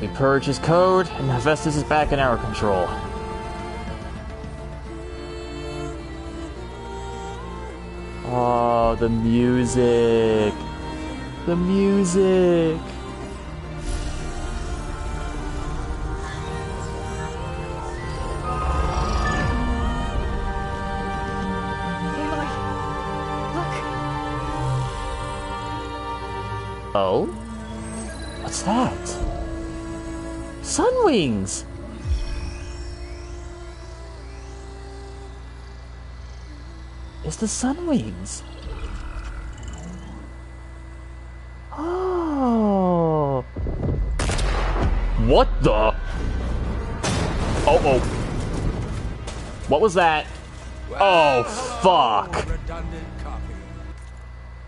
We purge his code, and Hephestas is back in our control. Oh, the music. The music. Oh? What's that? Sunwings! It's the Sunwings. Oh. What the? Oh. What was that? Oh, fuck.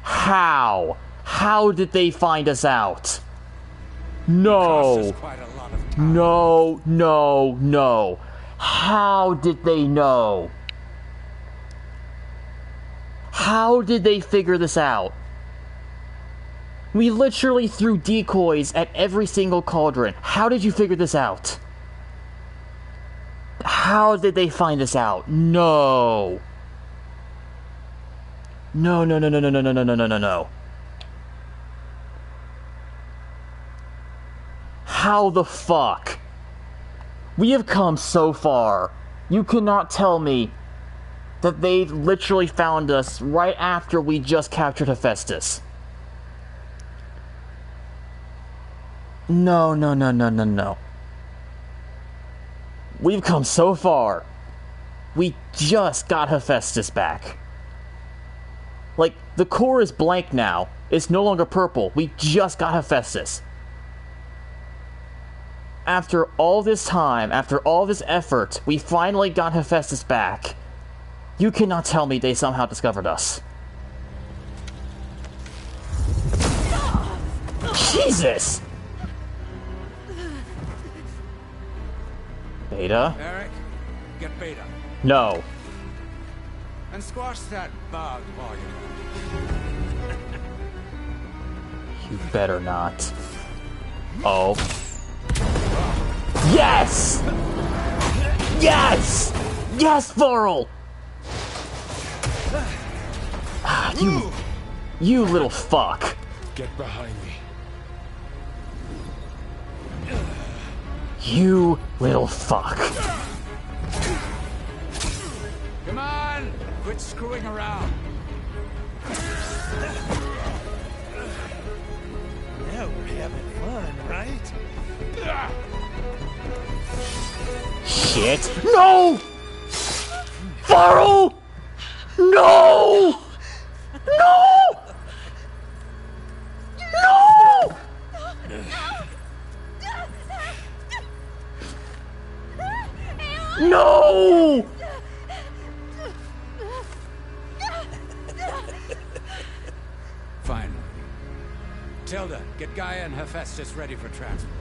How? How did they find us out? No. Quite a lot of No, no, no. How did they know? How did they figure this out? We literally threw decoys at every single cauldron. How did you figure this out? How did they find this out? No. No, no, no, no, no, no, no, no, no, no, no, no. How the fuck? We have come so far. You cannot tell me that they literally found us right after we just captured Hephestas. No, no, no, no, no, no. We've come so far. We just got Hephestas back. Like, the core is blank now. It's no longer purple. We just got Hephestas. After all this time, after all this effort, we finally got Hephestas back. You cannot tell me they somehow discovered us. Jesus! Beta? Eric, get Beta. No. And squash that bug while You better not. Oh. Yes! Yes! Yes, Varl! You little fuck. Get behind me. You little fuck. Come on! Quit screwing around. Now we're having fun, right? Shit. No! Varl! No! No! No! No! Finally. Tilda, get Gaia and Hephestas ready for transport.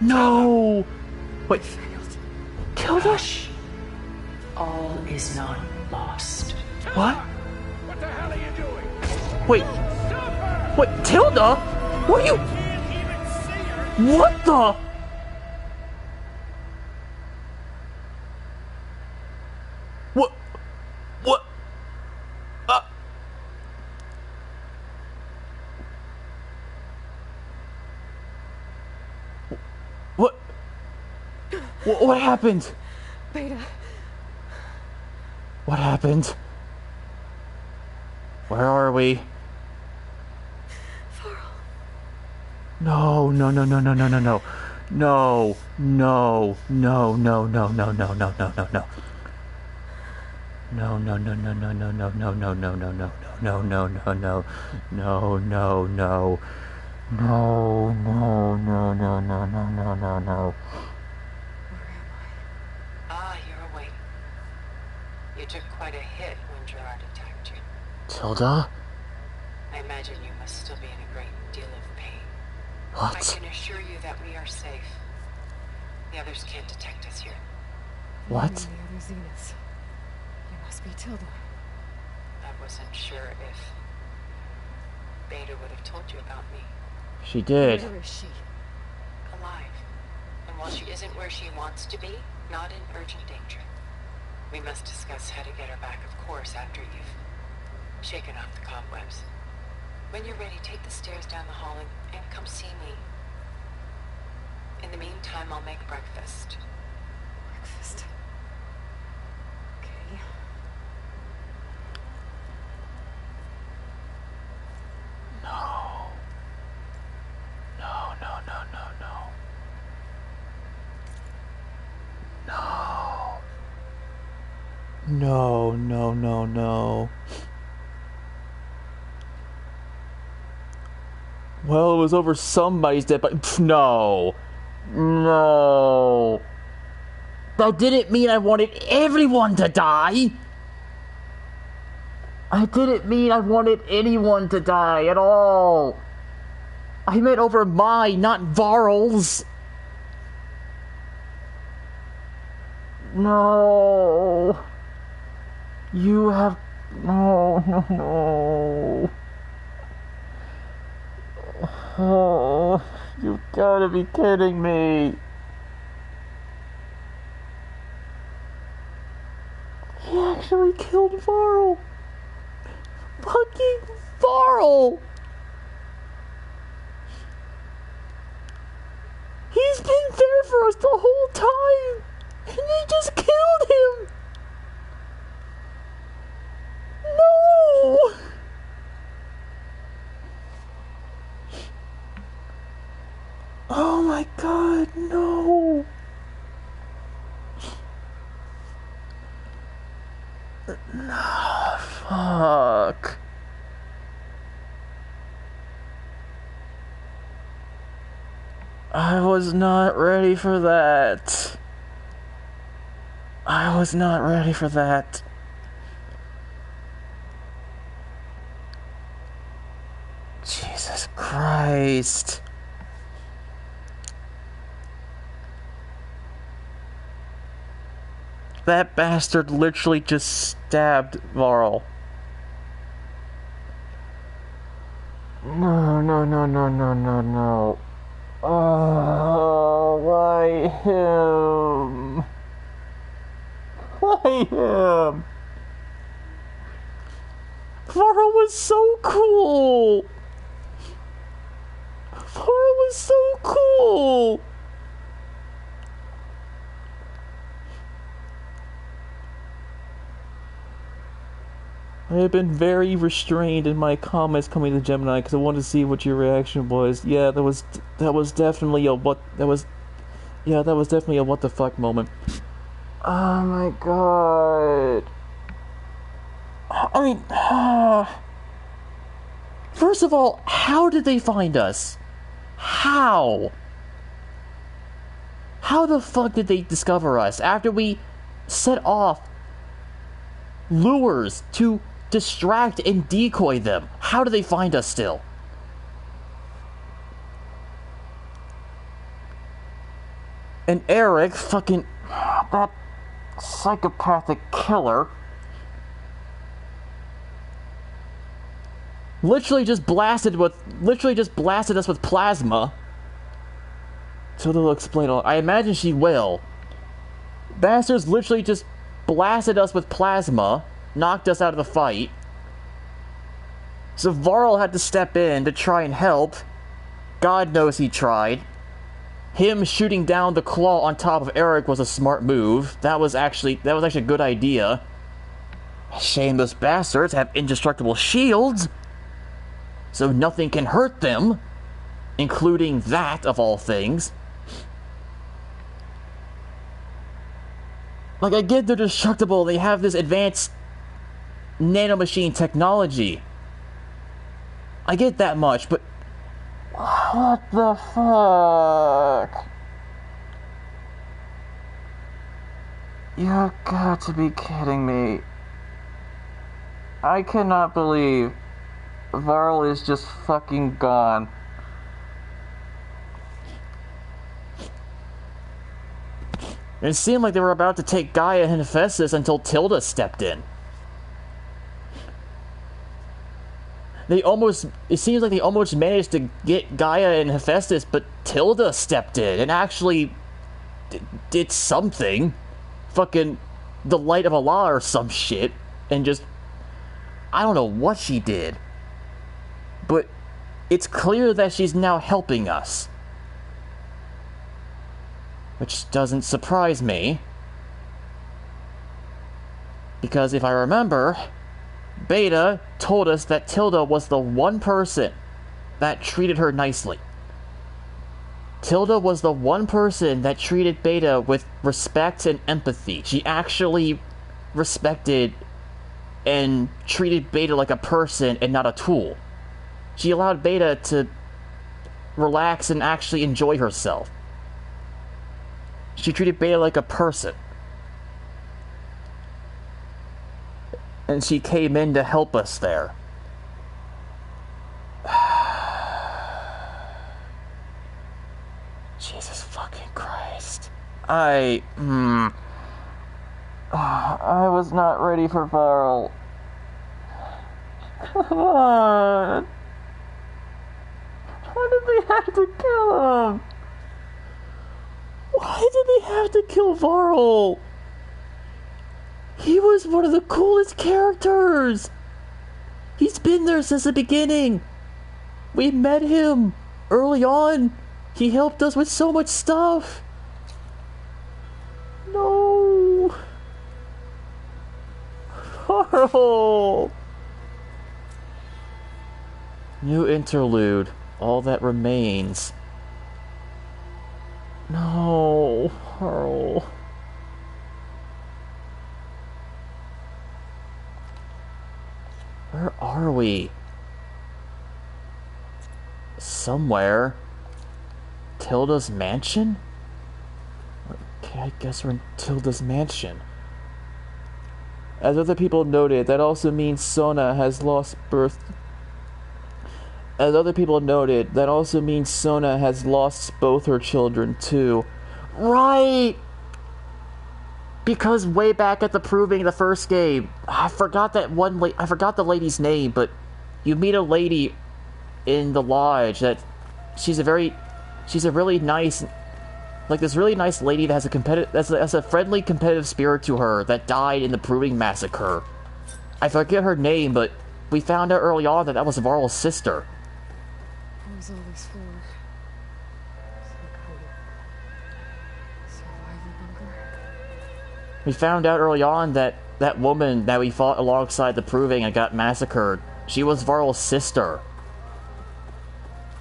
No! Wait. Tilda? All is not lost. What? What the hell are you doing? Wait. Wait, Tilda? What are you... What the... What? What? What happened? Beta. What happened? Where are we? No, no, no, no, no, no, no, no. No, no, no, no, no, no, no, no, no, no, no. No, no, no, no, no, no, no, no, no, no, no, no, no, no, no, no, no, no, no, no. No, no, no, no, no, no, no, no, no. Ah, you're awake. You took quite a hit when Gerard attacked you. Tilda? I imagine you must still be in a great deal of pain. What? I can assure you that we are safe. The others can't detect us here. What? The other Zeniths. You must be Tilda. I wasn't sure if Beta would have told you about me. She did. Where is she? Alive. And while she isn't where she wants to be, not in urgent danger. We must discuss how to get her back, of course, after you've shaken off the cobwebs. When you're ready, take the stairs down the hall and come see me. In the meantime, I'll make breakfast. Breakfast. Okay. No. No, no, no, no, no. No. No, no, no, no. Well, it was over somebody's dead body. No. No. That didn't mean I wanted everyone to die. I didn't mean I wanted anyone to die at all. I meant over my, not Varl's. No. You have... No. Oh, you've gotta be kidding me. He actually killed Varl. Fucking Varl. He's been there for us the whole time. And they just killed him. No. Oh my god, no! No, fuck. I was not ready for that. I was not ready for that. Jesus Christ. That bastard literally just stabbed Varl. No. Oh, why him? Why him? Varl was so cool. Varl was so cool. I have been very restrained in my comments coming to Gemini because I wanted to see what your reaction was. Yeah, that was definitely a what the fuck moment. Oh my god. I mean, first of all, how did they find us? How? How the fuck did they discover us after we set off lures to distract and decoy them? How do they find us still? And Eric, fucking that psychopathic killer, literally just blasted us with plasma. So they'll explain all. I imagine she will. Bastards literally just blasted us with plasma, knocked us out of the fight. So Varl had to step in to try and help. God knows he tried. Him shooting down the claw on top of Eric was a smart move. That was actually a good idea. Shame those bastards have indestructible shields, so nothing can hurt them, including that of all things. Like, I get they're destructible, they have this advanced nanomachine technology. I get that much, but what the fuck? You've got to be kidding me. I cannot believe Varl is just fucking gone. It seemed like they were about to take Gaia and Hephestas until Tilda stepped in. It seems like they almost managed to get Gaia and Hephestas, but Tilda stepped in and actually did something. Fucking the light of Allah or some shit. And just, I don't know what she did. But it's clear that she's now helping us. Which doesn't surprise me. Because if I remember, Beta told us that Tilda was the one person that treated her nicely. Tilda was the one person that treated Beta with respect and empathy. She actually respected and treated Beta like a person and not a tool. She allowed Beta to relax and actually enjoy herself. She treated Beta like a person. And she came in to help us there. Jesus fucking Christ. I was not ready for Varl. Come on. Why did they have to kill him? Why did they have to kill Varl? He was one of the coolest characters. He's been there since the beginning. We met him early on. He helped us with so much stuff. No. Varl. New interlude. All that remains. No, Varl. Where are we? Somewhere. Tilda's mansion? Okay, I guess we're in Tilda's mansion. As other people noted, that also means Sona has lost birth. As other people noted, that also means Sona has lost both her children too. Right! Because way back at the Proving, the first game, I forgot that I forgot the lady's name, but you meet a lady in the lodge that she's a really nice, like this really nice lady that has a friendly competitive spirit to her that died in the Proving massacre. I forget her name, but we found out early on that was Varl's sister. What was all this for? Some kind of survival bunker? We found out early on that that woman that we fought alongside the Proving and got massacred, she was Varl's sister.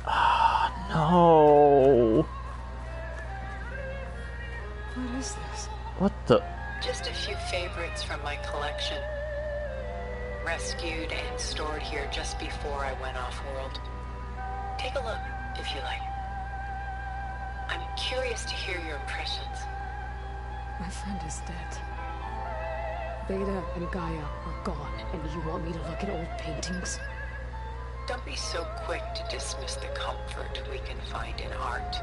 Ah, no. What is this? What the? Just a few favorites from my collection. Rescued and stored here just before I went off-world. Take a look, if you like. I'm curious to hear your impressions. My friend is dead. Beta and Gaia are gone, and you want me to look at old paintings? Don't be so quick to dismiss the comfort we can find in art,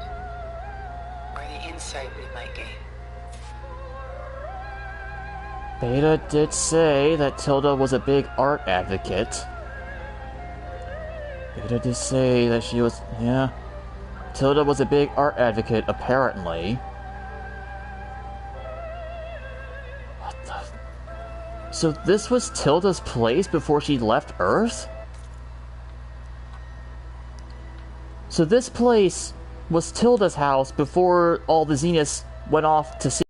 or the insight we might gain. Beta did say that Tilda was a big art advocate. Beta did say that she was, yeah. Tilda was a big art advocate, apparently. What the? So this was Tilda's place before she left Earth? So this place was Tilda's house before all the Zeniths went off to sea.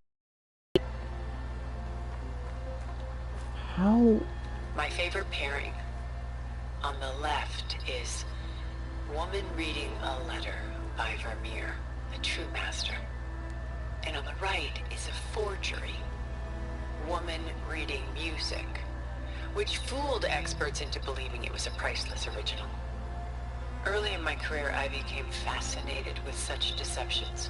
How? My favorite pairing. On the left is Woman Reading a Letter by Vermeer, a true master. And on the right is a forgery. Woman Reading Music, which fooled experts into believing it was a priceless original. Early in my career, I became fascinated with such deceptions.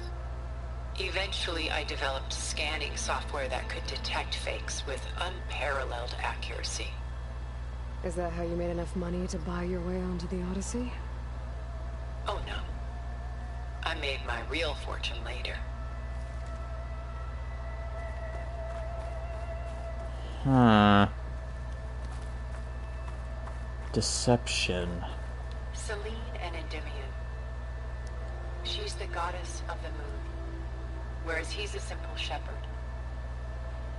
Eventually, I developed scanning software that could detect fakes with unparalleled accuracy. Is that how you made enough money to buy your way onto the Odyssey? Oh no. I made my real fortune later. Deception. Selene and Endymion. She's the goddess of the moon, whereas he's a simple shepherd.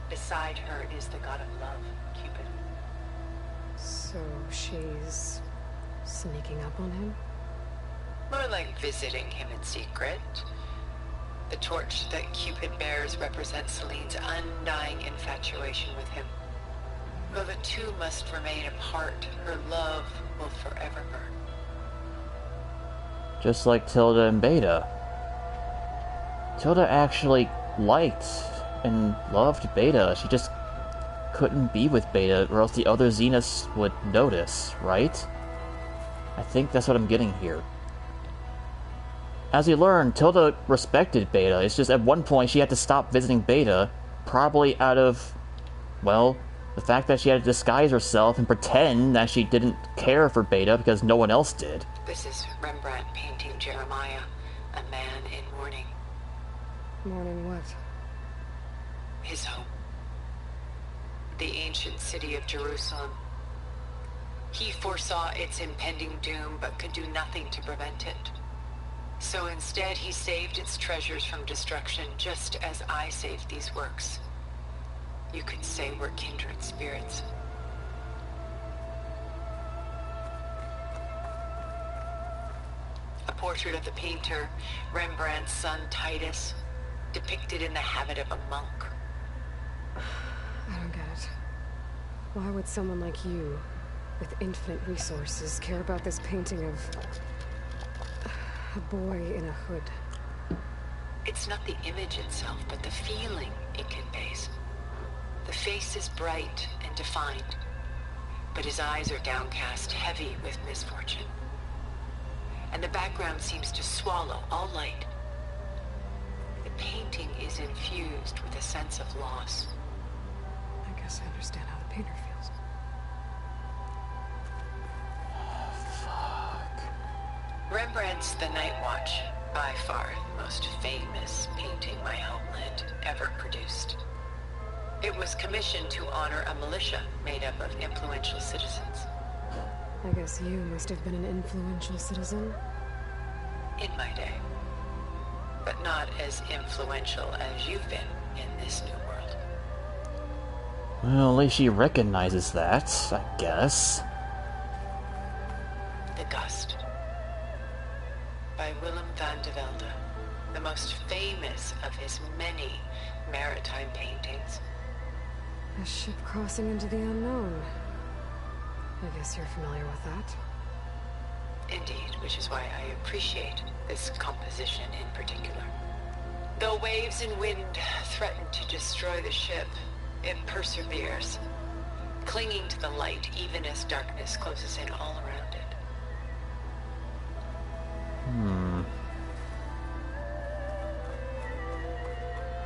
Beside her is the god of love, Cupid. So she's sneaking up on him? More like visiting him in secret. The torch that Cupid bears represents Selene's undying infatuation with him. Though the two must remain apart, her love will forever burn. Just like Tilda and Beta. Tilda actually liked and loved Beta. She just couldn't be with Beta, or else the other Zeniths would notice, right? I think that's what I'm getting here. As we learn, Tilda respected Beta. It's just at one point she had to stop visiting Beta, probably out of, well, the fact that she had to disguise herself and pretend that she didn't care for Beta because no one else did. This is Rembrandt painting Jeremiah, a man in mourning. Mourning what? His home. The ancient city of Jerusalem. He foresaw its impending doom, but could do nothing to prevent it. So instead, he saved its treasures from destruction, just as I saved these works. You could say we're kindred spirits. A portrait of the painter, Rembrandt's son Titus, depicted in the habit of a monk. I don't get it. Why would someone like you, with infinite resources, care about this painting of a boy in a hood? It's not the image itself, but the feeling it conveys. The face is bright and defined, but his eyes are downcast, heavy with misfortune. And the background seems to swallow all light. The painting is infused with a sense of loss. I guess I understand how the painter feels. Rembrandt's The Night Watch, by far the most famous painting my homeland ever produced. It was commissioned to honor a militia made up of influential citizens. I guess you must have been an influential citizen. In my day. But not as influential as you've been in this new world. Well, at least she recognizes that, I guess. The Gust. By Willem van de Velde, the most famous of his many maritime paintings. A ship crossing into the unknown. I guess you're familiar with that. Indeed, which is why I appreciate this composition in particular. Though waves and wind threaten to destroy the ship, it perseveres, clinging to the light even as darkness closes in all around it.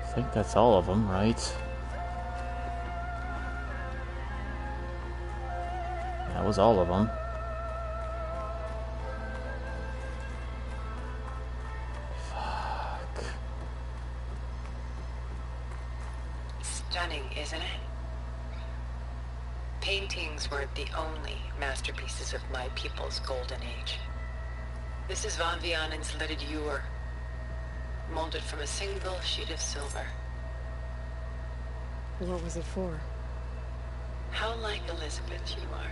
I think that's all of them, right? That was all of them. Fuck. Stunning, isn't it? Paintings weren't the only masterpieces of my people's golden age. This is Van Vianen's lidded ewer, molded from a single sheet of silver. What was it for? How like Elizabeth you are.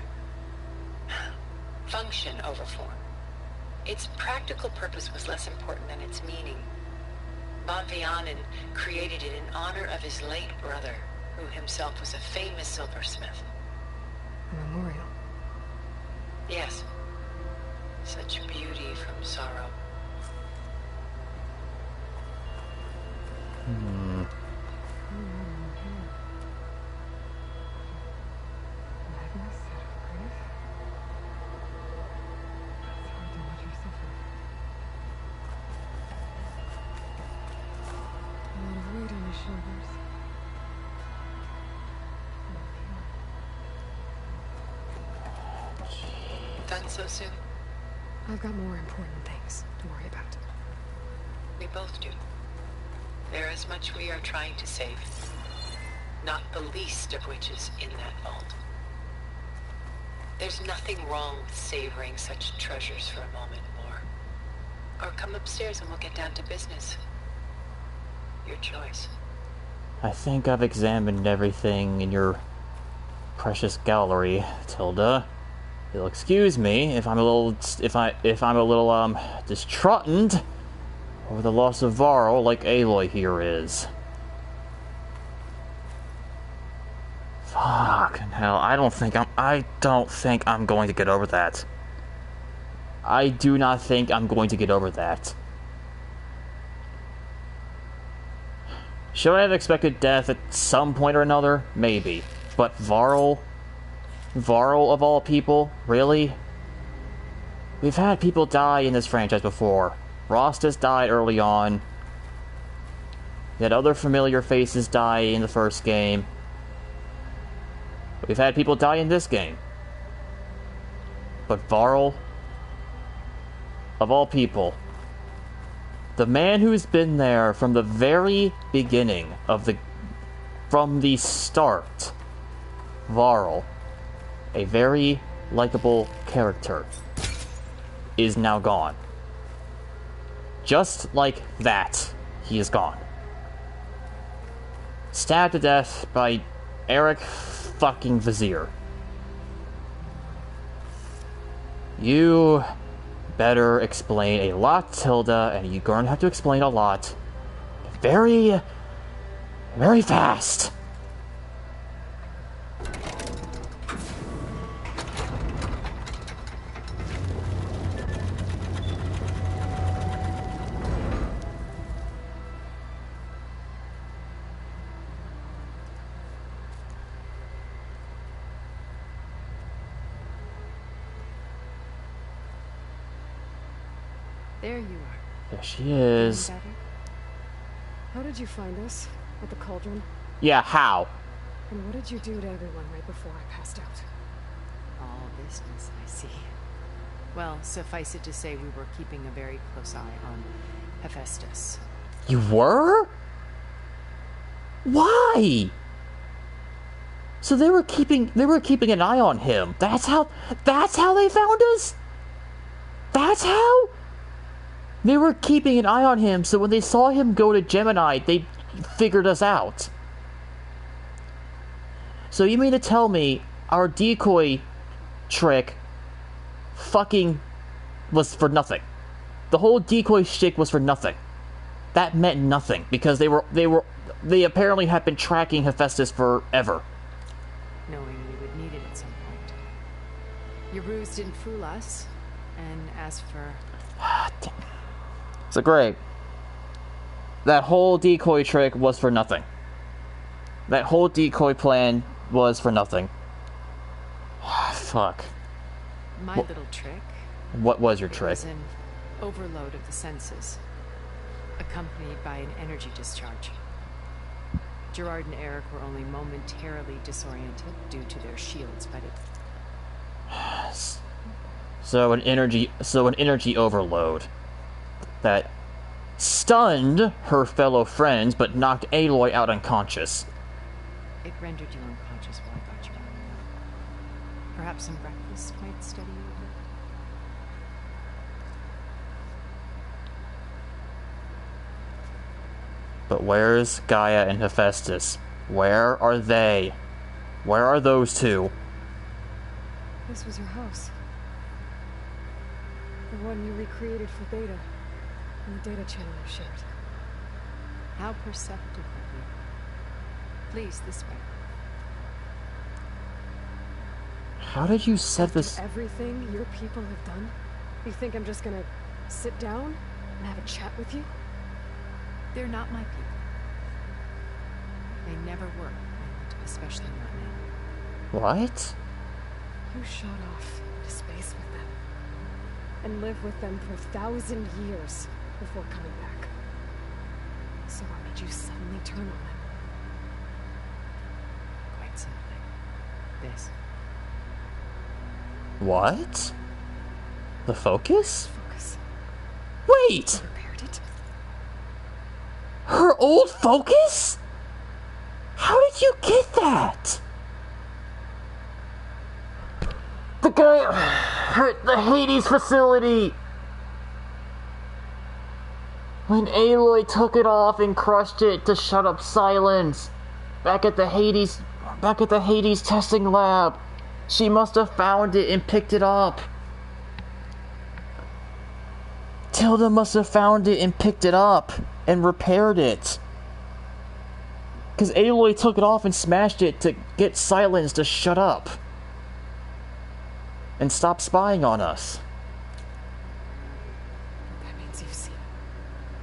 Function over form. Its practical purpose was less important than its meaning. Van Vianen created it in honor of his late brother, who himself was a famous silversmith. A memorial. Yes. Such beauty from sorrow. Done so soon? I've got more important things to worry about. We both do. There is much we are trying to save. Not the least of which is in that vault. There's nothing wrong with savoring such treasures for a moment more. Or come upstairs and we'll get down to business. Your choice. I think I've examined everything in your precious gallery, Tilda. You'll excuse me if I'm a little distraughtened over the loss of Varl like Aloy here is. Fucking hell, I don't think I'm going to get over that. I do not think I'm going to get over that. Should I have expected death at some point or another? Maybe. But Varl of all people? Really? We've had people die in this franchise before. Rostas died early on. We had other familiar faces die in the first game. We've had people die in this game. But Varl, of all people, The man who's been there from the very beginning of from the start. Varl, a very likable character, is now gone. Just like that, he is gone. Stabbed to death by Eric fucking Vizier. You better explain a lot, Tilda, and you're going to have to explain a lot. Very, very fast. There you are. There she is. How did you find us? At the cauldron? Yeah, how? And what did you do to everyone right before I passed out? All business, I see. Well, suffice it to say we were keeping a very close eye on Hephestas. You were? Why? So they were keeping an eye on him. That's how they found us? That's how? They were keeping an eye on him, so when they saw him go to Gemini, they figured us out. So you mean to tell me our decoy trick fucking was for nothing? The whole decoy shtick was for nothing. That meant nothing, because they apparently had been tracking Hephestas forever. Knowing we would need it at some point. Your ruse didn't fool us, and as for... So great. That whole decoy trick was for nothing. That whole decoy plan was for nothing. Fuck. My little trick. What was your trick? Was an overload of the senses, accompanied by an energy discharge. Gerard and Eric were only momentarily disoriented due to their shields, but it... So an energy overload that stunned her fellow friends, but knocked Aloy out unconscious. It rendered you unconscious while I got you out. Perhaps some breakfast might steady you a bit. But where's Gaia and Hephestas? Where are they? Where are those two? This was your house. The one you recreated for Beta. And the data channel you shared. How perceptive of you. Please, this way. How did you set this? Everything your people have done? You think I'm just gonna sit down and have a chat with you? They're not my people. They never were, and especially not now. What? You shot off into space with them. And lived with them for 1,000 years. Before coming back. So what made you suddenly turn on them? Quite simply. This. What? The focus? Focus. Wait! You repaired it? Her old focus? How did you get that? The guy at the Hades facility! When Aloy took it off and crushed it to shut up Silence, back at the Hades testing lab, she must have found it and picked it up. Tilda must have found it and picked it up and repaired it. Because Aloy took it off and smashed it to get Silence to shut up and stop spying on us.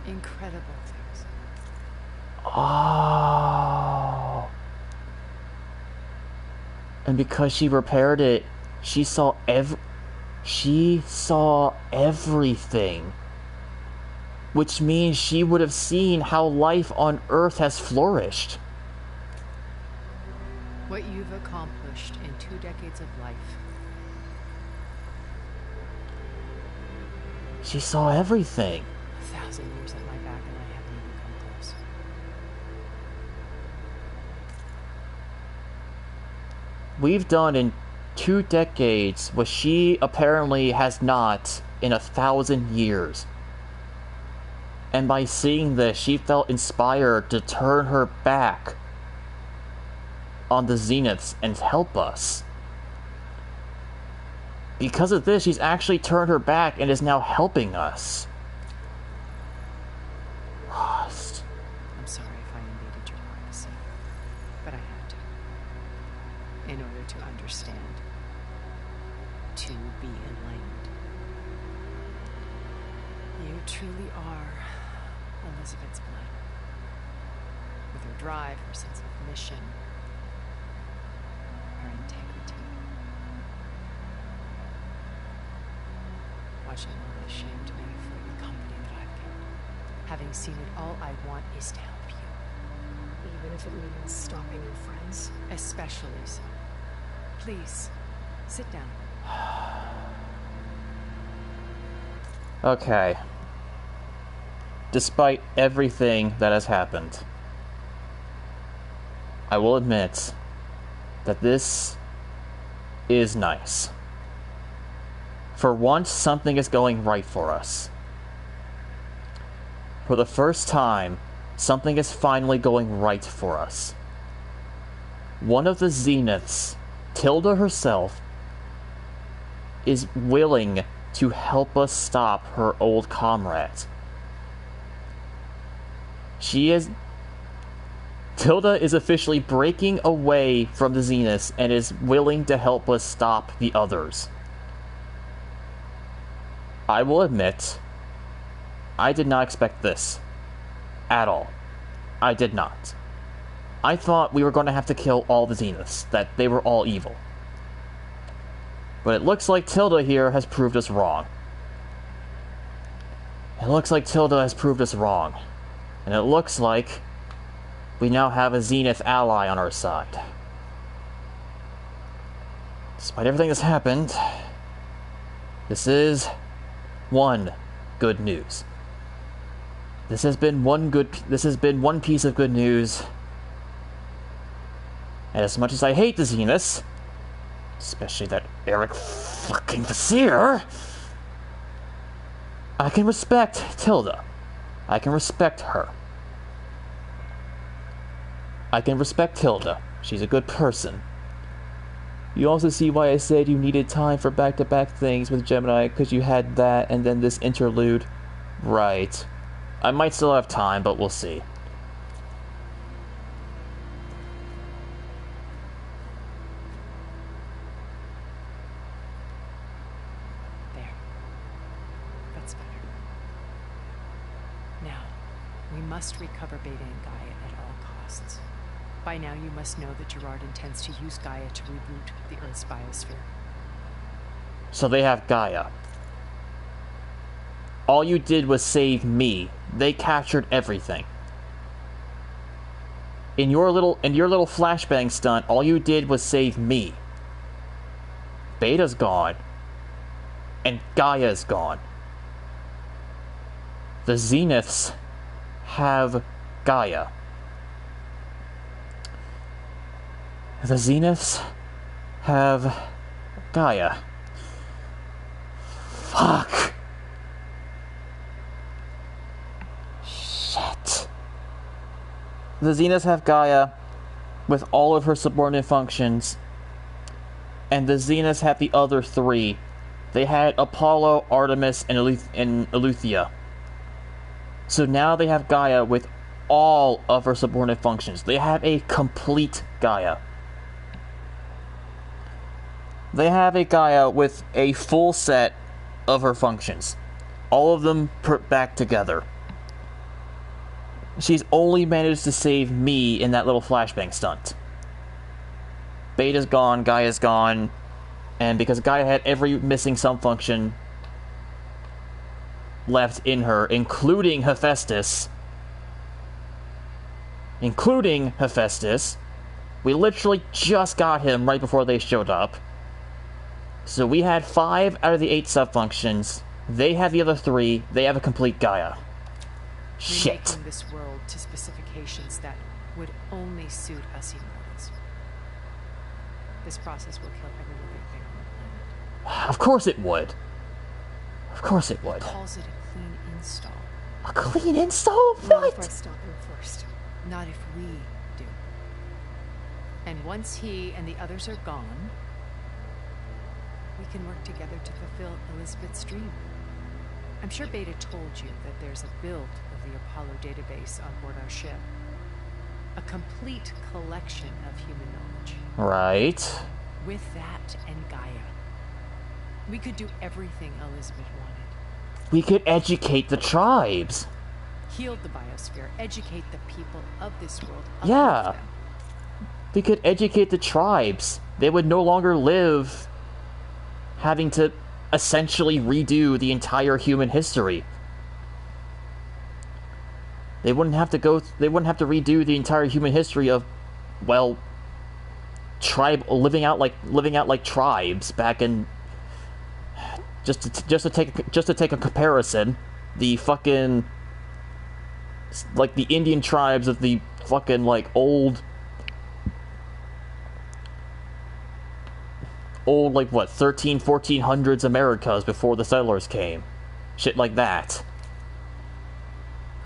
Incredible things. Oh. And because she repaired it, she saw everything. Which means she would have seen how life on Earth has flourished. What you've accomplished in 2 decades of life. She saw everything. 1,000 years of life. we've done in 2 decades what she apparently has not in 1,000 years. And by seeing this, she felt inspired to turn her back on the Zeniths and help us. Because of this, she's actually turned her back and is now helping us. Lost. I'm sorry if I invaded your privacy, but I had to. In order to understand. To be enlightened. You truly are Elizabeth's blood. With her drive, her sense of mission, her integrity. Watching all this shamed me for the company that I've kept. Having seen it all, I want is to help you. Even if it means stopping your friends? Especially so. Please, sit down. Okay. Despite everything that has happened, I will admit that this is nice. For once, something is going right for us. For the first time, something is finally going right for us. One of the Zeniths, Tilda herself, is willing to help us stop her old comrades. Tilda is officially breaking away from the Zeniths and is willing to help us stop the others. I will admit, I did not expect this. At all. I did not. I thought we were going to have to kill all the Zeniths, that they were all evil. But it looks like Tilda here has proved us wrong. It looks like Tilda has proved us wrong. And it looks like we now have a Zenith ally on our side. Despite everything that's happened, this is one good news. This has been one piece of good news. And as much as I hate the Zeniths, especially that Eric fucking Vizier, I can respect Tilda. I can respect her. I can respect Tilda. She's a good person. You also see why I said you needed time for back-to-back things with Gemini, because you had that and then this interlude. Right. I might still have time, but we'll see. There. That's better. Now, we must recover Beta and Gaia at all costs. By now, you must know that Gerard intends to use Gaia to reboot the Earth's biosphere. So they have Gaia. All you did was save me. They captured everything. In your little flashbang stunt, all you did was save me. Beta's gone. And Gaia's gone. The Zeniths have Gaia. The Zeniths have Gaia. Fuck. Shit. The Zeniths have Gaia with all of her subordinate functions. And the Zeniths have the other 3. They had Apollo, Artemis, and Eleuthia. So now they have Gaia with all of her subordinate functions. They have a complete Gaia. They have a Gaia with a full set of her functions. All of them put back together. She's only managed to save me in that little flashbang stunt. Beta's gone, Gaia's gone, and because Gaia had every missing subfunction left in her, including Hephestas, we literally just got him right before they showed up. So we had 5 out of the 8 subfunctions. They have the other 3. They have a complete Gaia. Shit. Remaking this world to specifications that would only suit us immortals. This process will kill every living thing on the planet. Of course it would. Of course it would. He calls it a clean install. A clean install? Not if I What? stop him first. Not if we do. And once he and the others are gone, we can work together to fulfill Elizabeth's dream. I'm sure Beta told you that there's a build of the Apollo database on board our ship. A complete collection of human knowledge. Right. With that and Gaia, we could do everything Elizabeth wanted. We could educate the tribes. Heal the biosphere, educate the people of this world. Yeah. Uplift them. We could educate the tribes. They would no longer live having to essentially redo the entire human history. They wouldn't have to redo the entire human history of, well, living out like tribes back in, just to take a comparison, the fucking, like, the Indian tribes of the fucking, like, old like, what, 1400s Americas before the settlers came. Shit like that.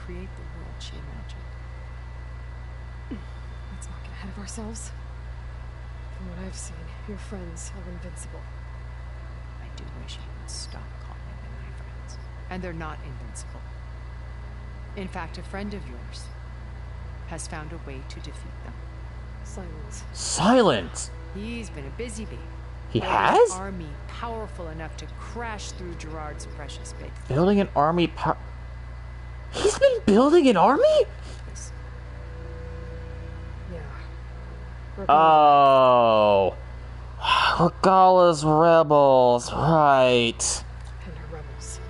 Create the world she imagined. Let's not get ahead of ourselves. From what I've seen, your friends are invincible. I do wish you would stop calling them my friends. And they're not invincible. In fact, a friend of yours has found a way to defeat them. Silence. Silence! He's been a busy bee. He Building has? An army powerful enough to crash through Gerard's precious base. Building an army He's been building an army? Yeah. Oh. Regala's rebels, right. And her rebels.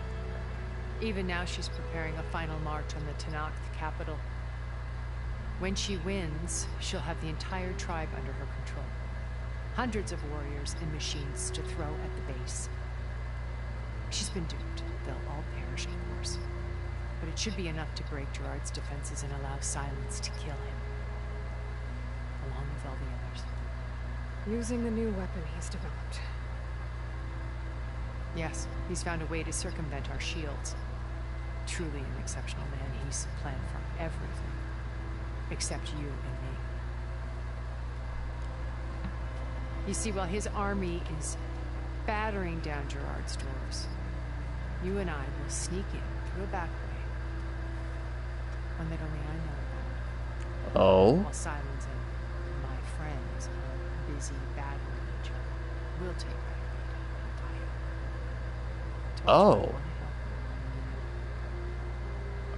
Even now she's preparing a final march on the Tanakh capital. When she wins, she'll have the entire tribe under her control. Hundreds of warriors and machines to throw at the base. She's been doomed. They'll all perish, of course. But it should be enough to break Gerard's defenses and allow Silence to kill him. Along with all the others. Using the new weapon he's developed. Yes, he's found a way to circumvent our shields. Truly an exceptional man. He's planned for everything. Except you and me. You see, while his army is battering down Gerard's doors, you and I will sneak in through a back way. One that only I know about. Oh? While Silence and my friends are busy battling each other, we'll take back Gaia. Oh.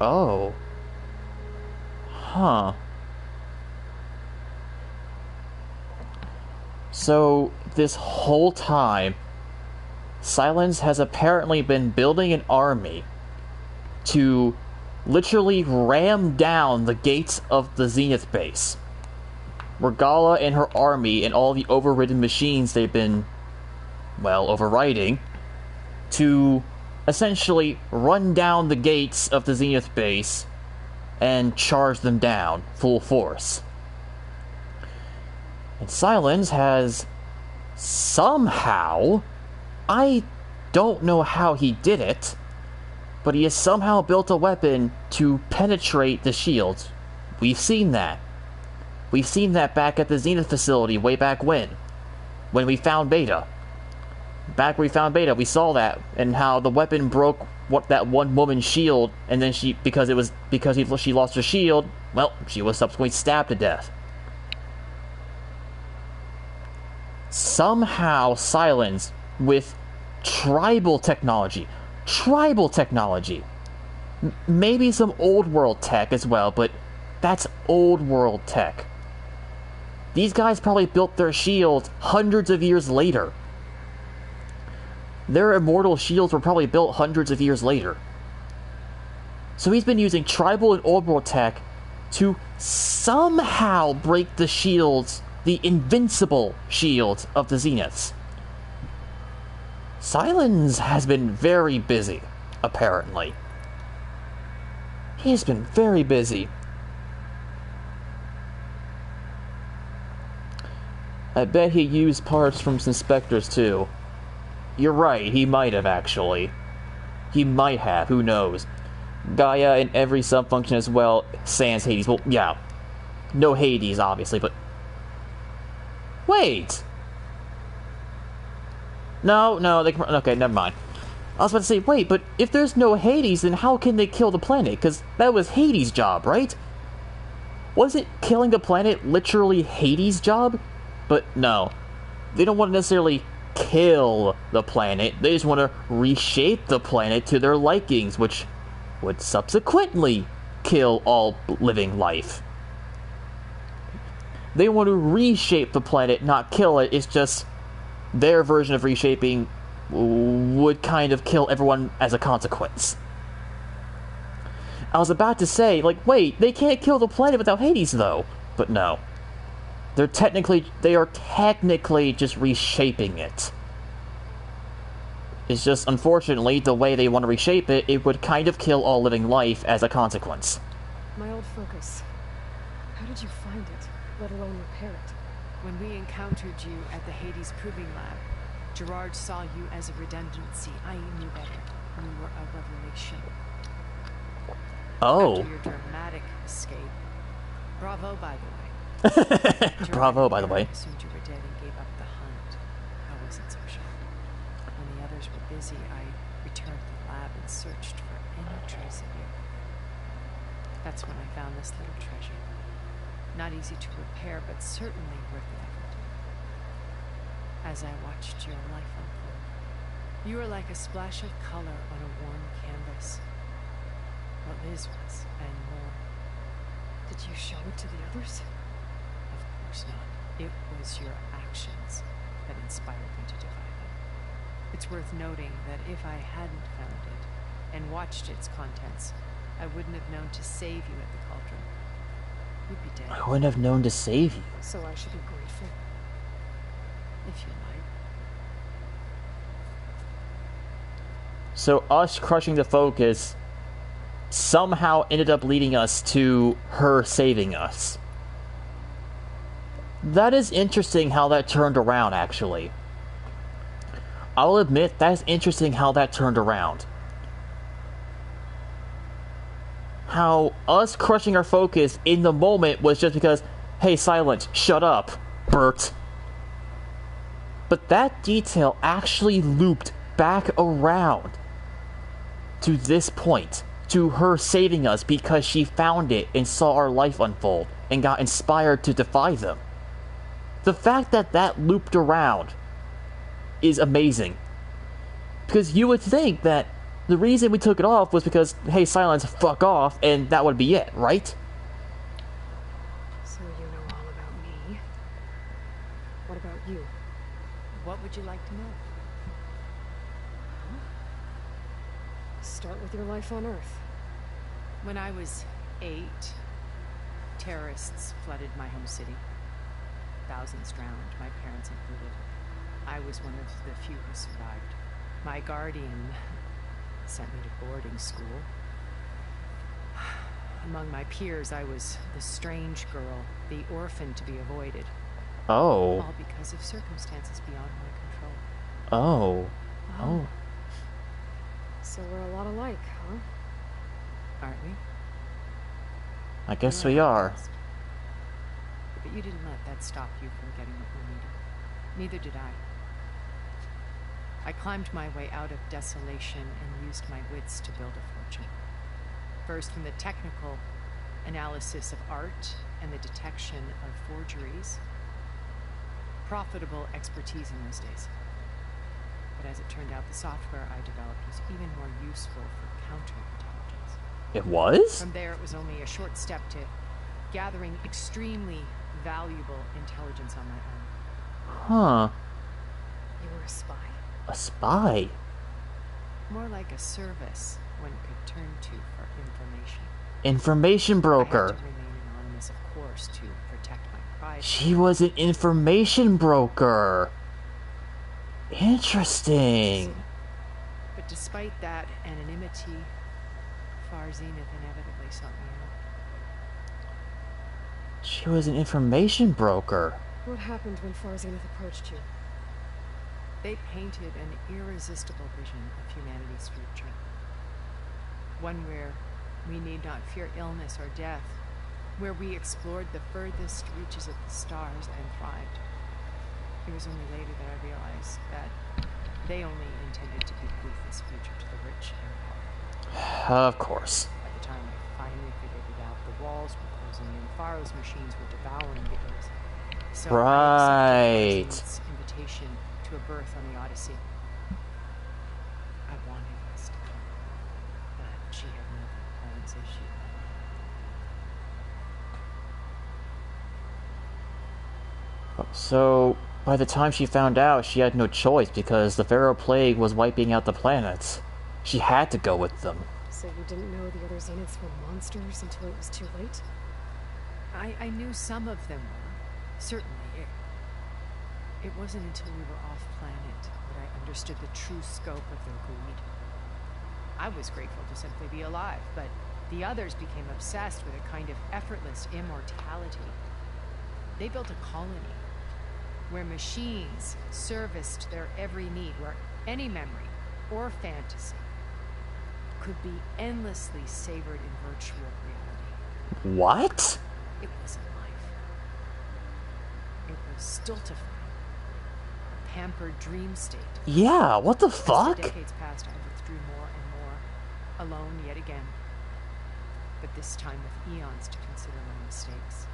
Oh. Huh. So, this whole time, Silence has apparently been building an army to literally ram down the gates of the Zenith base. Regala and her army and all the overridden machines they've been, well, overriding, to essentially run down the gates of the Zenith base and charge them down full force. And Silence has somehow, I don't know how he did it, but he has somehow built a weapon to penetrate the shields. We've seen that. We've seen that back at the Zenith facility way back when we found Beta. Back when we found Beta, we saw that, and how the weapon broke that one woman's shield, and then she lost her shield, well, she was subsequently stabbed to death. Somehow Silence, with tribal technology, maybe some old world tech as well, but that's old world tech. These guys probably built their shields hundreds of years later. Their immortal shields were probably built hundreds of years later. So he's been using tribal and old world tech to somehow break the shields, the invincible shields of the Zeniths. Silence has been very busy, apparently. He's been very busy. I bet he used parts from some specters too. You're right, he might have actually. He might have, who knows. Gaia in every subfunction as well, sans Hades. Well, yeah. No Hades, obviously, but... Wait! No, they can... Okay, never mind. I was about to say, wait, but if there's no Hades, then how can they kill the planet? Because that was Hades' job, right? Wasn't killing the planet literally Hades' job? But no. They don't want to necessarily kill the planet. They just want to reshape the planet to their likings, which would subsequently kill all living life. They want to reshape the planet, not kill it. It's just their version of reshaping would kind of kill everyone as a consequence. I was about to say, like, wait, they can't kill the planet without Hades, though. But no. They are technically just reshaping it. It's just, unfortunately, the way they want to reshape it, it would kind of kill all living life as a consequence. My old focus. How did you find it, let alone repair it? When we encountered you at the Hades Proving Lab, Gerard saw you as a redundancy. I knew better. You were a revelation. Oh. After your dramatic escape. Bravo, by the way. Bravo, by the way. I assumed you were dead and gave up the hunt. I wasn't so sure. When the others were busy, I returned to the lab and searched for any trace of you. That's when I found this little treasure. Not easy to repair, but certainly worth the effort. As I watched your life unfold, you were like a splash of color on a worn canvas. What Liz was, and more. Did you show it to the others? Of course not. It was your actions that inspired me to defy them. It's worth noting that if I hadn't found it and watched its contents, I wouldn't have known to save you at the cauldron. You'd be dead. I wouldn't have known to save you. So I should be grateful. If you like. So us crushing the focus somehow ended up leading us to her saving us. That is interesting how that turned around, actually. I'll admit, that's interesting how that turned around. How us crushing our focus in the moment was just because, hey, Silence, shut up, Bert. But that detail actually looped back around to this point. To her saving us because she found it and saw our life unfold and got inspired to defy them. The fact that that looped around is amazing. Because you would think that the reason we took it off was because, hey, Silence, fuck off, and that would be it, right? So you know all about me. What about you? What would you like to know? Start with your life on Earth. When I was 8, terrorists flooded my home city. Thousands drowned, my parents included. I was one of the few who survived. My guardian sent me to boarding school. Among my peers, I was the strange girl, the orphan to be avoided. Oh. All because of circumstances beyond my control. Oh. Oh. So we're a lot alike, huh? Aren't we? I guess we are. But you didn't let that stop you from getting what you needed. Neither did I. I climbed my way out of desolation and used my wits to build a fortune. First from the technical analysis of art and the detection of forgeries. Profitable expertise in those days. But as it turned out, the software I developed was even more useful for counterintelligence. It was? From there, it was only a short step to gathering extremely valuable intelligence on my own. Huh. You were a spy. A spy? More like a service one could turn to for information. Information broker. I had to remain anonymous, of course, to protect my pride. She was an information broker. Interesting. But despite that anonymity, Far Zenith inevitably sought me out. She was an information broker. What happened when Far Zenith approached you? They painted an irresistible vision of humanity's future. One where we need not fear illness or death, where we explored the furthest reaches of the stars and thrived. It was only later that I realized that they only intended to bequeath this future to the rich and powerful. Of course. By the time I finally figured it out, the walls were closing in, Faro's machines were devouring the earth. So I accepted Zenith's invitation to a berth on the Odyssey. I wanted us to come, but she had no plans as she had. So, by the time she found out, she had no choice because the Pharaoh Plague was wiping out the planets. She had to go with them. So you didn't know the other Zeniths were monsters until it was too late? I knew some of them were. Certainly. It wasn't until we were off-planet that I understood the true scope of their greed. I was grateful to simply be alive, but the others became obsessed with a kind of effortless immortality. They built a colony where machines serviced their every need, where any memory or fantasy could be endlessly savored in virtual reality. What? It wasn't life. It was stultifying. A pampered dream state. Yeah, what the fuck? As the decades passed, I withdrew more and more, alone yet again. But this time with eons to consider my mistakes.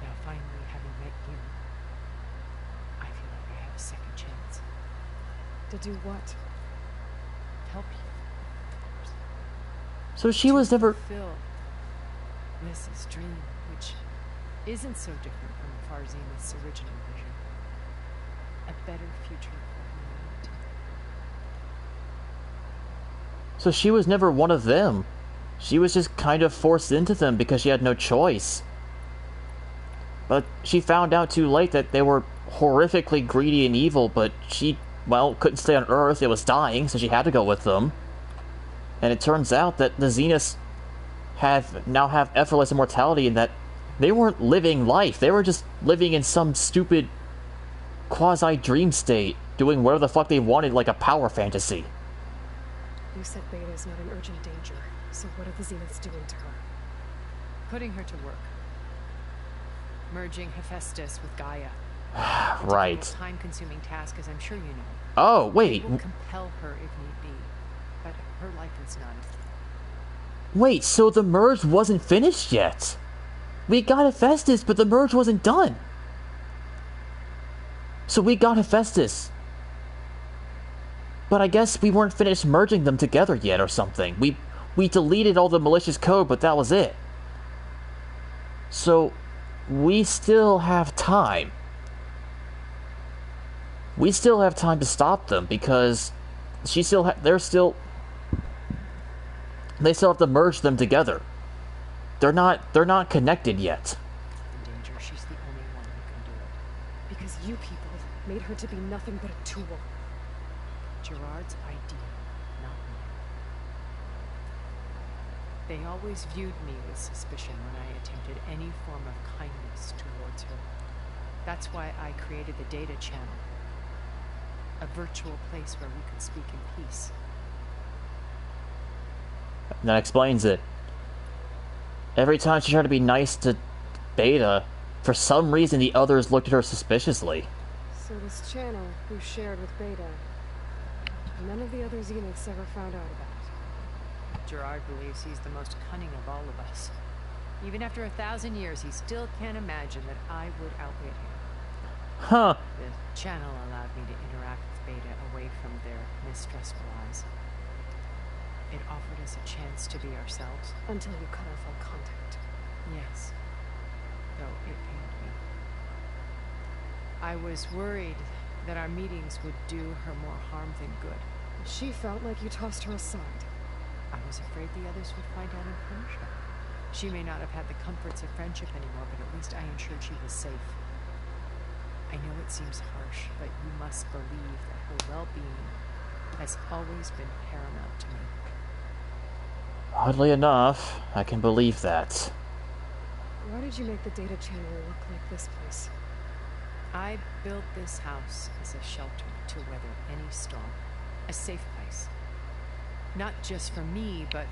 Now finally, having met you, I feel like I have a second chance. To do what? Help you. So she was never... fulfill Lys's dream, which isn't so different from Far Zenith's original vision. A better future for humanity. So she was never one of them. She was just kind of forced into them because she had no choice. But she found out too late that they were horrifically greedy and evil, but she, well, couldn't stay on Earth. It was dying, so she had to go with them. And it turns out that the Zeniths now have effortless immortality, and that they weren't living life. They were just living in some stupid quasi-dream state, doing whatever the fuck they wanted, like a power fantasy. You said Beta is not in urgent danger, so what are the Zeniths doing to her? Putting her to work. Merging Hephestas with Gaia. Right. A time-consuming task, as I'm sure you know. Oh, wait. It will compel her if need be, but her life is none. Wait, so the merge wasn't finished yet? We got Hephestas, but the merge wasn't done. So we got Hephestas. But I guess we weren't finished merging them together yet or something. We deleted all the malicious code, but that was it. So we still have time. We still have time to stop them because they still have to merge them together. They're not connected yet. In danger, she's the only one who can do it. Because you people made her to be nothing but a tool. Gerard's idea, not mine. They always viewed me with suspicion when I attempted any form of kindness towards her. That's why I created the data channel. A virtual place where we could speak in peace. That explains it. Every time she tried to be nice to Beta, for some reason the others looked at her suspiciously. So this channel you shared with Beta, none of the other Zeniths ever found out about. Gerard believes he's the most cunning of all of us. Even after 1,000 years, he still can't imagine that I would outwit him. Huh. The channel allowed me to interact with Beta away from their mistrustful eyes. It offered us a chance to be ourselves. Until you cut off all contact. Yes. Though it pained me. I was worried that our meetings would do her more harm than good. She felt like you tossed her aside. I was afraid the others would find out and punish her. She may not have had the comforts of friendship anymore, but at least I ensured she was safe. I know it seems harsh, but you must believe that her well-being has always been paramount to me. Oddly enough, I can believe that. Why did you make the data channel look like this place? I built this house as a shelter to weather any storm. A safe place. Not just for me, but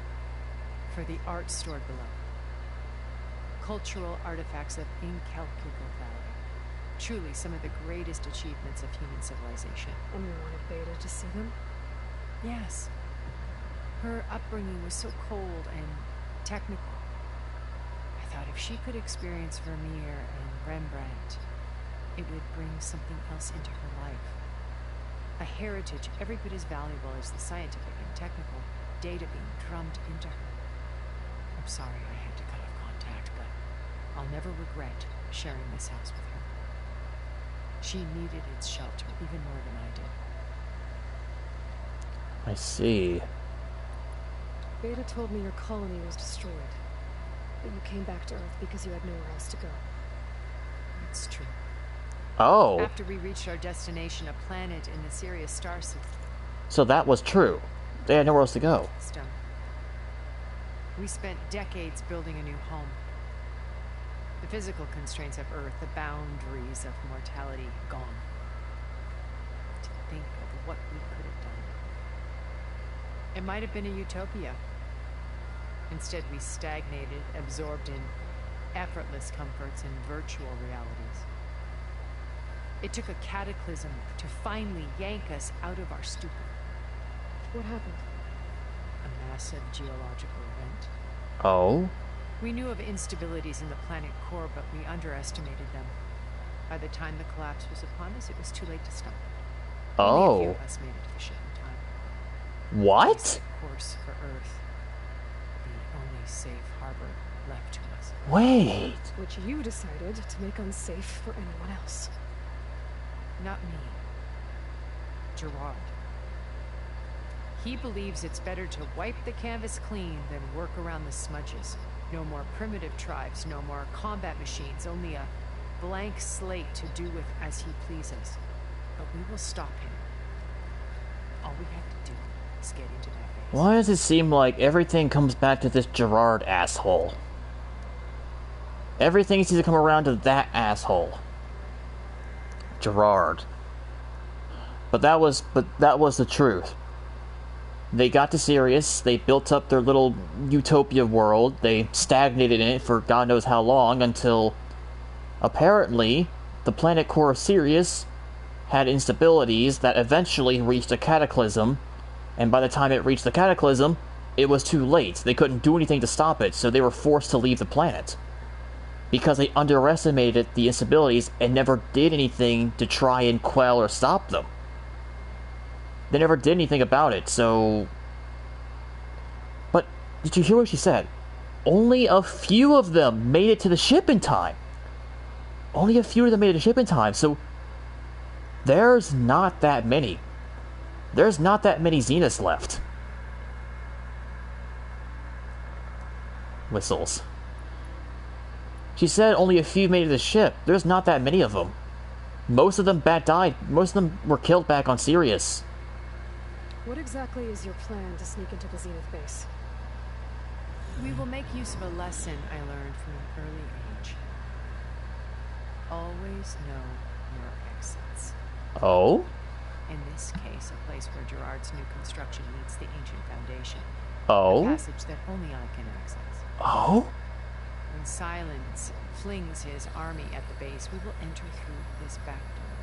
for the art stored below. Cultural artifacts of incalculable value. Truly some of the greatest achievements of human civilization. And you wanted Beta to see them? Yes. Her upbringing was so cold and technical. I thought if she could experience Vermeer and Rembrandt, it would bring something else into her life. A heritage every bit as valuable as the scientific and technical data being drummed into her. I'm sorry I had to cut off contact, but I'll never regret sharing this house with her. She needed its shelter even more than I did. I see. Beta told me your colony was destroyed. But you came back to Earth because you had nowhere else to go. It's true. Oh. After we reached our destination, a planet in the Sirius star system. So that was true. They had nowhere else to go. We spent decades building a new home. The physical constraints of Earth, the boundaries of mortality, gone. To think of what we could have done. It might have been a utopia. Instead, we stagnated, absorbed in effortless comforts and virtual realities. It took a cataclysm to finally yank us out of our stupor. What happened? A massive geological event. Oh? We knew of instabilities in the planet core, but we underestimated them. By the time the collapse was upon us, it was too late to stop it. Only a few of us made it to the ship in time. What? We set course for Earth. The only safe harbor left to us. Wait. Which you decided to make unsafe for anyone else. Not me. Gerard. He believes it's better to wipe the canvas clean than work around the smudges. No more primitive tribes, no more combat machines, only a blank slate to do with as he pleases. But we will stop him. All we have to do is get into that base. Why does it seem like everything comes back to this Gerard asshole? Everything seems to come around to that asshole. Gerard. But that was the truth. They got to Sirius, they built up their little utopia world, they stagnated in it for God knows how long until apparently the planet core of Sirius had instabilities that eventually reached a cataclysm, and by the time it reached the cataclysm, it was too late. They couldn't do anything to stop it, so they were forced to leave the planet. Because they underestimated the instabilities and never did anything to try and quell or stop them. They never did anything about it, so... But, did you hear what she said? Only a few of them made it to the ship in time. Only a few of them made it to the ship in time, so... There's not that many. There's not that many Zeniths left. Whistles. She said only a few made it to the ship. There's not that many of them. Most of them died. Most of them were killed back on Sirius. What exactly is your plan to sneak into the Zenith base? We will make use of a lesson I learned from an early age. Always know your exits. Oh? In this case, a place where Gerard's new construction meets the ancient foundation. Oh? A passage that only I can access. Oh? When Silence flings his army at the base, we will enter through this back door,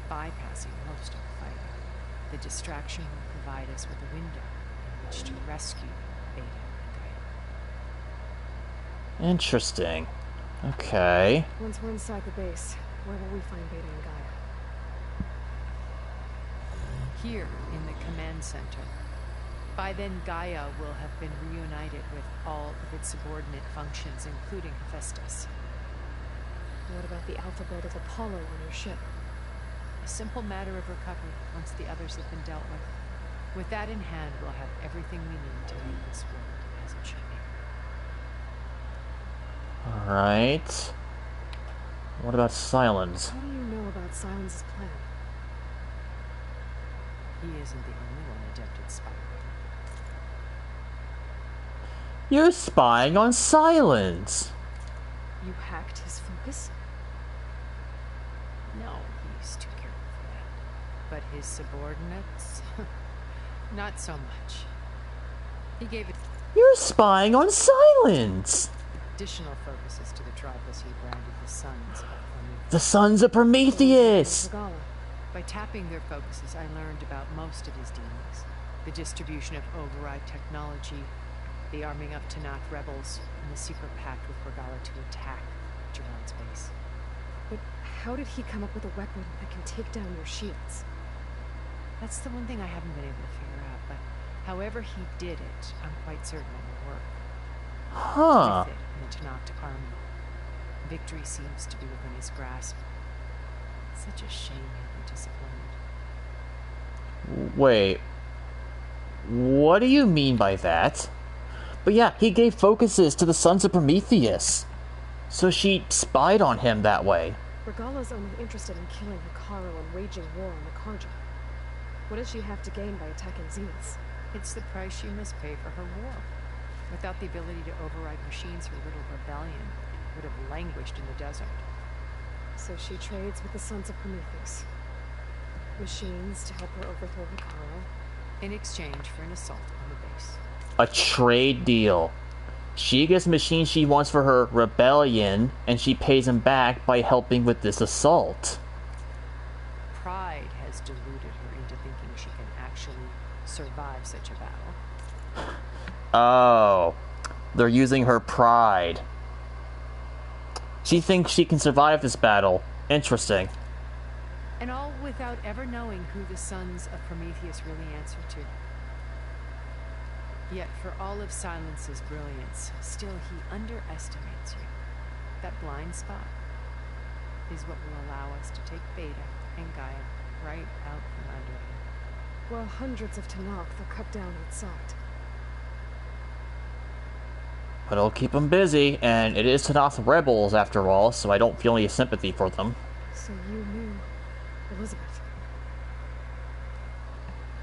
bypassing most of the fighting. The distraction will provide us with a window in which to rescue Beta and Gaia. Interesting. Okay. Once we're inside the base, where will we find Beta and Gaia? Here, in the command center. By then, Gaia will have been reunited with all of its subordinate functions, including Hephestas. What about the alphabet of Apollo on your ship? A simple matter of recovery once the others have been dealt with. With that in hand, we'll have everything we need to make this world as it should be. Alright. What about Silence? What do you know about Silence's plan? He isn't the only one adept at spying. You're spying on Silence! You hacked his focus? But his subordinates? Not so much. He gave it... You're spying on Silence! Additional focuses to the tribals he branded the Sons of Prometheus. The Sons of Prometheus! By tapping their focuses, I learned about most of his dealings. The distribution of override technology, the arming of Tanakh rebels, and the secret pact with Regala to attack Gerard's base. But how did he come up with a weapon that can take down your shields? That's the one thing I haven't been able to figure out, but however he did it, I'm quite certain it will work. Huh. With it in the Tanakh army. Victory seems to be within his grasp. Such a shame he'll be disappointed. Wait. What do you mean by that? But yeah, he gave focuses to the Sons of Prometheus. So she spied on him that way. Regala's only interested in killing Hikaru and waging war on the Karja. What does she have to gain by attacking Zenith? It's the price she must pay for her war. Without the ability to override machines, her little rebellion would have languished in the desert. So she trades with the Sons of Prometheus. Machines to help her overthrow Hikaru. In exchange for an assault on the base. A trade deal. She gets machines she wants for her rebellion, and she pays him back by helping with this assault. Pride has deluded her into thinking she can actually survive such a battle. Oh, they're using her pride. She thinks she can survive this battle. Interesting. And all without ever knowing who the Sons of Prometheus really answer to. Yet for all of Silence's brilliance, still he underestimates you. That blind spot is what will allow us to take Beta and Gaia right out from under him. Well, hundreds of Tanakh they'll cut down outside. But it'll keep them busy, and it is Tanakh rebels after all, so I don't feel any sympathy for them. So you knew Elizabeth.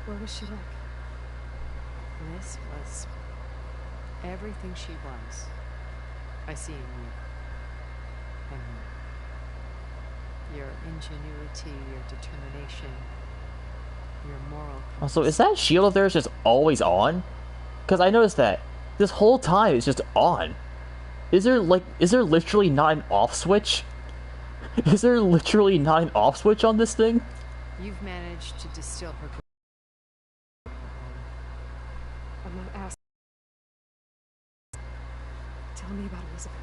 What was she like? This was everything she was. I see in you. And your ingenuity, your determination, your moral... Also, is that shield of theirs just always on? Because I noticed that this whole time it's just on. Is there literally not an off switch? Is there literally not an off switch on this thing? You've managed to distill her... I'm not asking. Tell me about Elizabeth.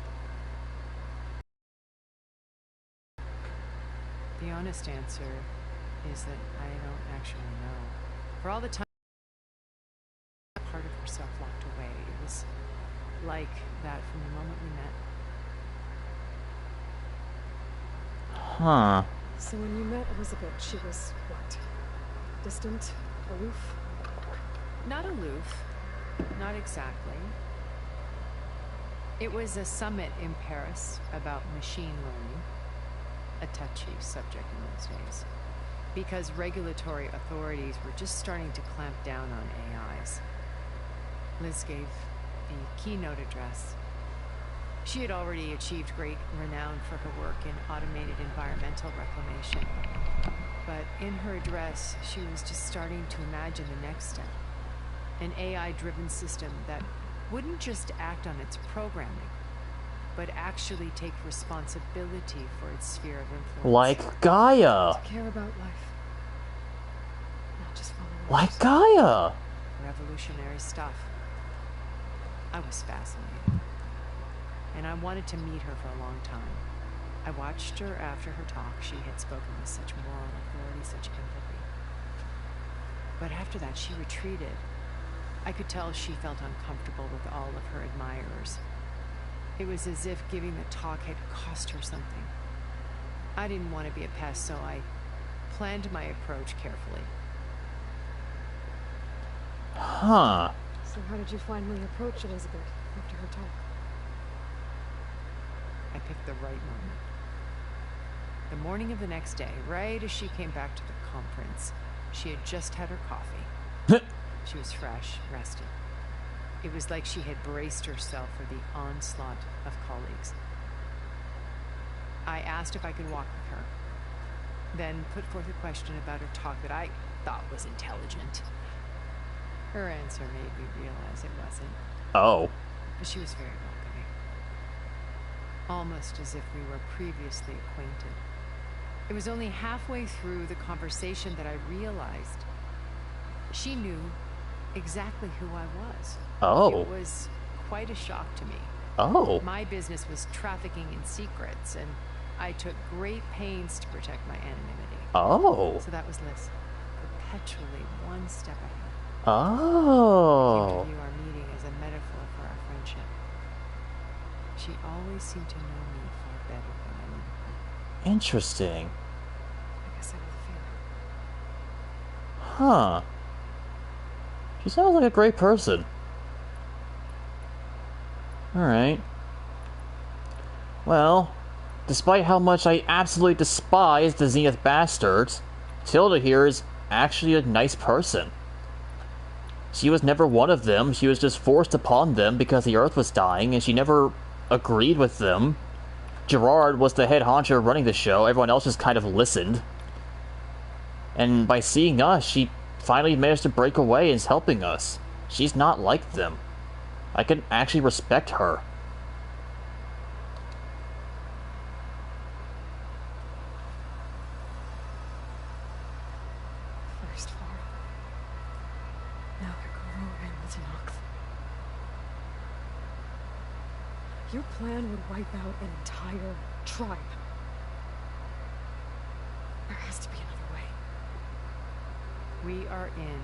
The honest answer is that I don't actually know. For all the time part of herself locked away, it was like that from the moment we met. Huh. So when you met Elizabeth, she was what? Distant? Aloof? Not aloof. Not exactly. It was a summit in Paris about machine learning. A touchy subject in those days. Because regulatory authorities were just starting to clamp down on AIs. Liz gave the keynote address. She had already achieved great renown for her work in automated environmental reclamation. But in her address, she was just starting to imagine the next step. An AI-driven system that wouldn't just act on its programming, but actually take responsibility for its sphere of influence. Like Gaia. To care about life. Not just following Like Gaia. Revolutionary stuff. I was fascinated. And I wanted to meet her for a long time. I watched her after her talk. She had spoken with such moral authority, such empathy. But after that, she retreated. I could tell she felt uncomfortable with all of her admirers. It was as if giving the talk had cost her something. I didn't want to be a pest, so I planned my approach carefully. Huh. So how did you finally approach Elizabeth after her talk? I picked the right moment. The morning of the next day, right as she came back to the conference, she had just had her coffee. She was fresh, rested. It was like she had braced herself for the onslaught of colleagues. I asked if I could walk with her. then put forth a question about her talk that I thought was intelligent. Her answer made me realize it wasn't. Oh. But she was very welcoming. Almost as if we were previously acquainted. It was only halfway through the conversation that I realized she knew exactly who I was. Oh. It was quite a shock to me. Oh. My business was trafficking in secrets, and I took great pains to protect my anonymity. Oh. So that was Liz, perpetually one step ahead. Oh. I came to view our meeting as a metaphor for our friendship. She always seemed to know me far better than I knew her. Interesting. I guess I know the feeling. Huh. She sounds like a great person. Alright. Well, despite how much I absolutely despise the Zenith bastards, Tilda here is actually a nice person. She was never one of them, she was just forced upon them because the Earth was dying, and she never agreed with them. Gerard was the head honcho running the show, everyone else just kind of listened. And by seeing us, she finally managed to break away and is helping us. She's not like them. I can actually respect her. First far. Now they're Guru and the Tanakh. Your plan would wipe out an entire tribe. There has to be another way. We are in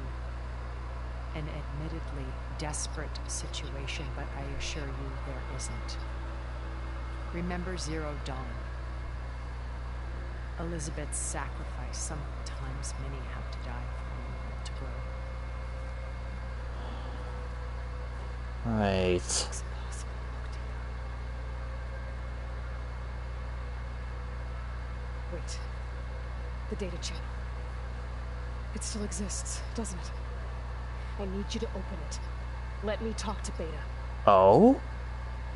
an admittedly desperate situation, but I assure you there isn't. Remember Zero Dawn. Elizabeth's sacrifice. Sometimes many have to die for a world to grow. Right. It's impossible, wait. The data channel. It still exists, doesn't it? I need you to open it. Let me talk to Beta. Oh?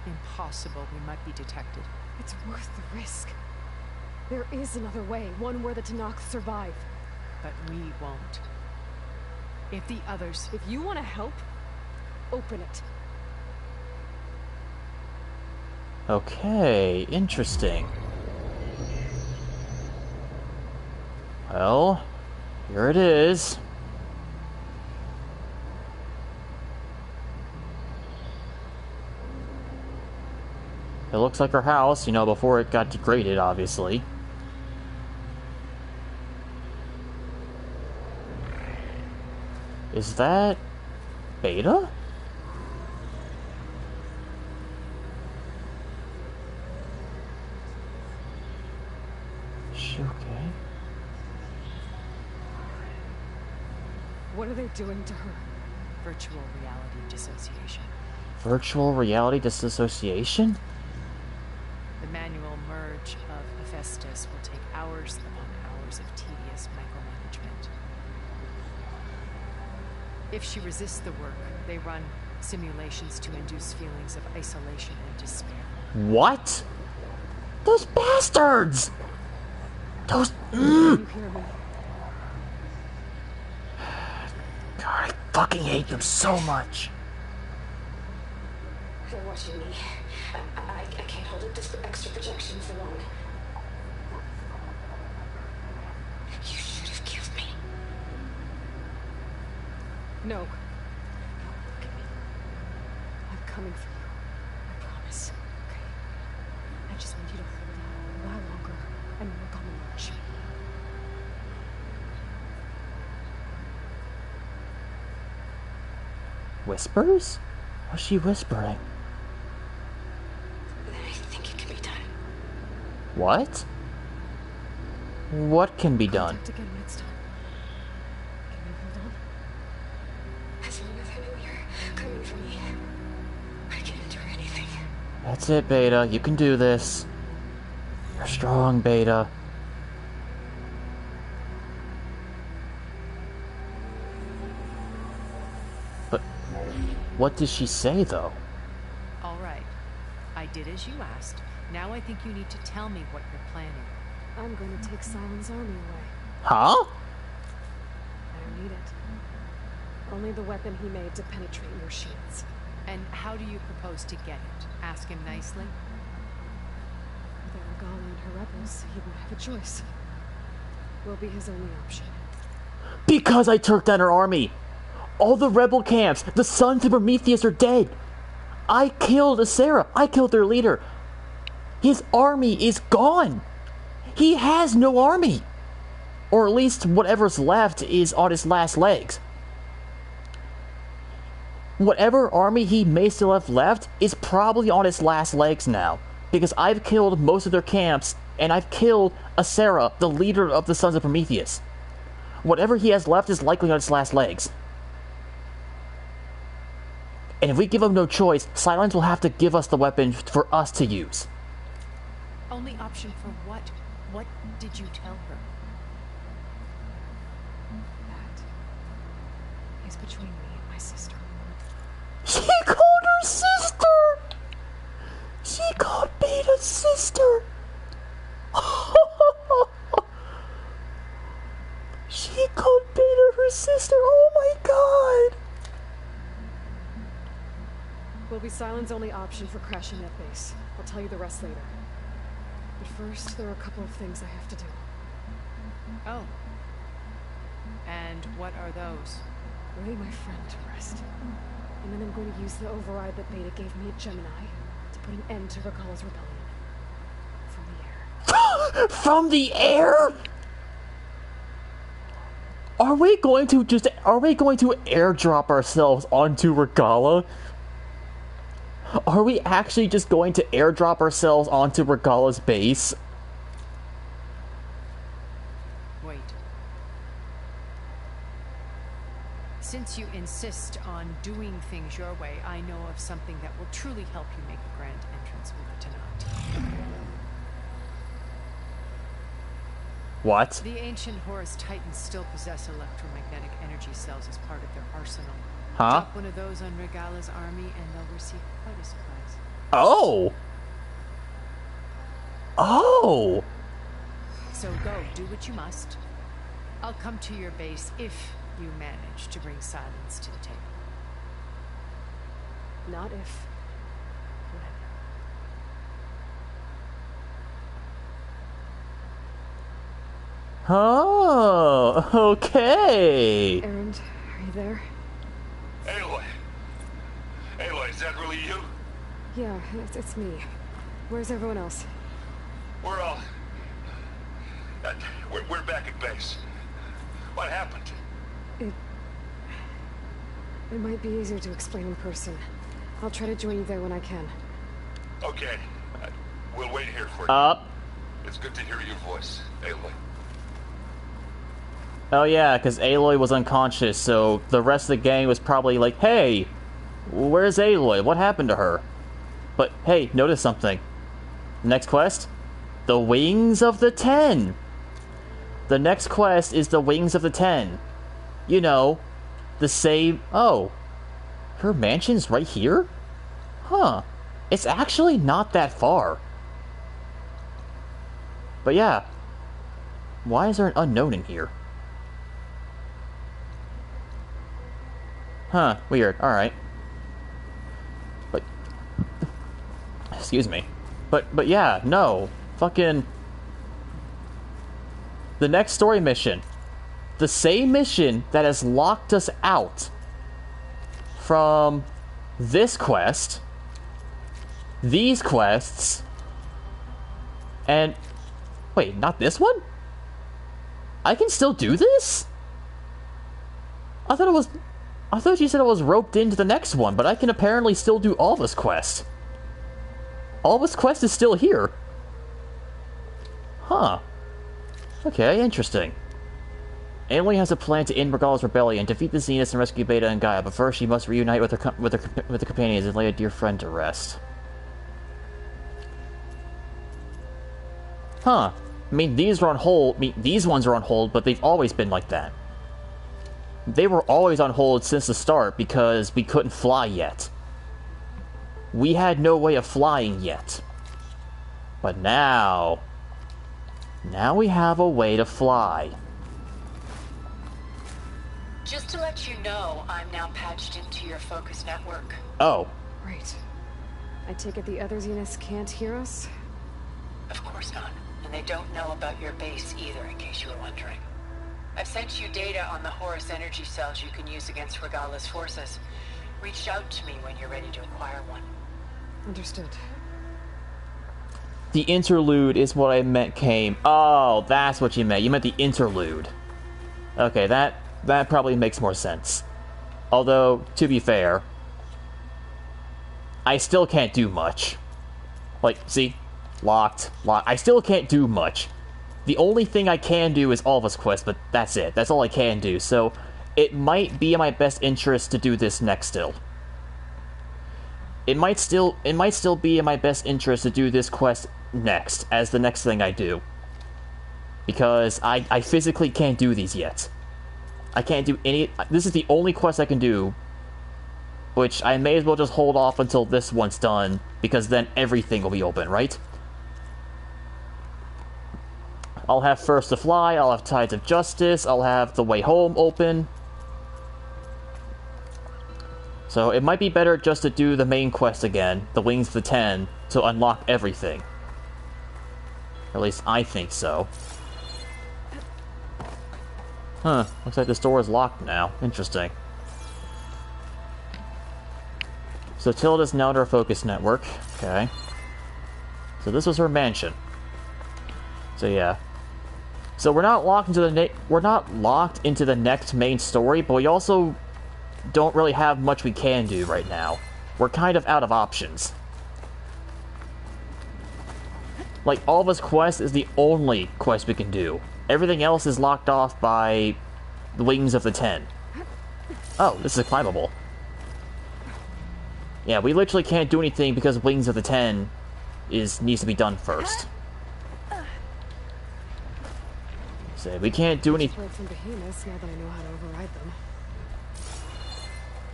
Impossible. We might be detected. It's worth the risk. There is another way, one where the Tanakh survive. But we won't. If the others... If you want to help, open it. Okay, interesting. Well, here it is. It looks like her house, you know, before it got degraded, obviously. Is that Beta? Is she okay? What are they doing to her? Virtual reality dissociation. Virtual reality disassociation? The manual merge of Hephestas will take hours upon hours of tedious micromanagement. If she resists the work, they run simulations to induce feelings of isolation and despair. What? Those bastards! Those... You hear me? God, I fucking hate them so much. They're watching me. I can't hold up this extra projection for long. You should have killed me. No. Look at me. I'm coming for you. I promise. Okay? I just want you to hold out a while longer and work on the march. Whispers? What's she whispering? I think it can be done. What? What can be done? Contact again next time. Can you hold on? As long as I know you're coming for me, I can endure anything. That's it, Beta. You can do this. You're strong, Beta. But what did she say, though? All right. I did as you asked. Now I think you need to tell me what you're planning. I'm going to take Silent's army away. Huh? I don't need it. Only the weapon he made to penetrate your shields. And how do you propose to get it? Ask him nicely? With Argala and her rebels, he won't have a choice. We'll be his only option. Because I took down her army. All the rebel camps, the sons of Prometheus are dead. I killed Sarah. I killed their leader. His army is gone. He has no army. Or at least whatever's left is on his last legs. Whatever army he may still have left is probably on its last legs now. Because I've killed most of their camps, and I've killed Asera, the leader of the Sons of Prometheus. Whatever he has left is likely on its last legs. And if we give him no choice, Silence will have to give us the weapon for us to use. Only option for what? What did you tell her? That is between me and my sister. She called her sister! She called Beta's sister! She called Beta her sister! Oh my god! Will be Silent's only option for crashing that base. I'll tell you the rest later. But first, there are a couple of things I have to do. Oh. And what are those? Lay my friend to rest. And then I'm going to use the override that Beta gave me at Gemini to put an end to Regala's rebellion. From the air. From the air? Are we going to airdrop ourselves onto Regala? Are we actually just going to airdrop ourselves onto Regala's base? Wait. Since you insist on doing things your way, I know of something that will truly help you make a grand entrance, Lieutenant. What? The ancient Horus Titans still possess electromagnetic energy cells as part of their arsenal. Huh? Drop one of those on Regala's army and they'll receive quite a surprise. Oh! Oh! So go, do what you must. I'll come to your base if you manage to bring Silence to the table. Not if. Oh, okay. Erend, are you there? Aloy! Aloy, is that really you? Yeah, it's me. Where's everyone else? We're all... we're back at base. What happened? It might be easier to explain in person. I'll try to join you there when I can. Okay. We'll wait here for you. It's good to hear your voice, Aloy. Oh yeah, because Aloy was unconscious, so the rest of the gang was probably like, hey, where's Aloy? What happened to her? But hey, notice something. Next quest? The Wings of the Ten! The next quest is the Wings of the Ten. You know, the same... Oh. Her mansion's right here? Huh. It's actually not that far. But yeah. Why is there an unknown in here? Huh, weird. Alright. But... Excuse me. But yeah, no. Fucking... The next story mission. The same mission that has locked us out from this quest, these quests, and... Wait, not this one? I can still do this? I thought you said I was roped into the next one, but I can apparently still do Alva's quest. Alva's quest is still here. Huh. Okay, interesting. Aloy has a plan to end Regala's rebellion, defeat the Zeniths, and rescue Beta and Gaia, but first she must reunite with the companions and lay a dear friend to rest. Huh. I mean, these are on hold. I mean, these ones are on hold, but they've always been like that. They were always on hold since the start because we couldn't fly yet. We had no way of flying yet. But now... Now we have a way to fly. Just to let you know, I'm now patched into your focus network. Oh. Right. I take it the other Zeniths can't hear us? Of course not. And they don't know about your base either, in case you were wondering. I've sent you data on the Horus energy cells you can use against Regala's forces. Reach out to me when you're ready to acquire one. Understood. The interlude is what I meant came. Oh, that's what you meant. You meant the interlude. Okay, that probably makes more sense. Although, to be fair, I still can't do much. Like, see? Locked. I still can't do much. The only thing I can do is all of us quest, but that's it. That's all I can do. So, it might be in my best interest to do this next still. It might still be in my best interest to do this quest next, as the next thing I do. Because I physically can't do these yet. I can't do any... This is the only quest I can do, which I may as well just hold off until this one's done, because then everything will be open, right? I'll have First to Fly, I'll have Tides of Justice, I'll have The Way Home open. So it might be better just to do the main quest again, the Wings of the Ten, to unlock everything. Or at least I think so. Huh, looks like this door is locked now. Interesting. So Tilda's now in our focus network. Okay. So this was her mansion. So yeah. So we're not locked into the next main story, but we also don't really have much we can do right now. We're kind of out of options. Like, all of us quest is the only quest we can do. Everything else is locked off by the Wings of the Ten. Oh, this is climbable. Yeah, we literally can't do anything because Wings of the Ten needs to be done first. So we can't do anything. From behemoths, now that I know how to override them.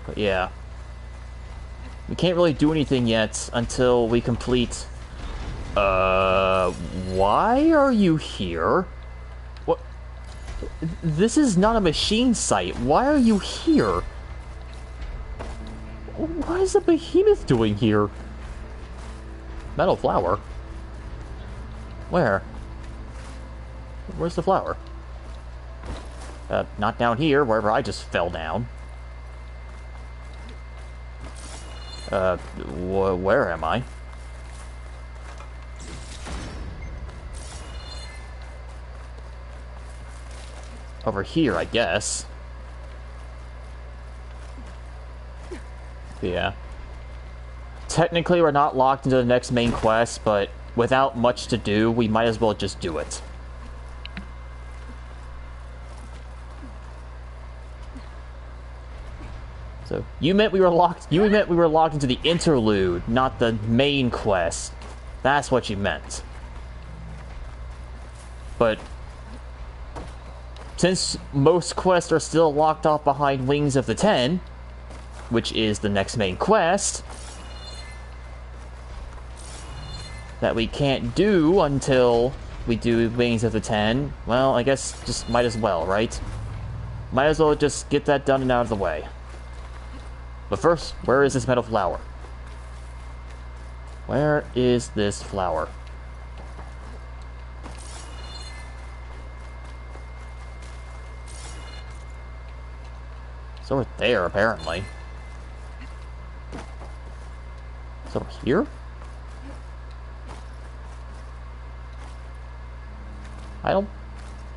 But yeah. We can't really do anything yet until we complete... why are you here? What? This is not a machine site. Why are you here? What is the behemoth doing here? Metal flower? Where? Where's the flower? Not down here, wherever I just fell down. Where am I? Over here, I guess. Yeah. Technically, we're not locked into the next main quest, but without much to do, we might as well just do it. So, you meant we were locked into the interlude, not the main quest. That's what you meant. But since most quests are still locked off behind Wings of the Ten, which is the next main quest, that we can't do until we do Wings of the Ten, well, I guess just might as well, right? Might as well just get that done and out of the way. But first, where is this metal flower? Where is this flower? It's over there, apparently. It's over here? I don't...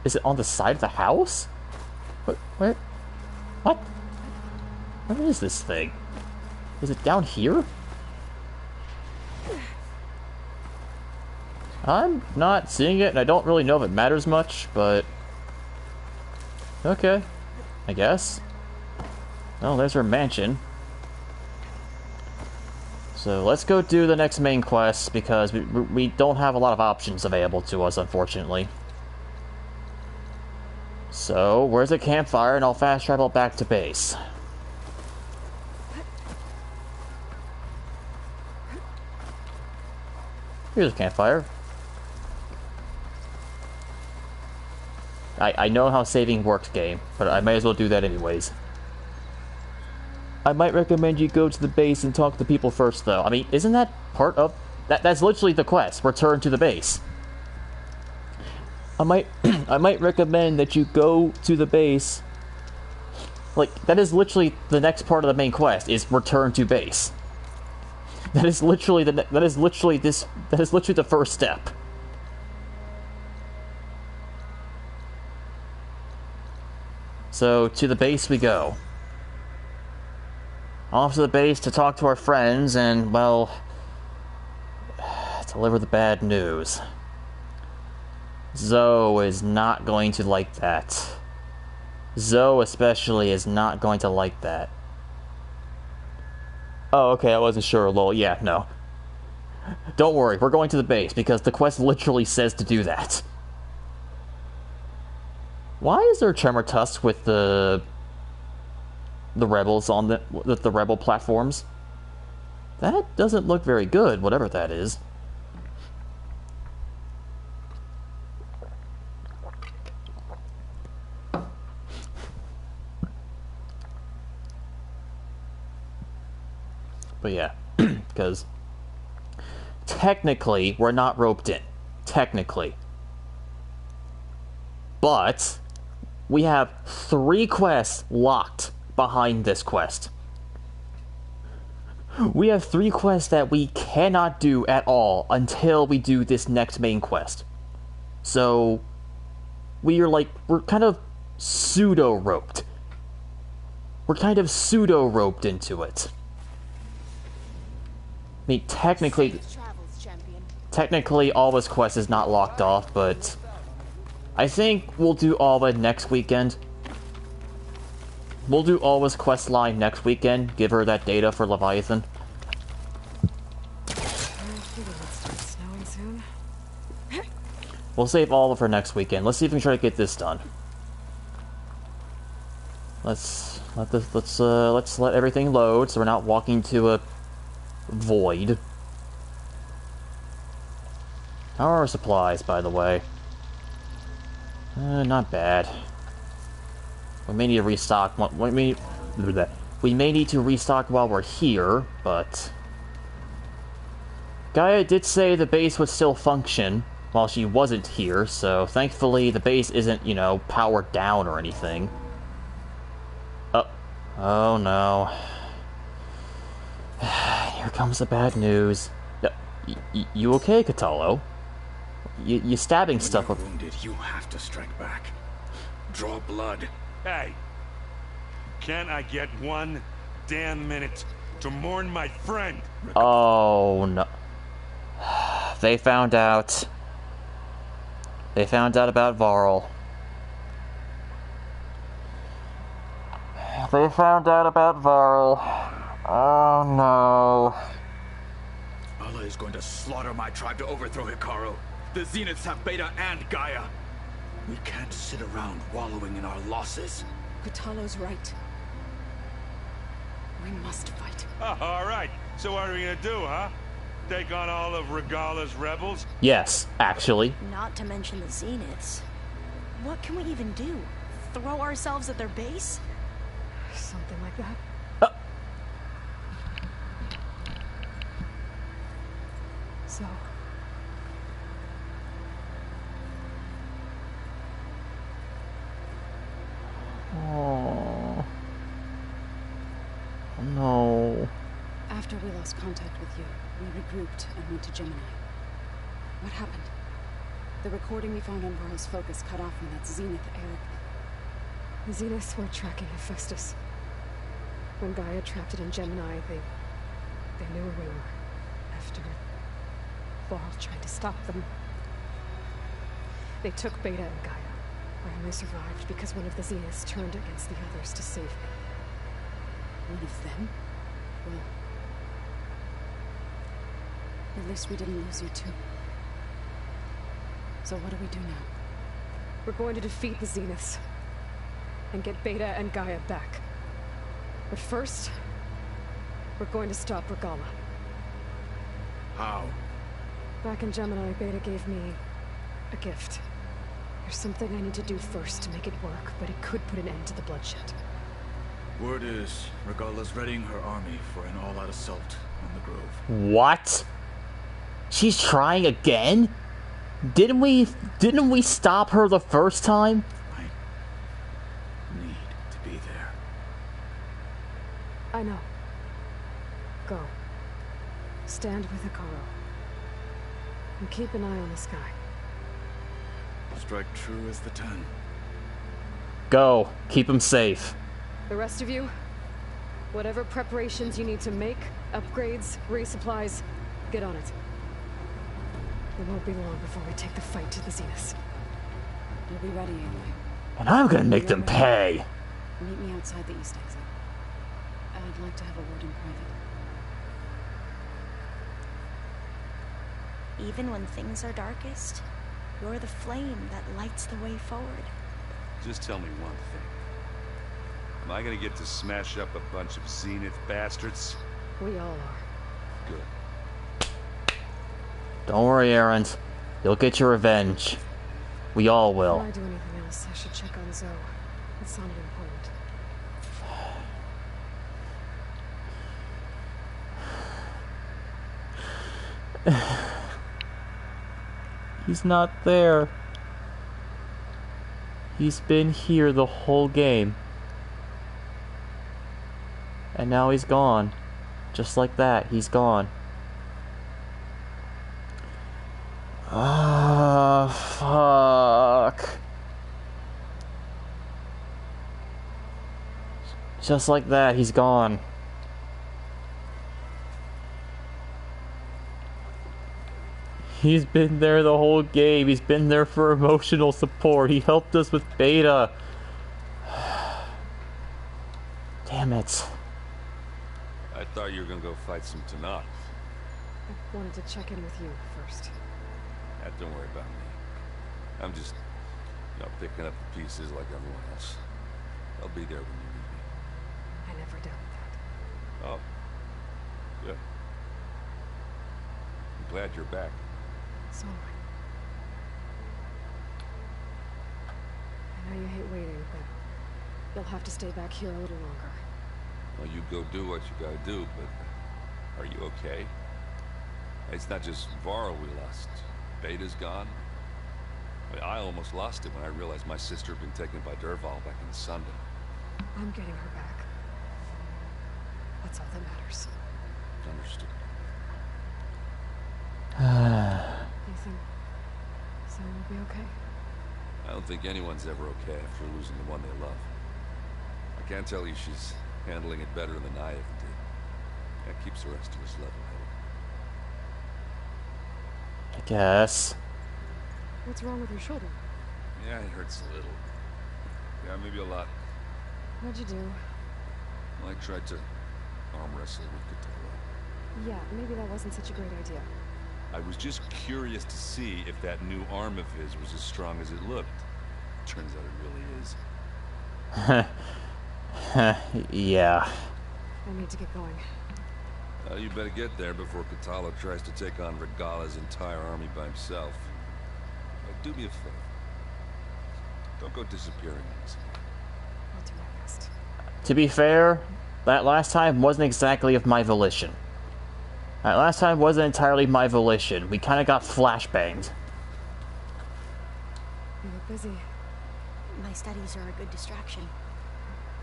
Is it on the side of the house? Where? What? Where is this thing? Is it down here? I'm not seeing it, and I don't really know if it matters much, but... Okay. I guess. Well, there's her mansion. So let's go do the next main quest, because we don't have a lot of options available to us, unfortunately. So, where's the campfire, and I'll fast travel back to base. Here's a campfire. I know how saving works, game, but I might as well do that anyways. I might recommend you go to the base and talk to people first, though. I mean, isn't that part of... That's literally the quest. Return to the base. I might recommend that you go to the base. Like, that is literally the next part of the main quest, is return to base. That is literally the first step. So, to the base we go. Off to the base to talk to our friends and, well, deliver the bad news. Zoe is not going to like that. Zoe especially is not going to like that. Oh, okay, I wasn't sure, lol. Yeah, no. Don't worry, we're going to the base, because the quest literally says to do that. Why is there tremor tusk with the rebels on the rebel platforms? That doesn't look very good, whatever that is. But yeah, because technically we're not roped in. Technically. But we have 3 quests locked behind this quest. We have 3 quests that we cannot do at all until we do this next main quest. So we're kind of pseudo-roped. We're kind of pseudo-roped into it. I mean, technically Alva's quest is not locked off, but I think we'll do Alva next weekend. We'll do Alva's quest line next weekend, give her that data for Leviathan. We'll save Alva for next weekend. Let's see if we can try to get this done. Let's let everything load so we're not walking to a void. How are our supplies, by the way? Not bad. We may need to restock. We may need to restock while we're here, but Gaia did say the base would still function while she wasn't here, so thankfully the base isn't, you know, powered down or anything. Oh no. Here comes the bad news. You okay, Catalo? You stabbing stuff up. Wounded, you have to strike back. Draw blood. Hey, can't I get 1 damn minute to mourn my friend? Oh no. They found out. They found out about Varl. They found out about Varl. Oh no. Allah is going to slaughter my tribe to overthrow Hikaru. The Zeniths have Beta and Gaia. We can't sit around wallowing in our losses. Catalo's right. We must fight. All right. So what are we gonna do, huh? Take on all of Regala's rebels? Yes, actually. Not to mention the Zeniths. What can we even do? Throw ourselves at their base? Something like that. So... Oh no. After we lost contact with you, we regrouped and went to Gemini. What happened? The recording we found on Varl's focus cut off when that Zenith Eric... The Zeniths were tracking Hephestas. When Gaia trapped it in Gemini, they knew where we were. After Varl tried to stop them. They took Beta and Gaia. I only survived because one of the Zeniths turned against the others to save me. One of them? Well... At least we didn't lose you too. So what do we do now? We're going to defeat the Zeniths. And get Beta and Gaia back. But first... we're going to stop Regala. How? Back in Gemini, Beta gave me... a gift. There's something I need to do first to make it work, but it could put an end to the bloodshed. Word is, Regala's readying her army for an all-out assault on the Grove. What? She's trying again? Didn't we stop her the first time? I need to be there. I know. Go. Stand with Hekarro. And keep an eye on the sky. Strike true as the 10. Go. Keep him safe. The rest of you, whatever preparations you need to make, upgrades, resupplies, get on it. It won't be long before we take the fight to the Zenith. You'll be ready, Aloy. And I'm gonna make them pay. Meet me outside the east exit. I'd like to have a word in private. Even when things are darkest, you're the flame that lights the way forward. Just tell me one thing. Am I gonna get to smash up a bunch of Zenith bastards? We all are. Good. Don't worry, Erend. You'll get your revenge. We all will. Before I do anything else, I should check on Zoe. It sounded important. He's not there. He's been here the whole game. And now he's gone. Just like that, he's gone. Ah, fuck. Just like that, he's gone. He's been there the whole game. He's been there for emotional support. He helped us with Beta. Damn it. I thought you were gonna go fight some Tanakh. I wanted to check in with you first. Don't worry about me. I'm just, picking up the pieces like everyone else. I'll be there when you need me. I never doubted that. Oh. Good. I'm glad you're back. So am I know you hate waiting, but you'll have to stay back here a little longer. Well, you go do what you gotta do, but are you okay? It's not just Varl we lost. Beta's gone. I almost lost it when I realized my sister had been taken by Dervahl back in the Sunday. I'm getting her back. That's all that matters. Understood. You think Zoe will be okay? I don't think anyone's ever okay after losing the one they love. I can't tell you she's handling it better than I ever did. That keeps the rest of us level-headed. I guess. What's wrong with your shoulder? Yeah, it hurts a little. Yeah, maybe a lot. What'd you do? Well, I tried to arm wrestle with Katara. Yeah, maybe that wasn't such a great idea. I was just curious to see if that new arm of his was as strong as it looked. Turns out it really is. Yeah. I need to get going. You better get there before Katala tries to take on Regala's entire army by himself. Do me a favor. Don't go disappearing on us. I'll do my best. To be fair, that last time wasn't exactly of my volition. That last time wasn't entirely my volition. We kind of got flashbanged. You look busy. My studies are a good distraction.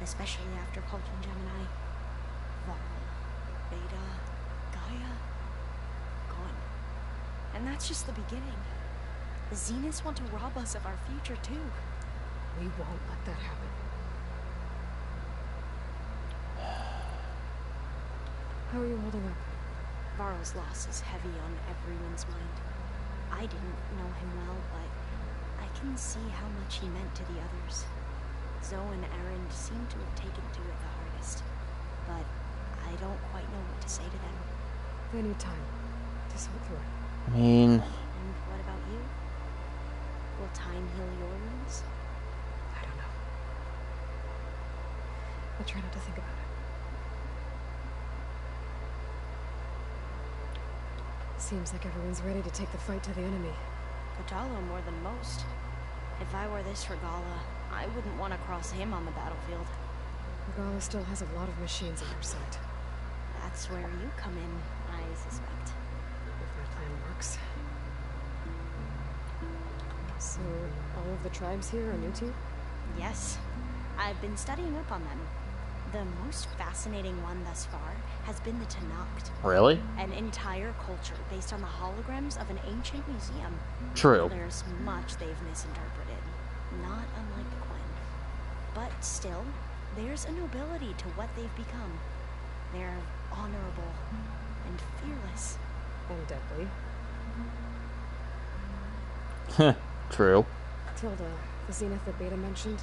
Especially after Pulch and Gemini. Varl, Beta, Gaia. Gone. And that's just the beginning. The Zeniths want to rob us of our future, too. We won't let that happen. How are you holding up? Varl's loss is heavy on everyone's mind. I didn't know him well, but I can see how much he meant to the others. Zoe and Erend seem to have taken to it the hardest, but I don't quite know what to say to them. They need time to sort through it. I mean... And what about you? Will time heal your wounds? I don't know. I'll try not to think about it. Seems like everyone's ready to take the fight to the enemy. Katala more than most. If I were this Regala, I wouldn't want to cross him on the battlefield. Regala still has a lot of machines in her sight. That's where you come in, I suspect. If my plan works. So, all of the tribes here are new to you? Yes. I've been studying up on them. The most fascinating one thus far has been the Tenakth. Really? An entire culture based on the holograms of an ancient museum. True. There's much they've misinterpreted, not unlike the Quen. But still, there's a nobility to what they've become. They're honorable and fearless. And deadly. True. Tilda, the Zenith that Beta mentioned,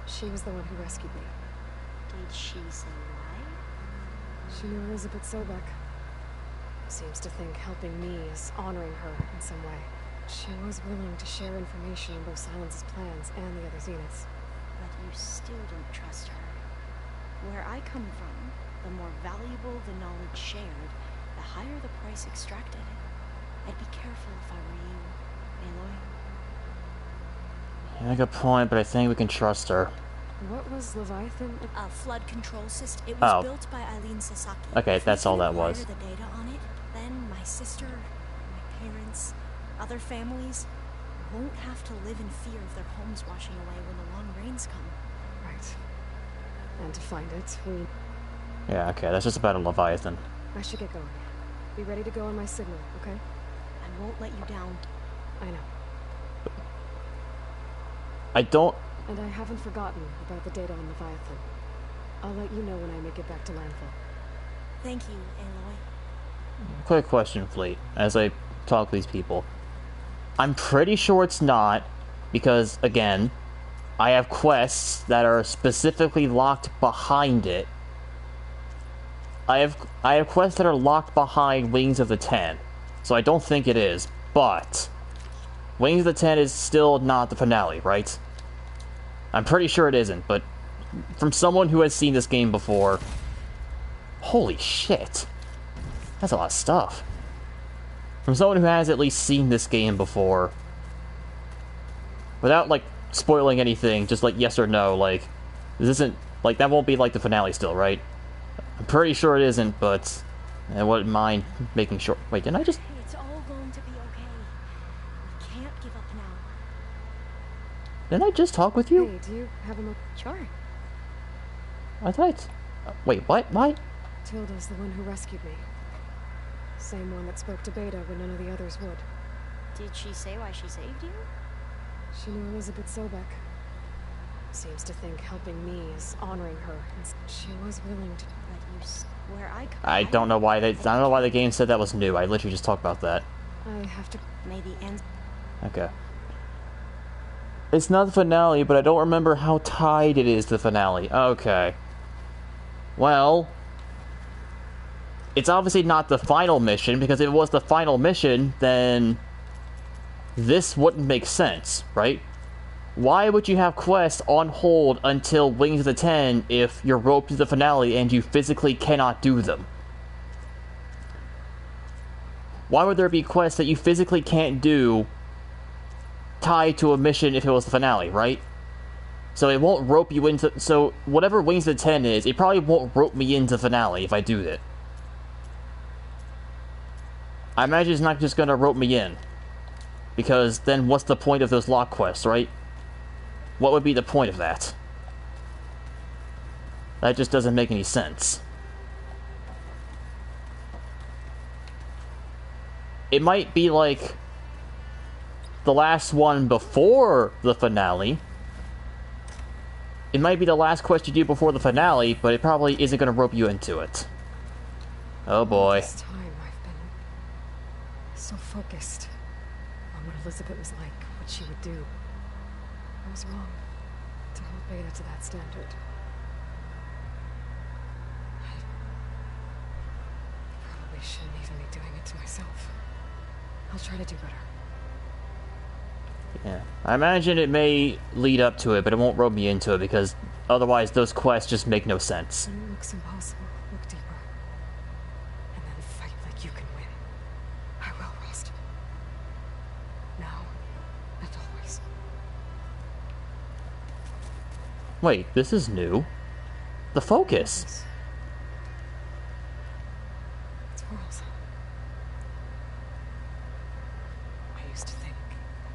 she was the one who rescued me. Did she say why? She knew Elizabeth Sobek. Seems to think helping me is honoring her in some way. She was willing to share information on both Silence's plans and the other Zeniths. But you still don't trust her. Where I come from, the more valuable the knowledge shared, the higher the price extracted. I'd be careful if I were you, Aloy. Yeah, good point, but I think we can trust her. What was Leviathan? A flood control system. It was built by Eileen Sasaki. Okay, that's all that was. The data on it, then my sister, my parents, other families won't have to live in fear of their homes washing away when the long rains come. Right. And to find it, we... Yeah, okay, that's just about a Leviathan. I should get going. Be ready to go on my signal, okay? I won't let you down. I know. I don't... And I haven't forgotten about the data on Leviathan. I'll let you know when I make it back to landfill. Thank you, Aloy. Quick question, Fleet, as I talk to these people. I'm pretty sure it's not, because, again, I have quests that are specifically locked behind it. I have quests that are locked behind Wings of the Ten, so I don't think it is, but Wings of the Ten is still not the finale, right? I'm pretty sure it isn't, but from someone who has seen this game before, holy shit, that's a lot of stuff. From someone who has at least seen this game before, without, like, spoiling anything, just, like, yes or no, like, this isn't, like, that won't be, like, the finale still, right? I'm pretty sure it isn't, but I wouldn't mind making sure. Wait, didn't I just... It's all going to be okay. We can't give up now. Didn't I just talk with you? Hey, do you have a Sure. I thought wait, what? Why? Tilda's the one who rescued me. Same one that spoke to Beta when none of the others would. Did she say why she saved you? She knew Elizabeth Sobek. Seems to think helping me is honoring her, and she was willing to. But you, where I don't know why I don't know why the game said that was new. I literally just talked about that. I have to. Maybe end. Okay. It's not the finale, but I don't remember how tied it is to the finale. Okay. Well, it's obviously not the final mission, because if it was the final mission, then this wouldn't make sense, right? Why would you have quests on hold until Wings of the Ten if you're roped to the finale and you physically cannot do them? Why would there be quests that you physically can't do tied to a mission if it was the finale, right? So it won't rope you into... So whatever Wings of the Ten is, it probably won't rope me into the finale if I do that. I imagine it's not just gonna rope me in. Because then what's the point of those lock quests, right? What would be the point of that? That just doesn't make any sense. It might be like the last one before the finale. It might be the last quest you do before the finale, but it probably isn't going to rope you into it. Oh boy. This time I've been so focused on what Elizabeth was like, what she would do. I was wrong to hold Beta to that standard. I probably shouldn't even be doing it to myself. I'll try to do better. Yeah. I imagine it may lead up to it, but it won't rope me into it, because otherwise those quests just make no sense. When it looks impossible, look deeper. And then fight like you can win. I will, Rost. Now and always. Wait, this is new. The focus. It's Varl's. I used to think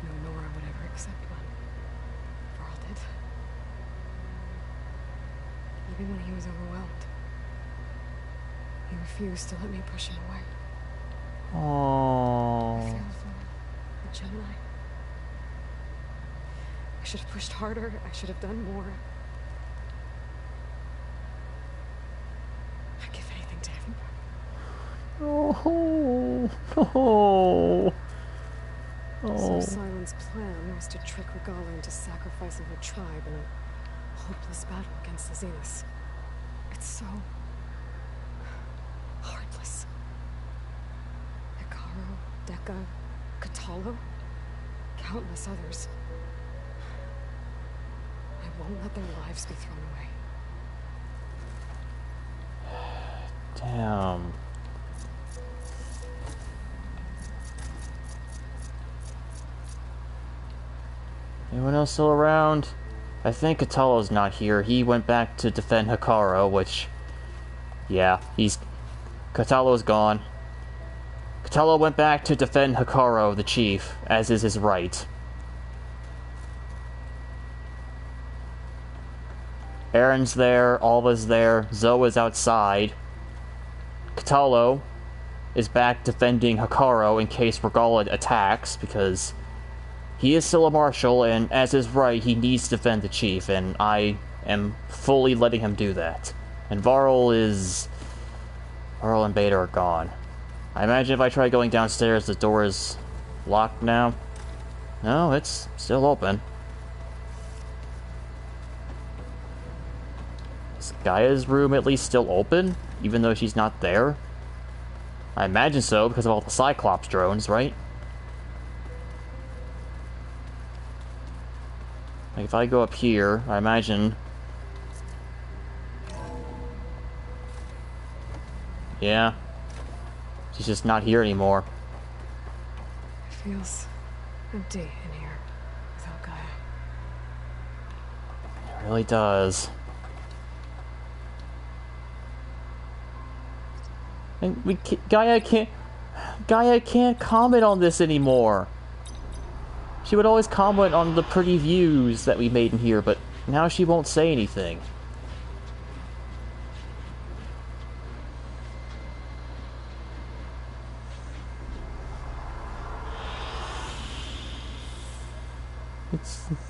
no Nora would ever accept one. Varl did. Even when he was overwhelmed. He refused to let me push him away. Oh. I failed for the Gemini. I should have pushed harder. I should have done more. I'd give anything to have him back. Oh. Oh. So Silent's plan was to trick Regala into sacrificing her tribe in a hopeless battle against the Zeniths. It's so heartless. Hekarro, Dekka, Katalo, countless others. I won't let their lives be thrown away. Damn. Anyone else still around? I think Katalo's not here. He went back to defend Hekarro, which... yeah, Katalo's gone. Katalo went back to defend Hekarro, the chief, as is his right. Aaron's there, Alva's there, Zoe is outside. Katalo is back defending Hekarro in case Regala attacks, because he is still a marshal, and as is right, he needs to defend the chief, and I am fully letting him do that. And Varl and Beta are gone. I imagine if I try going downstairs, the door is locked now. No, it's still open. Is Gaia's room at least still open, even though she's not there? I imagine so, because of all the Cyclops drones, right? Like, if I go up here, I imagine... yeah. She's just not here anymore. It feels empty in here without Gaia. It really does. And Gaia can't comment on this anymore. She would always comment on the pretty views that we made in here, but now she won't say anything.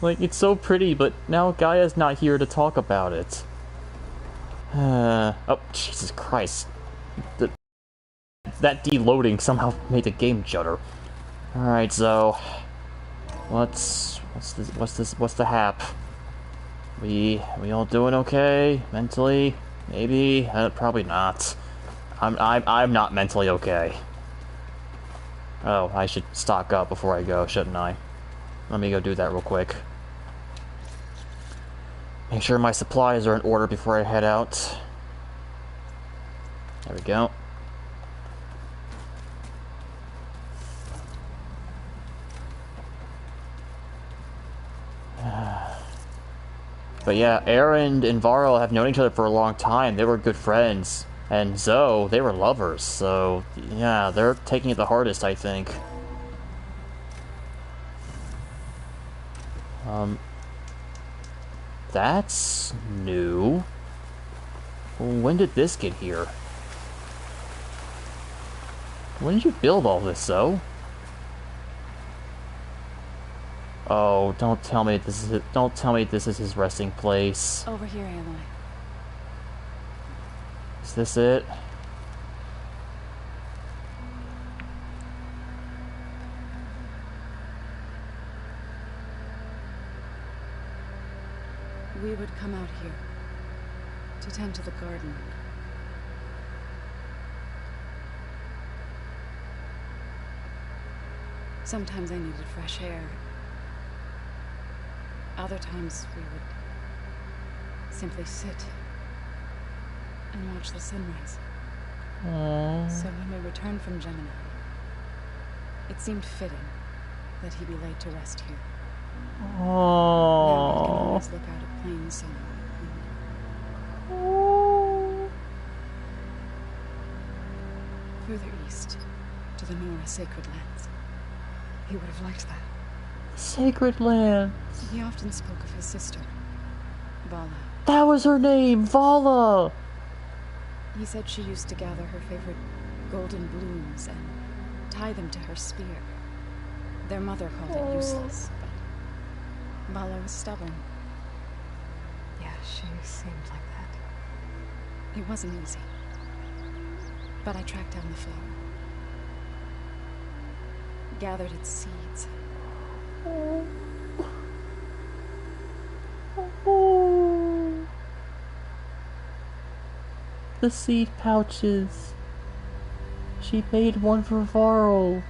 It's so pretty, but now Gaia's not here to talk about it. Oh, Jesus Christ. That deloading somehow made the game judder. Alright, Zoe. What's the hap? We all doing okay? Mentally? Maybe? Probably not. I'm not mentally okay. Oh, I should stock up before I go, shouldn't I? Let me go do that real quick. Make sure my supplies are in order before I head out. There we go. But yeah, Aaron and Varl have known each other for a long time. They were good friends. And Zoe, they were lovers. So, yeah, they're taking it the hardest, I think. That's new. When did this get here? When did you build all this, Zoe? Oh, don't tell me this is it. Don't tell me this is his resting place. Over here, Aloy. Is this it? We would come out here to tend to the garden. Sometimes I needed fresh air. Other times we would simply sit and watch the sunrise. So when we returned from Gemini, it seemed fitting that he be laid to rest here. Now we can always look out at plain song. Further east, to the Nora Sacred Lands. He would have liked that. Sacred Land. He often spoke of his sister, Vala. That was her name, Vala. He said she used to gather her favorite golden blooms and tie them to her spear. Their mother called it useless, but Vala was stubborn. Yeah, she seemed like that. It wasn't easy. But I tracked down the flower. Gathered its seeds. The seed pouches. She made one for Varl.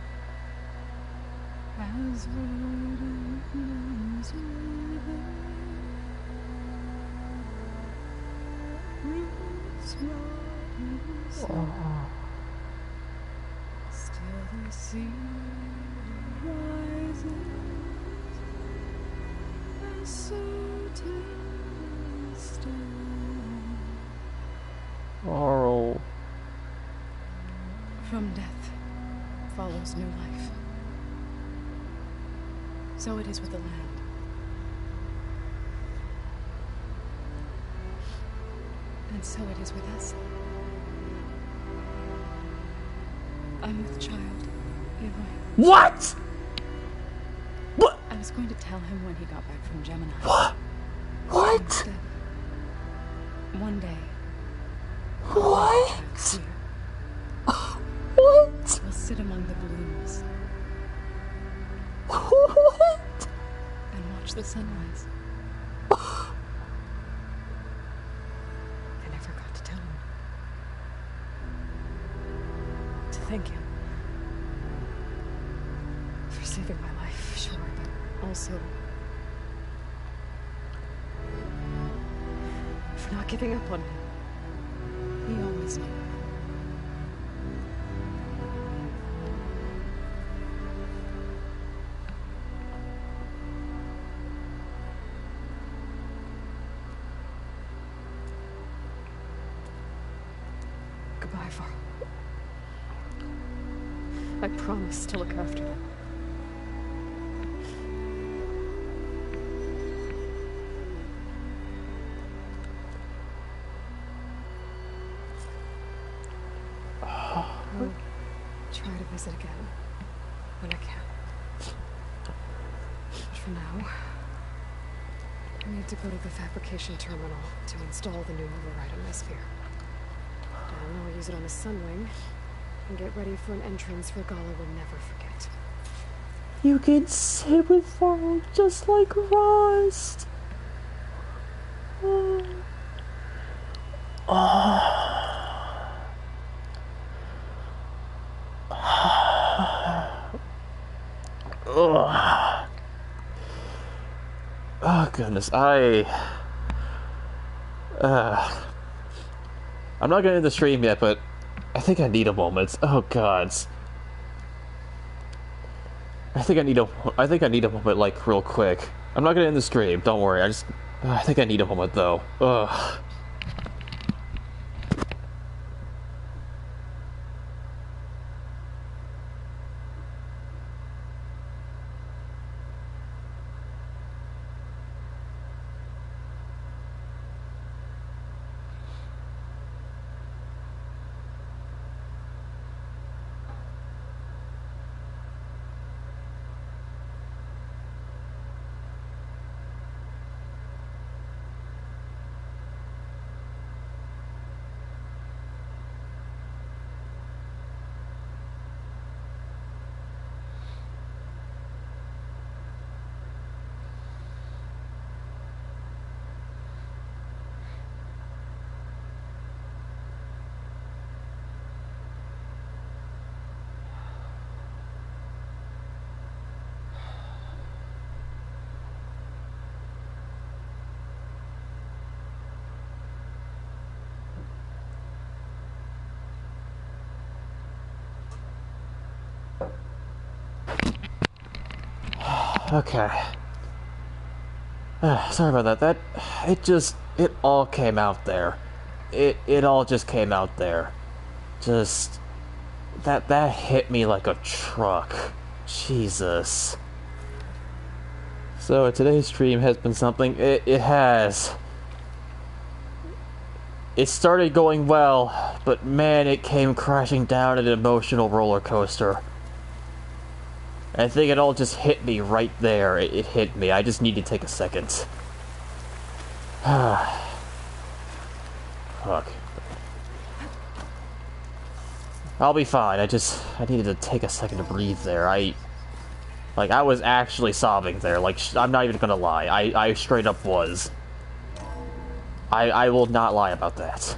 Varl. From death follows new life. So it is with the land. And so it is with us. I'm with child, Aloy. What? What? I was going to tell him when he got back from Gemini. What? What? Instead, one day. What? Here. What? We'll sit among the blooms. What? And watch the sunrise. I never got to tell him. To thank him. For saving my life, sure, but also for not giving up on me. He always knew. Goodbye, Varl. I promise to look after them. I'll try to visit again when I can. But for now, I need to go to the fabrication terminal to install the new override on my sphere. Then I'll use it on a sunwing and get ready for an entrance Regala will never forget. You can sit with Varl just like Rust. Oh goodness, I'm not getting into the stream yet, but I think I need a moment. Oh god. I think I need a moment, like, real quick. I'm not gonna end the stream, don't worry, I think I need a moment though. Ugh. Okay. Sorry about that. It all came out there. It all just came out there. Just, that hit me like a truck. Jesus. So today's stream has been something. It has. It started going well, but man, it came crashing down an emotional roller coaster. I think it all just hit me right there. It hit me. I just need to take a second. Fuck. I'll be fine. I needed to take a second to breathe there. I was actually sobbing there. Like, I'm not even gonna lie. I straight up was. I will not lie about that.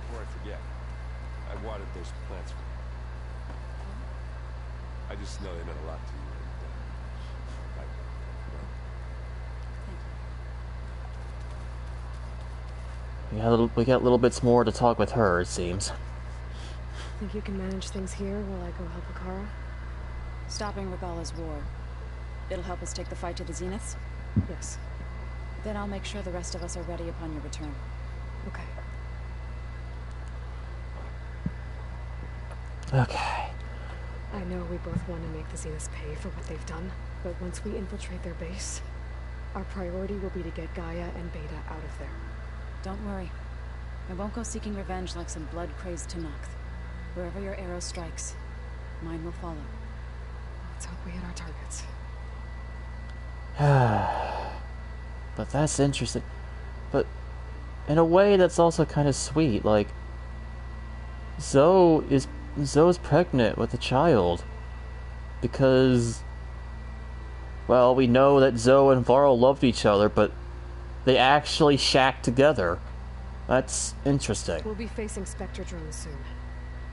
Before I forget, I watered those plants for you. I just know they meant a lot to you. We got little bits more to talk with her, it seems. Think you can manage things here while I go help Akara? Stopping Regala's war. It'll help us take the fight to the Zeniths? Yes. Then I'll make sure the rest of us are ready upon your return. Okay. Okay. I know we both want to make the Zeniths pay for what they've done, but once we infiltrate their base, our priority will be to get Gaia and Beta out of there. Don't worry. I won't go seeking revenge like some blood-crazed Tenakth. Wherever your arrow strikes, mine will follow. Let's hope we hit our targets. But that's interesting. But in a way, that's also kind of sweet. Like, Zoe's pregnant with a child because, well, we know that Zoe and Varl loved each other, but they actually shacked together. That's interesting. We'll be facing Spectre drones soon.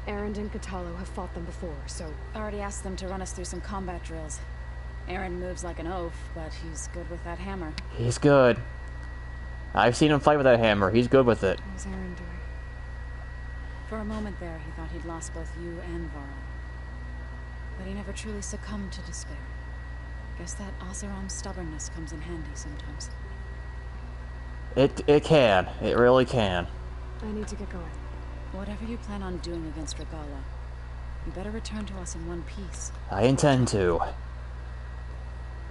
Erend and Katalo have fought them before, so... Already asked them to run us through some combat drills. Erend moves like an oaf, but he's good with that hammer. He's good. I've seen him fight with that hammer. He's good with it. How's Erend doing? For a moment there, he thought he'd lost both you and Varl. But he never truly succumbed to despair. Guess that Oseram's stubbornness comes in handy sometimes. It can. It really can. I need to get going. Whatever you plan on doing against Regala, you better return to us in one piece. I intend to.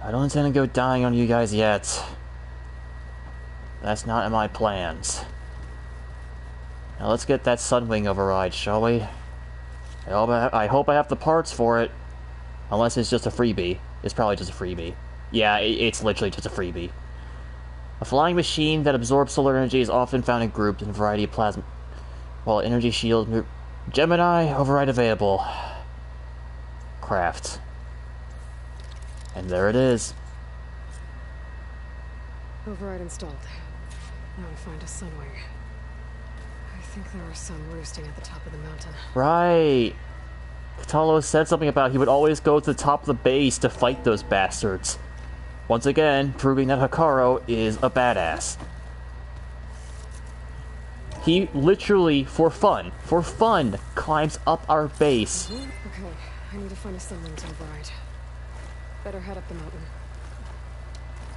I don't intend to go dying on you guys yet. That's not in my plans. Now let's get that Sunwing override, shall we? I hope I have the parts for it. Unless it's just a freebie. It's probably just a freebie. Yeah, it's literally just a freebie. A flying machine that absorbs solar energy is often found in groups in a variety of plasma... Well, energy shield... Gemini, override available. Craft. And there it is. Override installed. Now we find a Sunwing. I think there are some roosting at the top of the mountain. Right. Katalo said something about he would always go to the top of the base to fight those bastards. Once again, proving that Hekarro is a badass. He literally, for fun, climbs up our base. Okay, I need to find a Sunwing's override. Better head up the mountain.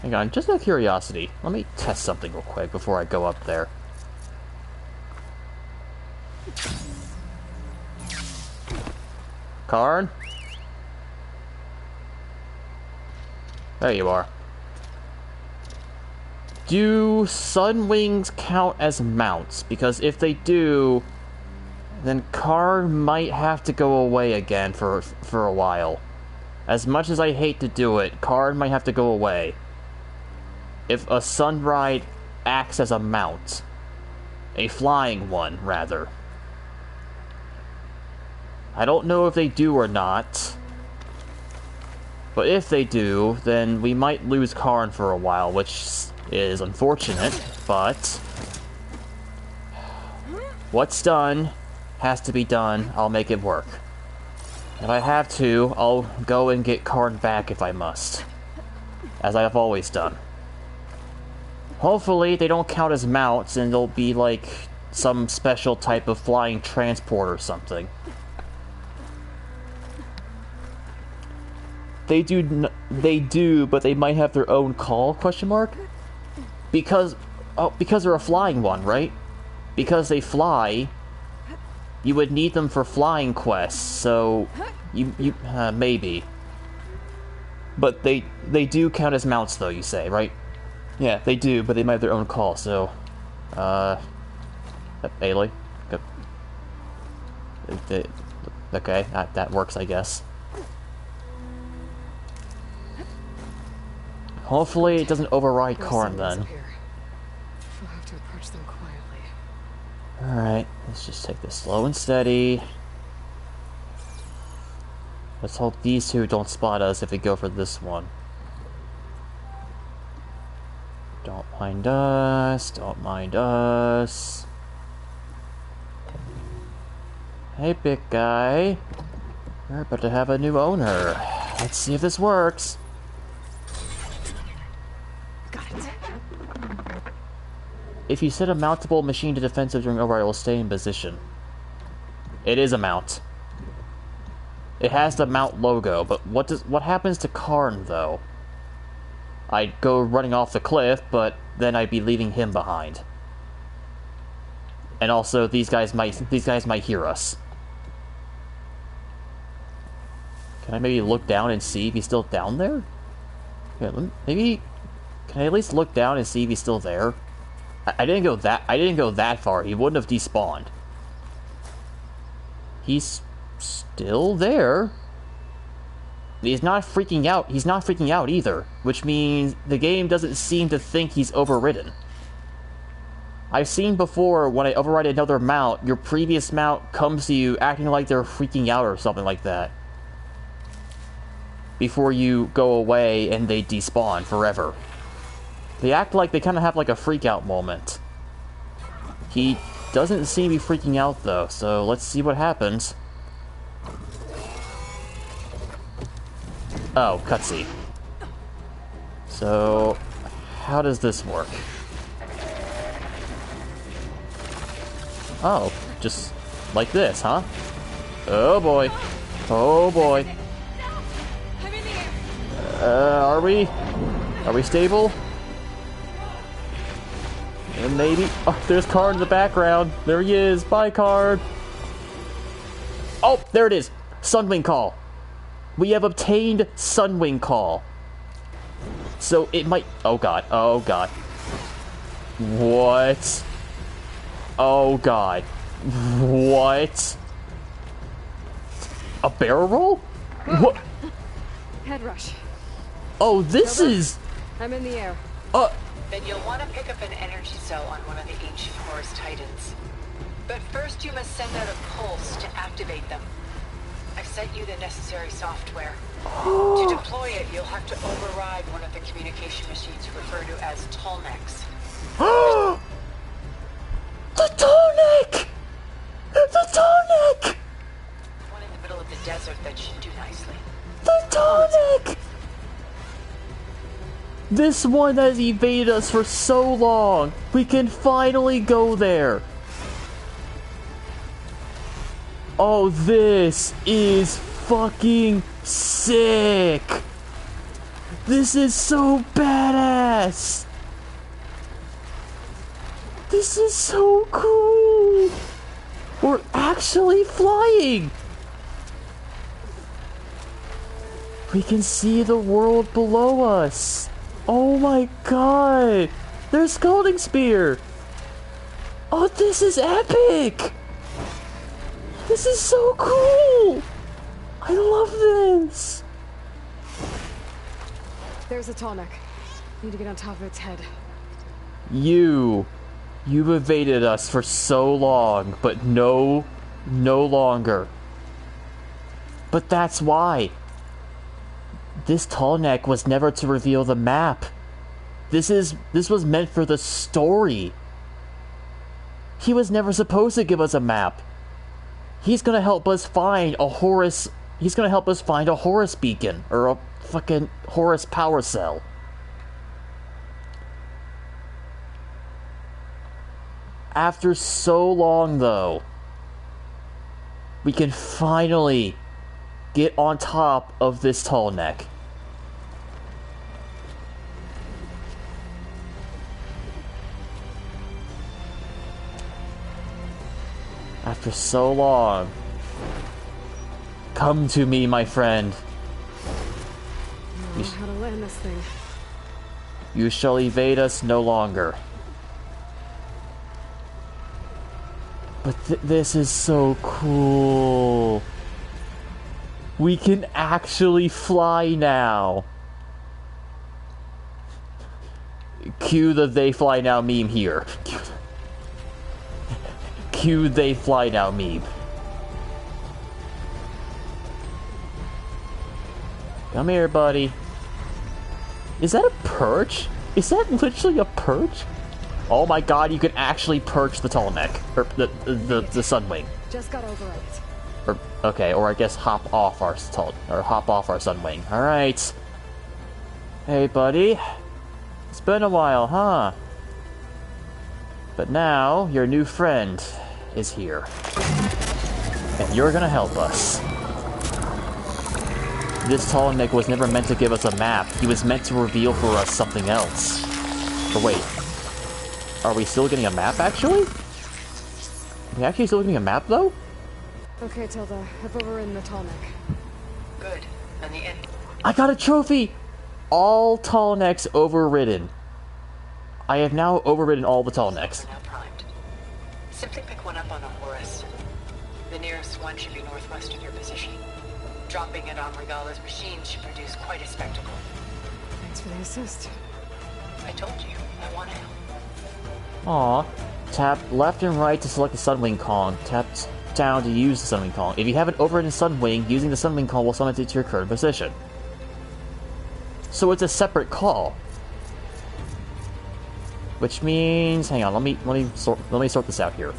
Hang on, just out of curiosity, let me test something real quick before I go up there. Karn? There you are. Do Sunwings count as mounts? Because if they do, then Karn might have to go away again for a while. As much as I hate to do it, Karn might have to go away. If a Sunride acts as a mount. A flying one, rather. I don't know if they do or not. But if they do, then we might lose Karn for a while, which is unfortunate, but... what's done has to be done. I'll make it work. If I have to, I'll go and get Karn back if I must. As I have always done. Hopefully they don't count as mounts and they'll be like some special type of flying transport or something. They do, but they might have their own call, question mark? Because they're a flying one, right? Because they fly, you would need them for flying quests, so maybe. But they do count as mounts, though, you say, right? Yeah, they do, but they might have their own call, so... Ailey? Okay, that works, I guess. Hopefully it doesn't override Karn, then. We'll have to approach them quietly. Alright, let's just take this slow and steady. Let's hope these two don't spot us if we go for this one. Don't mind us, don't mind us. Hey, big guy. We're about to have a new owner. Let's see if this works. Got it. If you set a mountable machine to defensive during override, it will stay in position. It is a mount. It has the mount logo, but what happens to Karn, though? I'd go running off the cliff, but then I'd be leaving him behind. And also, these guys might hear us. Can I maybe look down and see if he's still down there? Yeah, maybe. Can I at least look down and see if he's still there? I didn't go that far. He wouldn't have despawned. He's still there. He's not freaking out. He's not freaking out either, which means the game doesn't seem to think he's overridden. I've seen before when I override another mount, your previous mount comes to you acting like they're freaking out or something like that. Before you go away and they despawn forever. They act like they kind of have like a freak out moment. He doesn't seem to be freaking out though, so let's see what happens. Oh, cutscene. So, how does this work? Oh, just like this, huh? Oh boy. Oh boy. Are we stable? And maybe... Oh, there's Karn in the background. There he is. Bye, Karn. Oh, there it is. Sunwing Call. We have obtained Sunwing Call. So it might... Oh, God. Oh, God. What? Oh, God. What? A barrel roll? What? Head rush. Oh, this is... I'm in the air. Then you'll want to pick up an energy cell on one of the ancient Horus Titans. But first you must send out a pulse to activate them. I've sent you the necessary software. To deploy it, you'll have to override one of the communication machines referred to as Tallnecks. The Tallneck! The Tallneck! One in the middle of the desert that should do nicely. The Tallneck! This one has evaded us for so long. We can finally go there. Oh, this is fucking sick. This is so badass. This is so cool. We're actually flying. We can see the world below us. Oh my god! There's Scalding Spear! Oh, this is epic! This is so cool! I love this! There's a Tallneck. Need to get on top of its head. You've evaded us for so long, but no longer. But that's why. This Tallneck was never to reveal the map. This was meant for the story. He was never supposed to give us a map. He's gonna help us find a Horus. He's gonna help us find a Horus beacon or a fucking Horus power cell. After so long, though, we can finally get on top of this Tallneck. After so long. Come to me, my friend. I don't know how to land this thing. You shall evade us no longer. But this is so cool. We can actually fly now. Cue the "they fly now" meme here. Cue "they fly now" meme. Come here, buddy. Is that a perch? Is that literally a perch? Oh my god, you can actually perch the tall neck. Or the Sunwing. Just got over it. Or, okay, or I guess hop off our Sunwing. Alright. Hey, buddy. It's been a while, huh? But now, your new friend is here. And you're gonna help us. This tall neck was never meant to give us a map. He was meant to reveal for us something else. But wait. Are we still getting a map, actually? Are we actually still getting a map, though? Okay, Tilda. Head over in the tall neck. Good. And the end. I got a trophy! All tall necks overridden. I have now overridden all the tall necks. Now primed. Simply pick one up on a Horus. The nearest one should be northwest of your position. Dropping it on Regala's machine should produce quite a spectacle. Thanks for the assist. I told you, I want to help. Aw. Tap left and right to select the Sunwing Kong. Tap down to use the Sunwing Kong. If you have an overridden Sunwing, using the Sunwing Kong will summon it to your current position. So it's a separate call. Which means, hang on, let me sort this out here.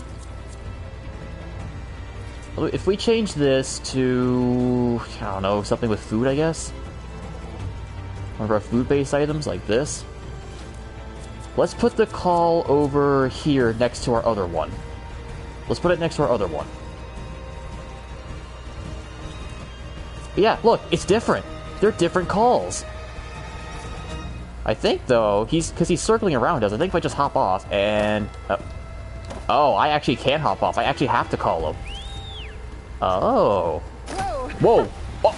If we change this to, I don't know, something with food, I guess? One of our food-based items, like this. Let's put the call over here next to our other one. Let's put it next to our other one. But yeah, look, it's different. They're different calls. I think, though, because he's circling around us, I think if I just hop off and... oh, I actually can't hop off. I actually have to call him. Oh. Whoa. Oh.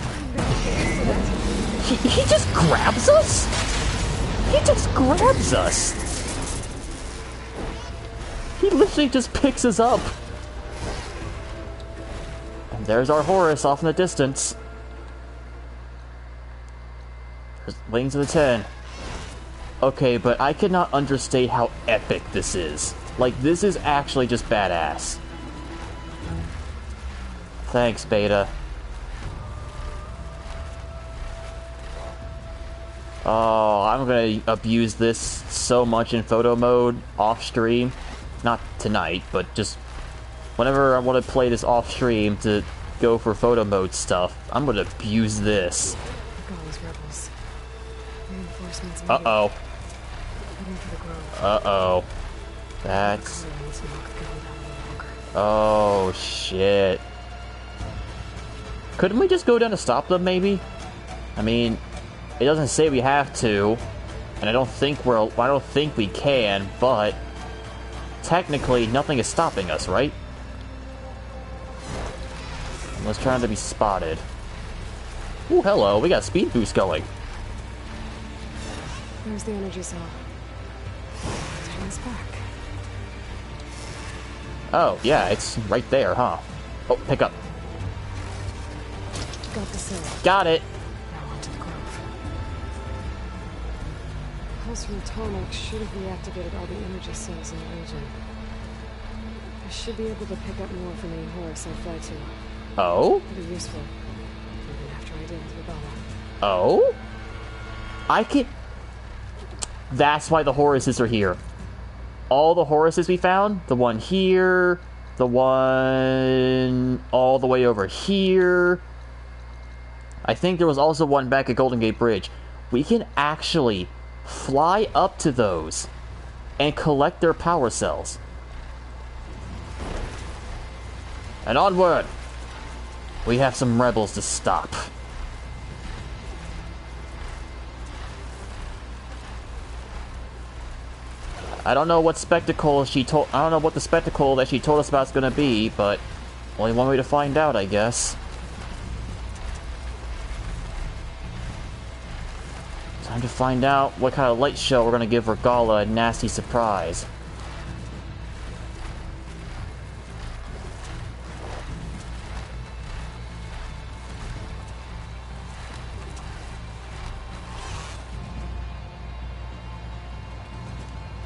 He just grabs us? He just grabs us. He literally just picks us up. And there's our Horus off in the distance. There's Wings of the 10. Okay, but I cannot understate how epic this is. Like, this is actually just badass. Thanks, Beta. Oh, I'm gonna abuse this so much in photo mode off stream. Not tonight, but just whenever I want to play this off stream to go for photo mode stuff, I'm gonna abuse this. Rebels. Reinforcements. Uh-oh. Uh-oh. That's... oh, shit. Couldn't we just go down to stop them, maybe? I mean, it doesn't say we have to, and I don't think we can, but technically nothing is stopping us, right? Unless trying to be spotted. Ooh, hello, we got speed boost going. There's the energy cell. Turn this back. Oh, yeah, it's right there, huh? Oh, pick up. Got the cell. Got it. Now onto the grove. The pulse from the tonic should have reactivated all the energy cells in the region. I should be able to pick up more from any Horus I fly to. Oh? It'll be useful. Even after I deal with Rebella. Oh? I can... That's why the Horuses are here. All the Horuses we found, the one here, the one all the way over here. I think there was also one back at Golden Gate Bridge. We can actually fly up to those and collect their power cells. And onward! We have some rebels to stop. I don't know what spectacle she told. I don't know what the spectacle that she told us about is gonna be, but only one way to find out, I guess. Time to find out what kind of light show we're gonna give Regala a nasty surprise.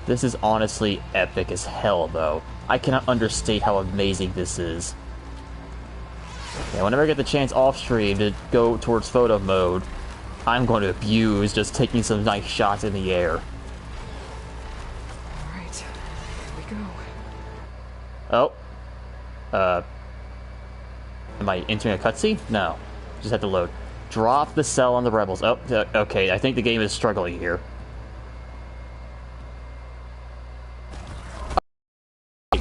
This is honestly epic as hell, though. I cannot understate how amazing this is. Yeah, whenever I get the chance off-stream to go towards photo mode, I'm going to abuse just taking some nice shots in the air. Alright, here we Oh. go. Am I entering a cutscene? No. Just had to load. Drop the cell on the rebels. Oh, okay, I think the game is struggling here.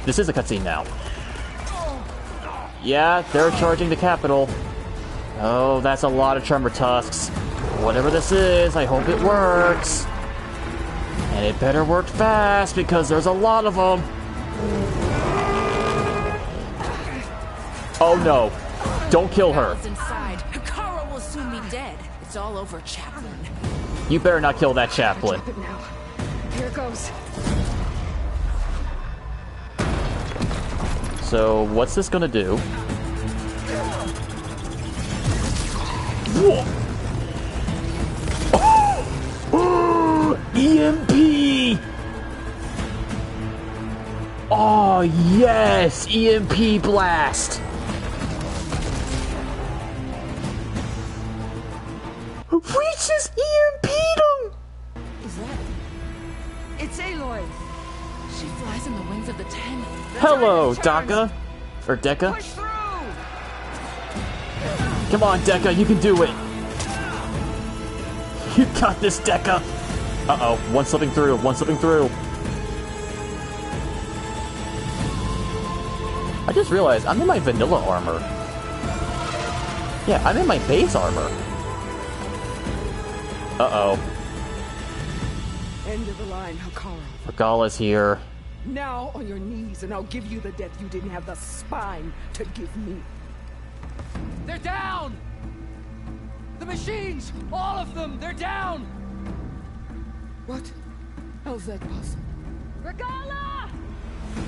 This is a cutscene now. Yeah, they're charging the capital. Oh, that's a lot of tremor tusks. Whatever this is, I hope it works. And it better work fast, because there's a lot of them. Oh no. Don't kill her. Inside. Hephestas will soon be dead. It's all over, Chaplain. You better not kill that chaplain. Here it goes. So, what's this gonna do? Whoa! Oh! EMP! Oh, yes! EMP blast! We just EMP'd him! Is that... It's Aloy! She flies in the wings of the Ten. Hello, Daka. Or Deka. Come on, Deka, you can do it. You got this, Deka. Uh-oh, one slipping through, one slipping through. I just realized I'm in my vanilla armor. Yeah, I'm in my base armor. Uh-oh. End of the line, Hephestas. Regala's here. Now on your knees, and I'll give you the death you didn't have the spine to give me. They're down! The machines! All of them! They're down! What? How's that possible? Regala!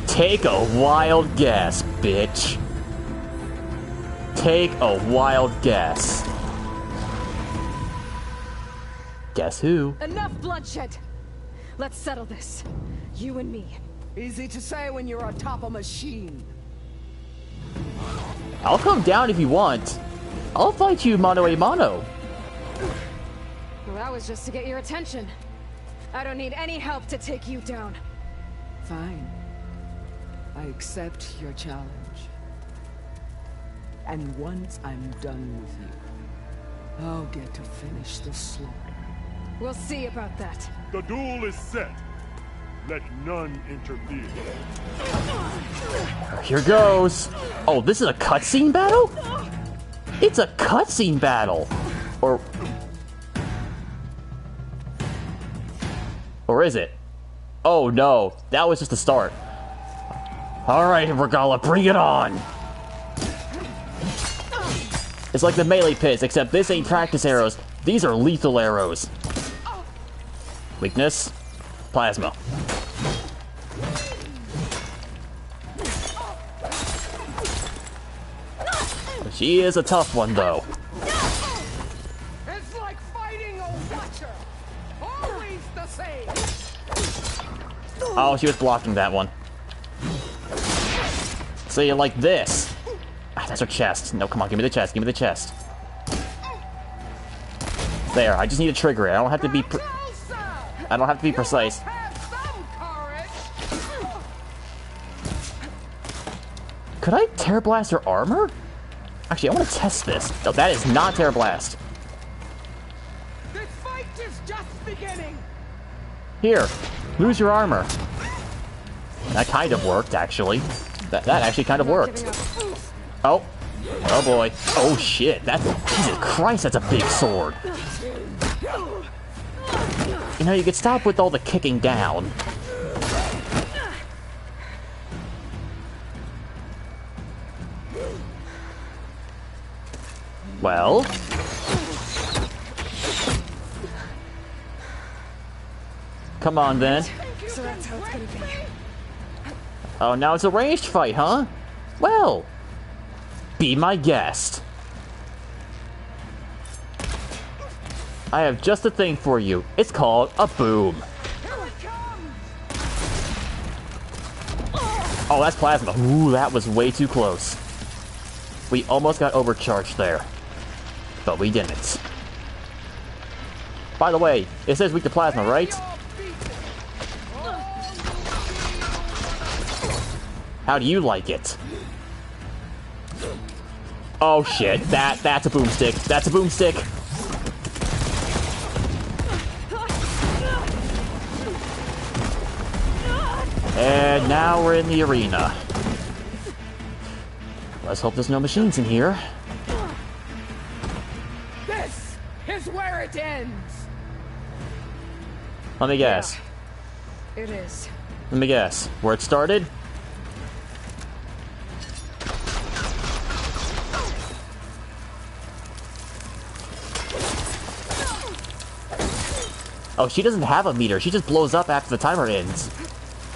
Take a wild guess, bitch. Take a wild guess. Guess who? Enough bloodshed! Let's settle this. You and me. Easy to say when you're atop a machine. I'll come down if you want. I'll fight you mano a mano. Well, that was just to get your attention. I don't need any help to take you down. Fine. I accept your challenge. And once I'm done with you, I'll get to finish the slaughter. We'll see about that. The duel is set. Let none interfere. Here goes. Oh, this is a cutscene battle? It's a cutscene battle. Or is it? Oh no, that was just the start. Alright, Regala, bring it on! It's like the melee pits, except this ain't practice arrows. These are lethal arrows. Weakness. Plasma. She is a tough one, though. It's like fighting a watcher. Always the same. Oh, she was blocking that one. See, like this. Ah, that's her chest. No, come on, give me the chest. Give me the chest. There. I just need to trigger it. I don't have to be. I don't have to be precise. Could I Terror Blast her armor? Actually, I want to test this. No, that is not Terror Blast. This fight is just beginning. Here, lose your armor. That kind of worked, actually. That actually kind of worked. Oh. Oh boy. Oh shit. That's... Jesus Christ, that's a big sword. You know, you could stop with all the kicking down. Well? Come on, then. So that's how it's gonna be. Oh, now it's a ranged fight, huh? Well, be my guest. I have just a thing for you. It's called a boom. Oh, that's plasma. Ooh, that was way too close. We almost got overcharged there. But we didn't. By the way, it says weak to plasma, right? How do you like it? Oh shit, that's a boomstick. That's a boomstick. And now we're in the arena. Let's hope there's no machines in here. This is where it ends. Let me guess. Yeah, it is. Let me guess. Where it started? Oh, she doesn't have a meter. She just blows up after the timer ends.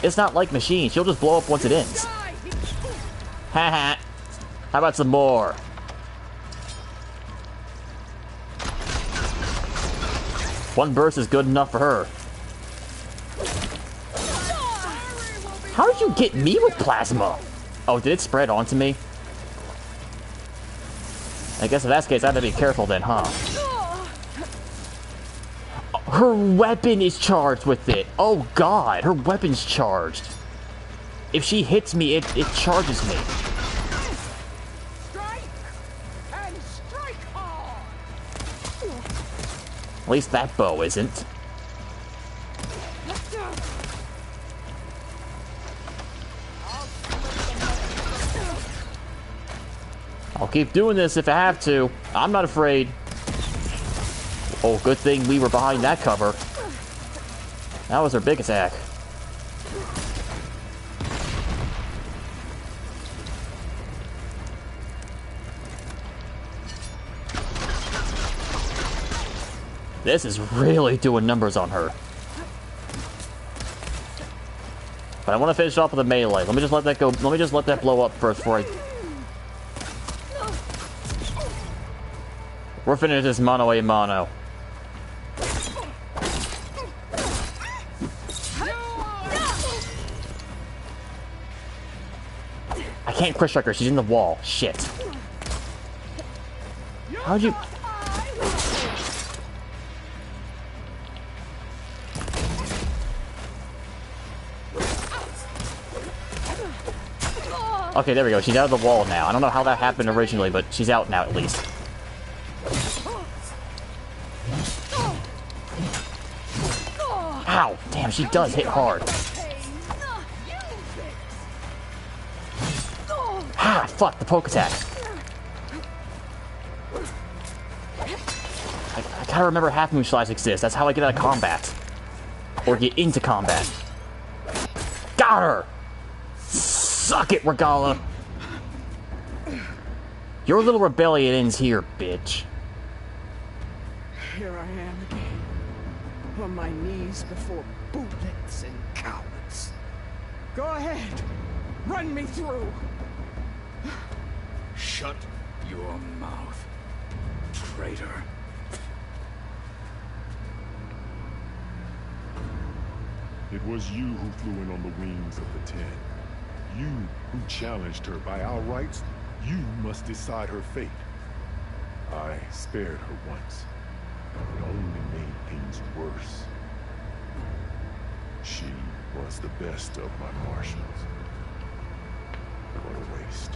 It's not like machines. She'll just blow up once it ends. Haha. How about some more? One burst is good enough for her. How did you get me with plasma? Oh, did it spread onto me? I guess in that case, I have to be careful then, huh? Her weapon is charged with it. Oh god, her weapon's charged. If she hits me, it charges me. Strike and strike hard. At least that bow isn't. I'll keep doing this if I have to. I'm not afraid. Oh, good thing we were behind that cover. That was her big attack. This is really doing numbers on her. But I want to finish off with a melee. Let me just let that go. Let me just let that blow up first before I... We're finishing this mono a mono. I can't crit strike her. She's in the wall. Shit. How'd you... Okay, there we go. She's out of the wall now. I don't know how that happened originally, but she's out now at least. Ow! Damn, she does hit hard. Ah, fuck, the poke attack. I gotta remember half moon slice exists. That's how I get out of combat. Or get into combat. Got her! Suck it, Regala! Your little rebellion ends here, bitch. Here I am again, on my knees before bootlets and cowards. Go ahead, run me through. Shut your mouth, traitor. It was you who flew in on the wings of the Ten. You who challenged her by our rights. You must decide her fate. I spared her once. It only made things worse. She was the best of my marshals. What a waste.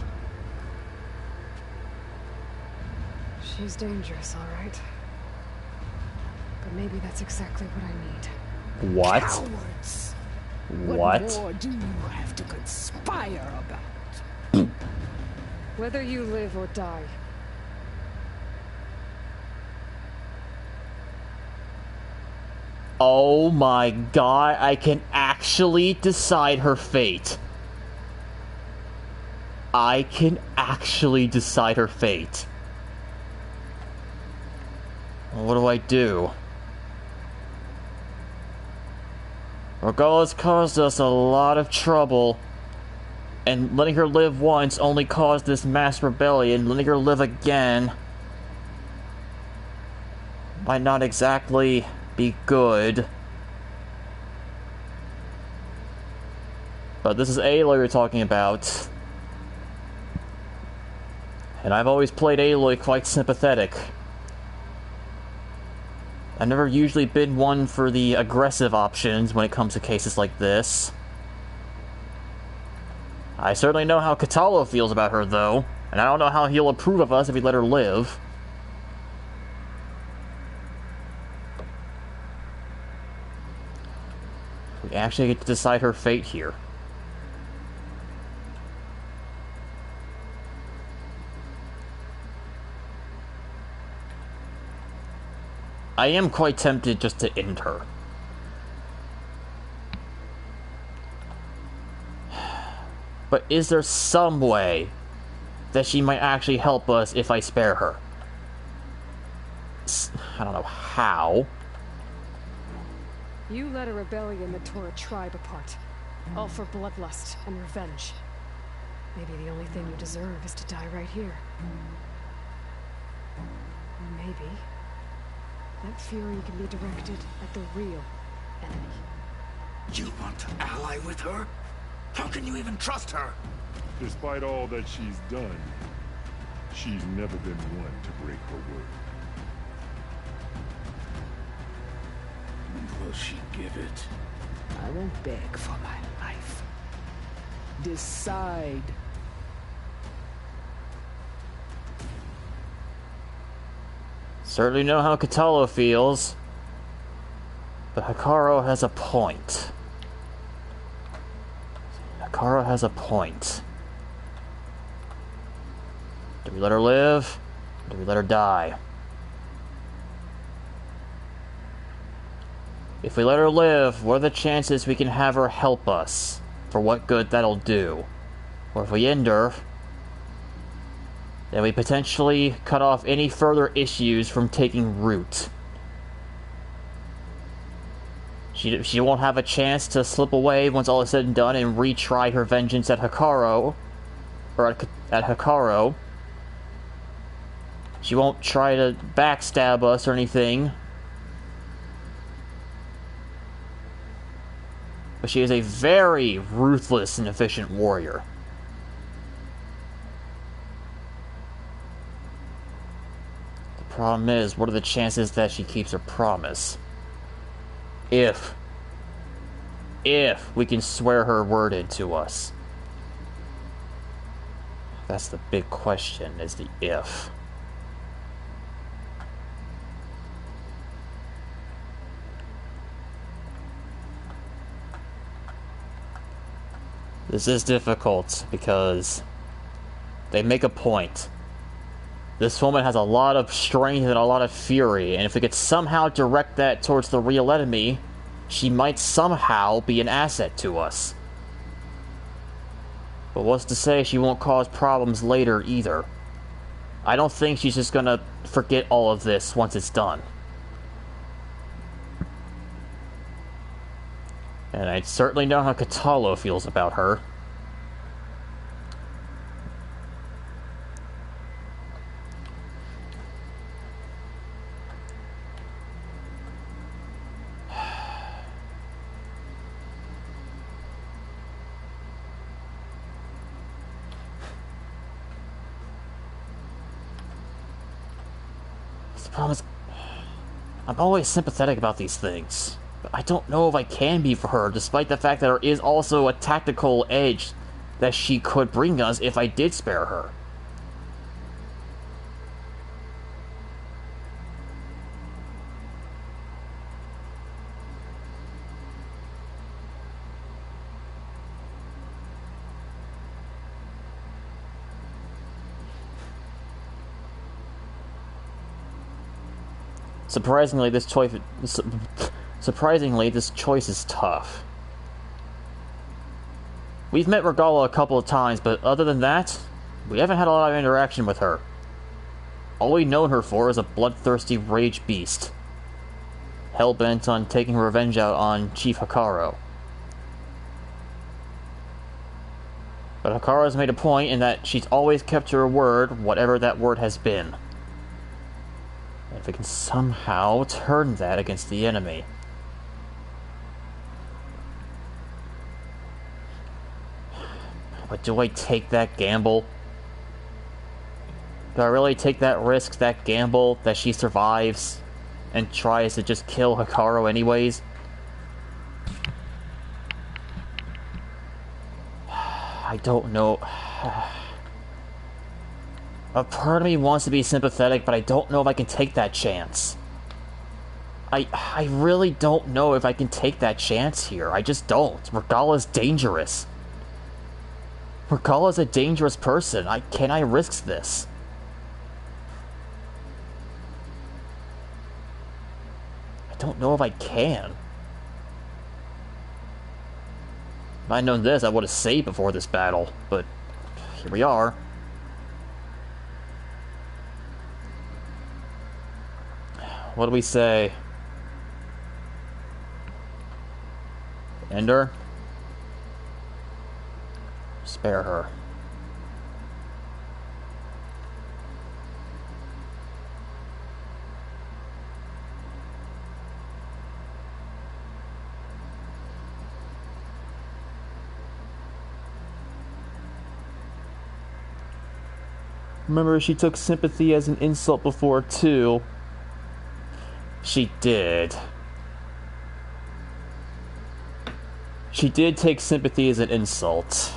She's dangerous, all right. But maybe that's exactly what I need. What? Cowards. What? What more do you have to conspire about? Whether you live or die. Oh my god, I can actually decide her fate. I can actually decide her fate. What do I do? Regala's caused us a lot of trouble, and letting her live once only caused this mass rebellion. Letting her live again might not exactly be good. But this is Aloy we're talking about. And I've always played Aloy quite sympathetic. I've never usually been one for the aggressive options when it comes to cases like this. I certainly know how Katalo feels about her, though, and I don't know how he'll approve of us if we let her live. We actually get to decide her fate here. I am quite tempted just to end her. But is there some way that she might actually help us if I spare her? I don't know how. You led a rebellion that tore a tribe apart, all for bloodlust and revenge. Maybe the only thing you deserve is to die right here. Or maybe that fury can be directed at the real enemy. You want to ally with her? How can you even trust her? Despite all that she's done, she's never been one to break her word. Will she give it? I won't beg for my life. Decide. Certainly know how Katalo feels, but Hekarro has a point. Hekarro has a point. Do we let her live? Or do we let her die? If we let her live, what are the chances we can have her help us? For what good that'll do? Or if we end her, then we potentially cut off any further issues from taking root. She won't have a chance to slip away once all is said and done and retry her vengeance at Hekarro. Or at Hekarro. She won't try to backstab us or anything. But she is a very ruthless and efficient warrior. Problem is, what are the chances that she keeps her promise? If we can swear her word into us. That's the big question, is the if. This is difficult because they make a point. This woman has a lot of strength and a lot of fury, and if we could somehow direct that towards the real enemy, she might somehow be an asset to us. But what's to say she won't cause problems later either? I don't think she's just gonna forget all of this once it's done. And I certainly know how Katalo feels about her. The problem is, I'm always sympathetic about these things. But I don't know if I can be for her, despite the fact that there is also a tactical edge that she could bring us if I did spare her. Surprisingly, this choice is tough. We've met Regala a couple of times, but other than that, we haven't had a lot of interaction with her. All we've known her for is a bloodthirsty rage beast, hell-bent on taking revenge out on Chief Hekarro. But Hekarro has made a point in that she's always kept to her word, whatever that word has been. And if we can somehow turn that against the enemy. But do I take that gamble? Do I really take that risk, that gamble, that she survives and tries to just kill Hekarro anyways? I don't know. A part of me wants to be sympathetic, but I don't know if I can take that chance. I really don't know if I can take that chance here. I just don't. Regala's dangerous. Regala's a dangerous person. Can I risk this? I don't know if I can. If I'd known this, I would have saved before this battle, but here we are. What do we say? Ender? Spare her. Remember, she took sympathy as an insult before, too. She did. She did take sympathy as an insult.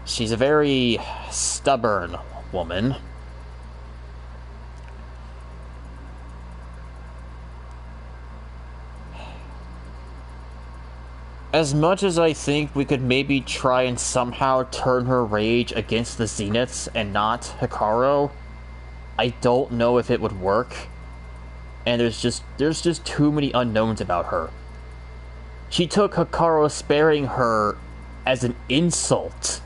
She's a very stubborn woman. As much as I think we could maybe try and somehow turn her rage against the Zeniths and not Hekarro, I don't know if it would work. And there's just too many unknowns about her. She took Hekarro sparing her as an insult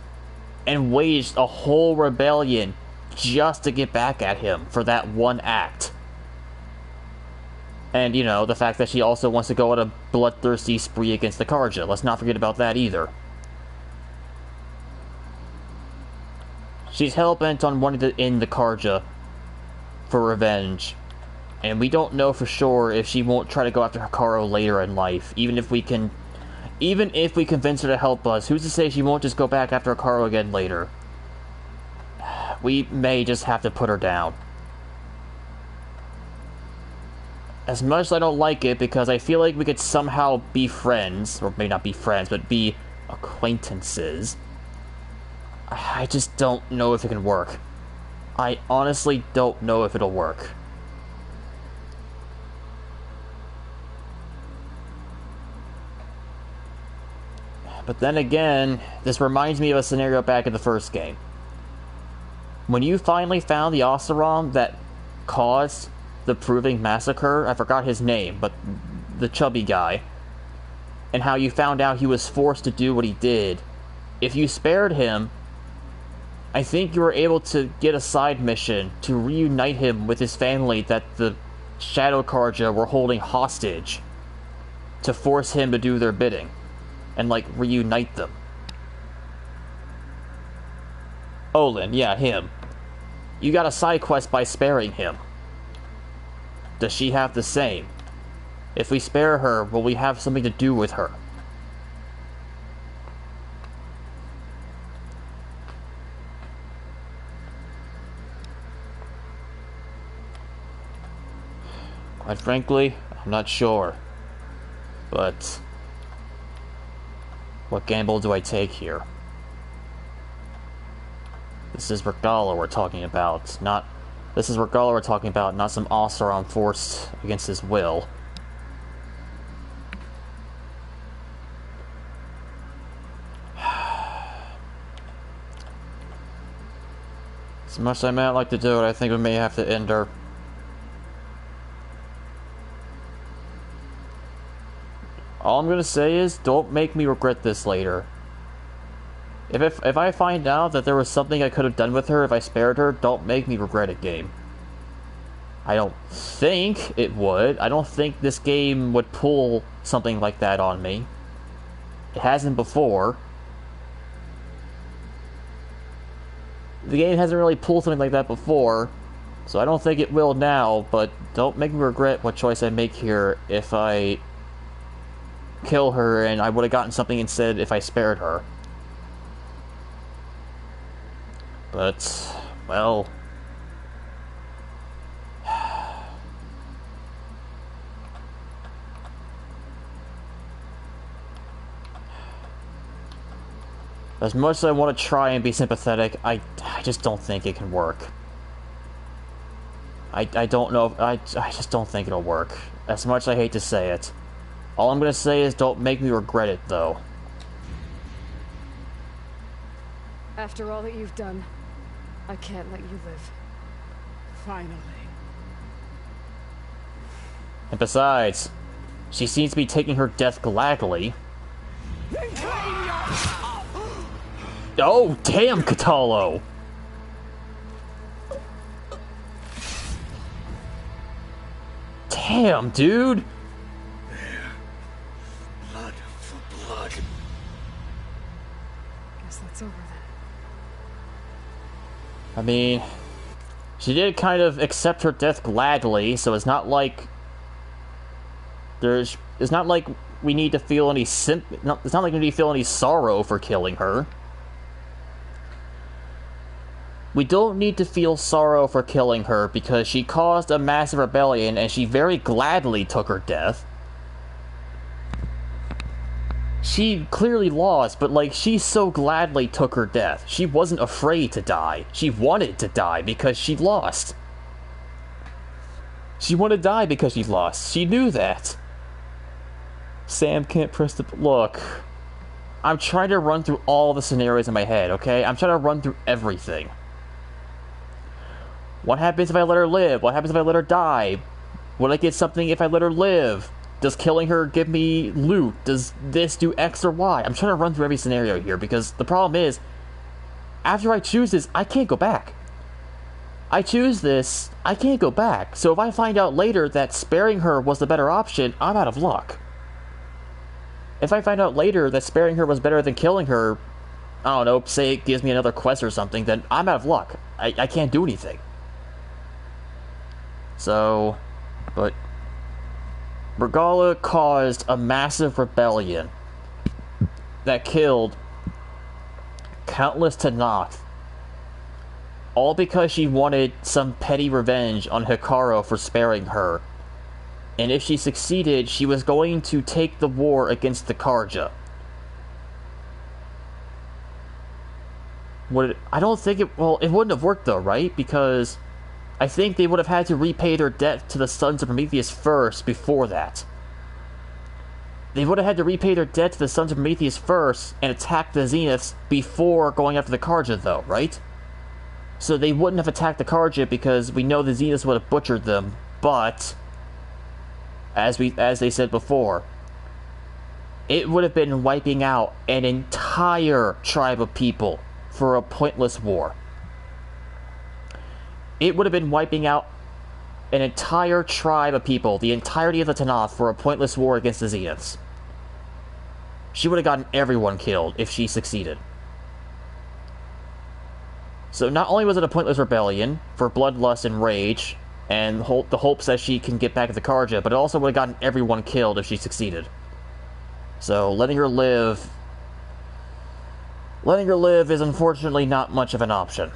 and waged a whole rebellion just to get back at him for that one act. And, you know, the fact that she also wants to go on a bloodthirsty spree against the Karja. Let's not forget about that either. She's hell-bent on wanting to end the Karja for revenge. And we don't know for sure if she won't try to go after Hekarro later in life. Even if we convince her to help us, who's to say she won't just go back after Hekarro again later? We may just have to put her down. As much as I don't like it, because I feel like we could somehow be friends, or may not be friends, but be acquaintances, I just don't know if it can work. I honestly don't know if it'll work. But then again, this reminds me of a scenario back in the first game. When you finally found the Oseram that caused the Proving Massacre, I forgot his name, but the chubby guy, and how you found out he was forced to do what he did, if you spared him, I think you were able to get a side mission to reunite him with his family that the Shadow Karja were holding hostage, to force him to do their bidding, and, like, reunite them. Olin, yeah, him. You got a side quest by sparing him. Does she have the same? If we spare her, will we have something to do with her? Quite frankly, I'm not sure. But what gamble do I take here? This is Regala we're talking about, not... This is Regala we're talking about, not some Oseram forced against his will. As much as I might like to do it, I think we may have to end her. All I'm gonna say is, don't make me regret this later. If I find out that there was something I could have done with her if I spared her, don't make me regret it, game. I don't think it would. I don't think this game would pull something like that on me. It hasn't before. The game hasn't really pulled something like that before, so I don't think it will now, but don't make me regret what choice I make here if I kill her and I would have gotten something instead if I spared her. But, well... As much as I want to try and be sympathetic, I just don't think it can work. I don't know, I just don't think it'll work. As much as I hate to say it. All I'm gonna say is don't make me regret it, though. After all that you've done, I can't let you live. Finally. And besides, she seems to be taking her death gladly. Oh, damn, Catalo! Damn, dude! Blood for blood. Guess that's over then. I mean, she did kind of accept her death gladly, so it's not like it's not like we need to feel any it's not like we need to feel any sorrow for killing her. We don't need to feel sorrow for killing her because she caused a massive rebellion and she very gladly took her death. She clearly lost, but like, she so gladly took her death. She wasn't afraid to die. She wanted to die because she lost. She wanted to die because she lost. She knew that. Sam can't press the... Look. I'm trying to run through all the scenarios in my head, okay? I'm trying to run through everything. What happens if I let her live? What happens if I let her die? Would I get something if I let her live? Does killing her give me loot? Does this do X or Y? I'm trying to run through every scenario here because the problem is, after I choose this, I can't go back. I choose this, I can't go back. So if I find out later that sparing her was the better option, I'm out of luck. If I find out later that sparing her was better than killing her, I don't know, say it gives me another quest or something, then I'm out of luck. I can't do anything. So, but Regala caused a massive rebellion that killed countless Tanath, all because she wanted some petty revenge on Hikaru for sparing her. And if she succeeded, she was going to take the war against the Karja. I don't think it... Well, it wouldn't have worked though, right? Because I think they would have had to repay their debt to the Sons of Prometheus first before that. They would have had to repay their debt to the Sons of Prometheus first and attack the Zeniths before going after the Karja though, right? So they wouldn't have attacked the Karja because we know the Zeniths would have butchered them, but as they said before, it would have been wiping out an entire tribe of people for a pointless war. It would have been wiping out an entire tribe of people, the entirety of the Tanath, for a pointless war against the Zeniths. She would have gotten everyone killed if she succeeded. So not only was it a pointless rebellion for bloodlust and rage, and the hopes that she can get back at the Karja, but it also would have gotten everyone killed if she succeeded. So letting her live is unfortunately not much of an option.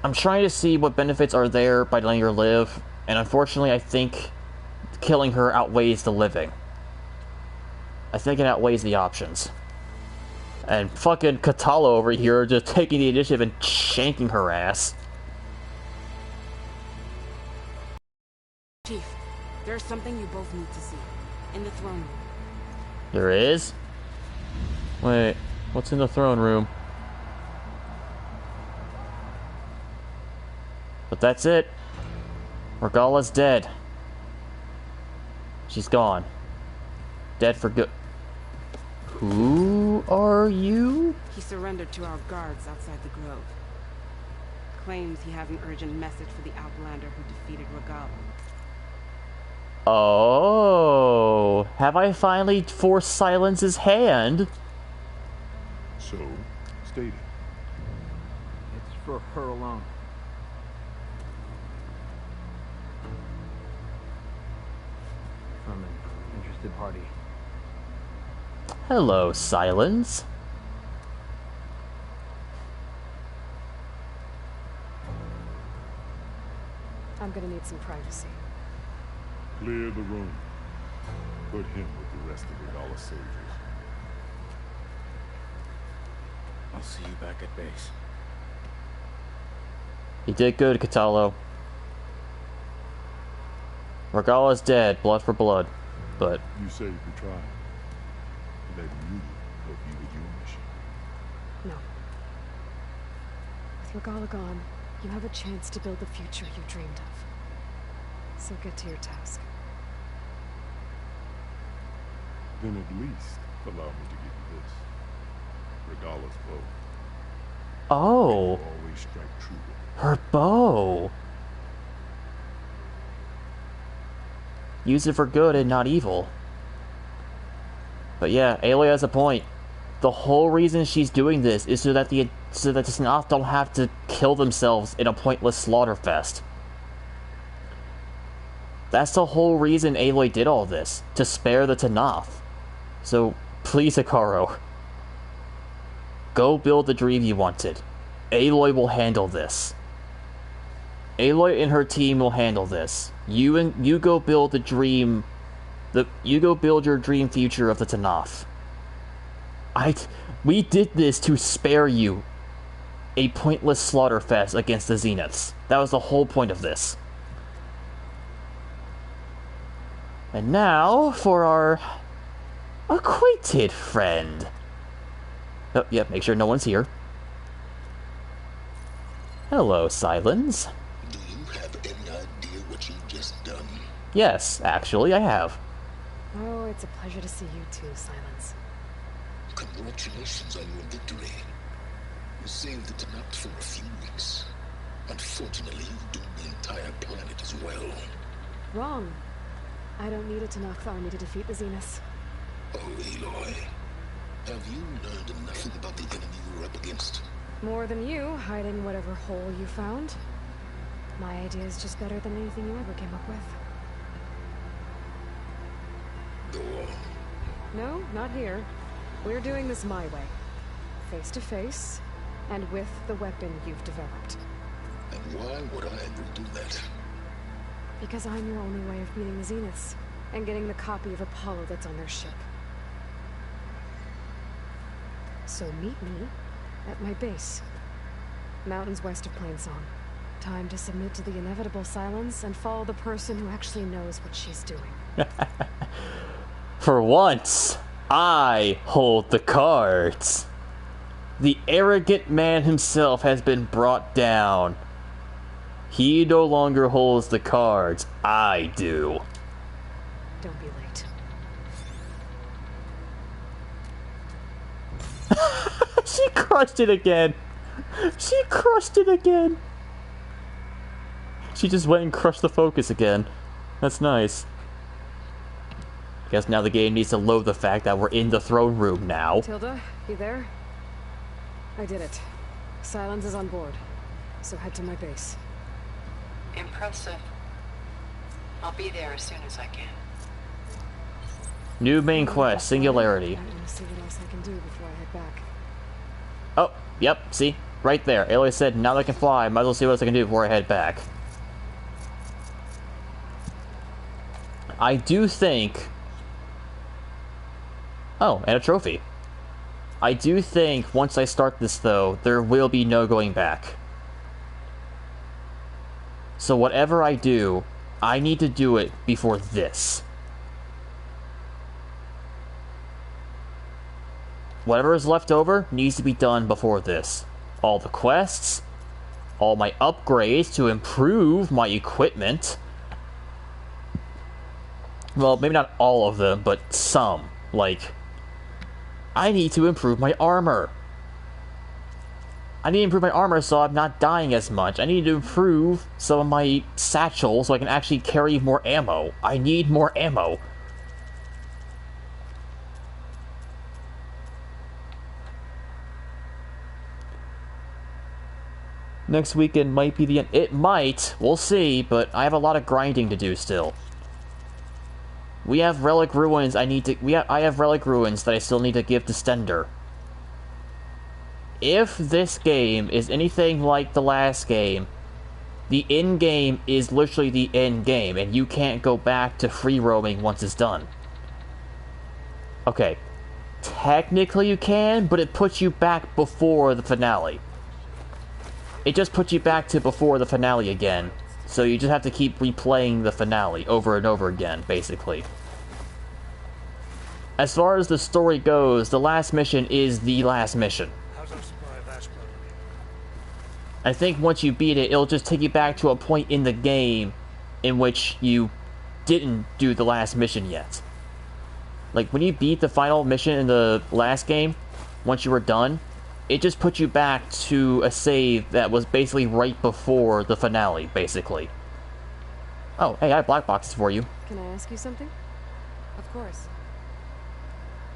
I'm trying to see what benefits are there by letting her live, and unfortunately I think killing her outweighs the living. I think it outweighs the options. And fucking Katala over here just taking the initiative and shanking her ass. Chief, there's something you both need to see. In the throne room. There is? Wait, what's in the throne room? But that's it. Regala's dead. She's gone. Dead for good. Who are you? He surrendered to our guards outside the grove. claims he has an urgent message for the Outlander who defeated Regalo. Oh, have I finally forced Silence's hand? So, state it. It's for her alone. From an interested party. Hello, Silence. I'm gonna need some privacy. Clear the room. Put him with the rest of Regala's soldiers. I'll see you back at base. You did good, Catalo. Regala's dead, blood for blood, but... You saved the tribe. Let me help you with your mission. No. With Regala gone, you have a chance to build the future you dreamed of. So get to your task. Then at least allow me to give you this. Regala's bow. Oh. Always strike true. Her bow. Use it for good and not evil. But yeah, Aloy has a point. The whole reason she's doing this is so that the Sanath don't have to kill themselves in a pointless slaughter fest. That's the whole reason Aloy did all this, to spare the Tanath. So, please, Hekarro, go build the dream you wanted. Aloy will handle this. Aloy and her team will handle this. You go build the dream. You go build your dream future of the Tanath. We did this to spare you a pointless slaughter fest against the Zeniths. That was the whole point of this. And now for our acquainted friend. Oh, yeah, make sure no one's here. Hello, Silence. Do you have any idea what you've just done? Yes, actually, I have. Oh, it's a pleasure to see you too, Silence. Congratulations on your victory. You saved the Tanath for a few weeks. Unfortunately, you've doomed the entire planet as well. Wrong. I don't need a Tanath army to defeat the Zeniths. Oh, Aloy. Have you learned nothing about the enemy you were up against? More than you, hiding whatever hole you found. My idea is just better than anything you ever came up with. Go on. No, not here. We're doing this my way. Face to face, and with the weapon you've developed. And why would I ever do that? Because I'm your only way of beating the Zeniths, and getting the copy of Apollo that's on their ship. So meet me at my base. Mountains west of Plainsong. Time to submit to the inevitable silence and follow the person who actually knows what she's doing. For once, I hold the cards. The arrogant man himself has been brought down. He no longer holds the cards. I do. Don't be late. She crushed it again. She crushed it again. She just went and crushed the focus again. That's nice. I guess now the game needs to load the fact that we're in the throne room now. Tilda, you there? I did it. Silence is on board. So head to my base. Impressive. I'll be there as soon as I can. New main quest, Singularity. I want to see what else I can do before I head back. Oh, yep, see? Right there. Aloy said, now that I can fly, might as well see what else I can do before I head back. I do think... Oh, and a trophy. I do think, once I start this, though, there will be no going back. So whatever I do, I need to do it before this. Whatever is left over needs to be done before this. All the quests, all my upgrades to improve my equipment. Well, maybe not all of them, but some. Like, I need to improve my armor. I need to improve my armor so I'm not dying as much. I need to improve some of my satchels so I can actually carry more ammo. I need more ammo. Next weekend might be the end. It might. We'll see, but I have a lot of grinding to do still. We have relic ruins I have relic ruins that I still need to give to Stender. If this game is anything like the last game, the end game is literally the end game, and you can't go back to free roaming once it's done. Okay. Technically you can, but it puts you back before the finale. It just puts you back to before the finale again. So you just have to keep replaying the finale over and over again, basically. As far as the story goes, the last mission is the last mission. I think once you beat it, it'll just take you back to a point in the game in which you didn't do the last mission yet. Like, when you beat the final mission in the last game, once you were done, it just puts you back to a save that was basically right before the finale, basically. Oh, hey, I have black boxes for you. Can I ask you something? Of course.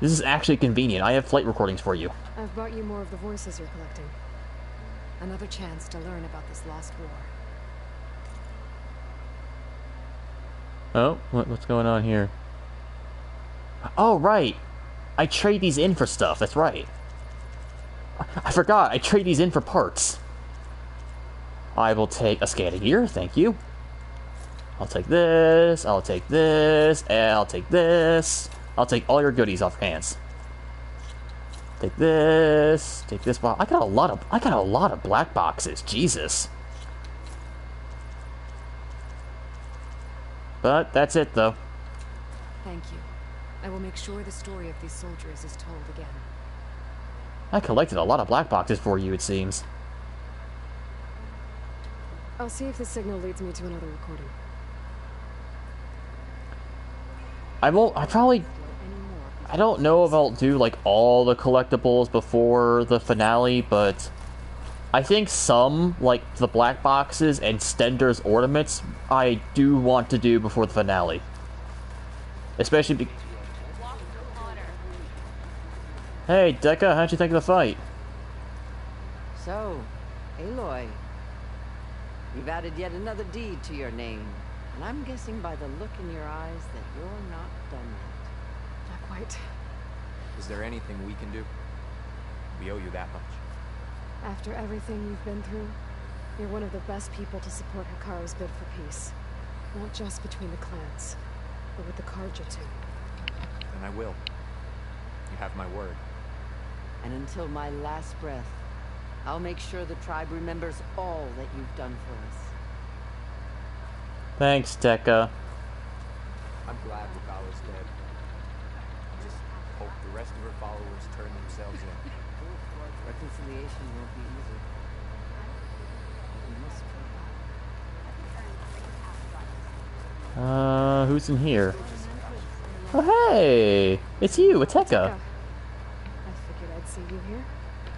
This is actually convenient. I have flight recordings for you. I've brought you more of the voices you're collecting. Another chance to learn about this lost war. Oh, what's going on here? Oh, right. I trade these in for stuff. That's right. I forgot. I trade these in for parts. I will take a scanning gear. Thank you. I'll take this. I'll take this. And I'll take this. I'll take all your goodies off your hands. Take this. Take this. Wow, I got a lot of black boxes. Jesus. But that's it, though. Thank you. I will make sure the story of these soldiers is told again. I collected a lot of black boxes for you, it seems. I'll see if the signal leads me to another recording. I don't know if I'll do, like, all the collectibles before the finale, but I think some, like the black boxes and Stender's ornaments, I do want to do before the finale. Especially Hey, Dekka, how'd you think of the fight? So, Aloy, you've added yet another deed to your name, and I'm guessing by the look in your eyes that you're not done yet. Not quite. Is there anything we can do? We owe you that much. After everything you've been through, you're one of the best people to support Hekarro's bid for peace. Not just between the clans, but with the Carja too. And I will. You have my word. And until my last breath, I'll make sure the tribe remembers all that you've done for us. Thanks, Dekka. I'm glad Regala's dead. I just hope the rest of her followers turn themselves in. Reconciliation won't be easy. We must try. Who's in here? Oh, hey! It's you, Tekka. I figured I'd see you here.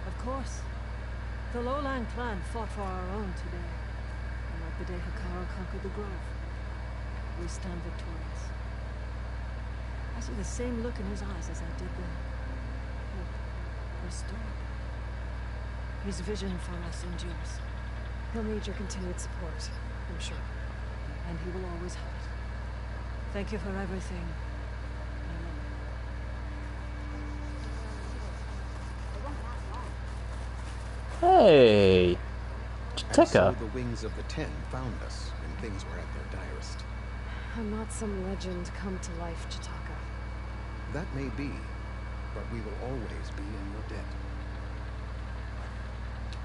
Of course. The Lowland clan fought for our own today. Unlike the day Hekarro conquered the Grove. We stand victorious. I see the same look in his eyes as I did then. Hope restored. His vision for us endures. He'll need your continued support, I'm sure. And he will always have it. Thank you for everything. Hey, And Tekka. so the wings of the Ten found us when things were at their direst. I'm not some legend come to life, Chitaka. That may be, but we will always be in your debt.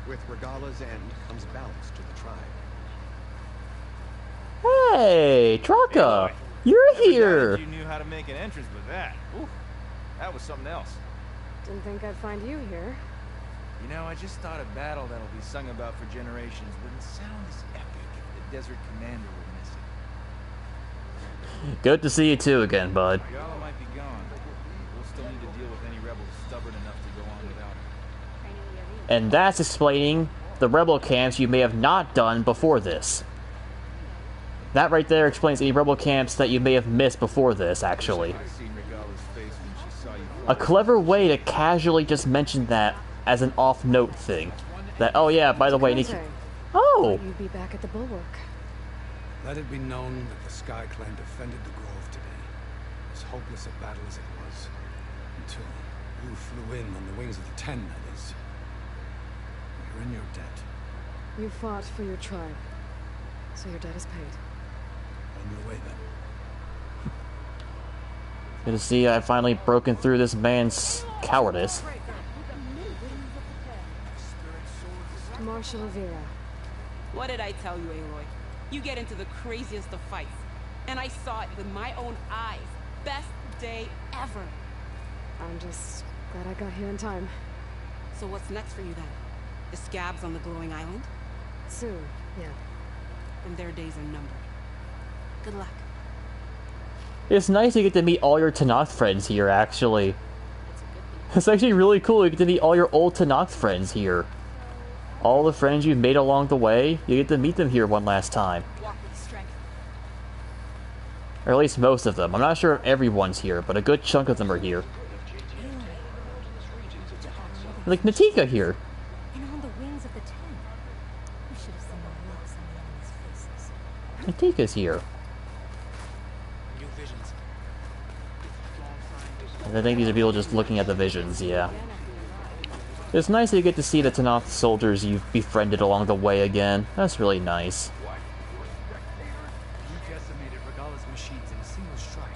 With Regala's end comes balance to the tribe. Hey, Traka, you're here. You knew how to make an entrance with that. Ooh, that was something else. Didn't think I'd find you here. You know, I just thought a battle that'll be sung about for generations wouldn't sound as epic if the Desert Commander were missing. Good to see you too again, bud. Regala might be gone, but we'll still need to deal with any rebels stubborn enough to go on without her. And that's explaining the rebel camps you may have not done before this. That right there explains any rebel camps that you may have missed before this, actually. A clever way to casually just mention that as an off-note thing. That, oh yeah, by the way, oh! You'd be back at the Bulwark. Let it be known that the Sky Clan defended the Grove today, as hopeless a battle as it was, until you flew in on the wings of the Ten, that is. You're in your debt. You fought for your tribe, so your debt is paid. On your way, then. Good to see I've finally broken through this man's cowardice. Marshal Avira. What did I tell you, Aloy? You get into the craziest of fights. And I saw it with my own eyes. Best day ever. I'm just glad I got here in time. So what's next for you then? The scabs on the glowing island? Soon, yeah. And their days are numbered. Good luck. It's nice to get to meet all your Tenakth friends here, actually. It's actually really cool you get to meet all your old Tenakth friends here. All the friends you've made along the way, you get to meet them here one last time. Or at least most of them. I'm not sure if everyone's here, but a good chunk of them are here. Like Natika here. And on the wings of the Ten. We should have seen the looks on the enemy's faces. Natika's here. I think these are people just looking at the visions, yeah. It's nice that you get to see the Tenakth soldiers you've befriended along the way again. That's really nice. You decimated Regala's machines in a single strike.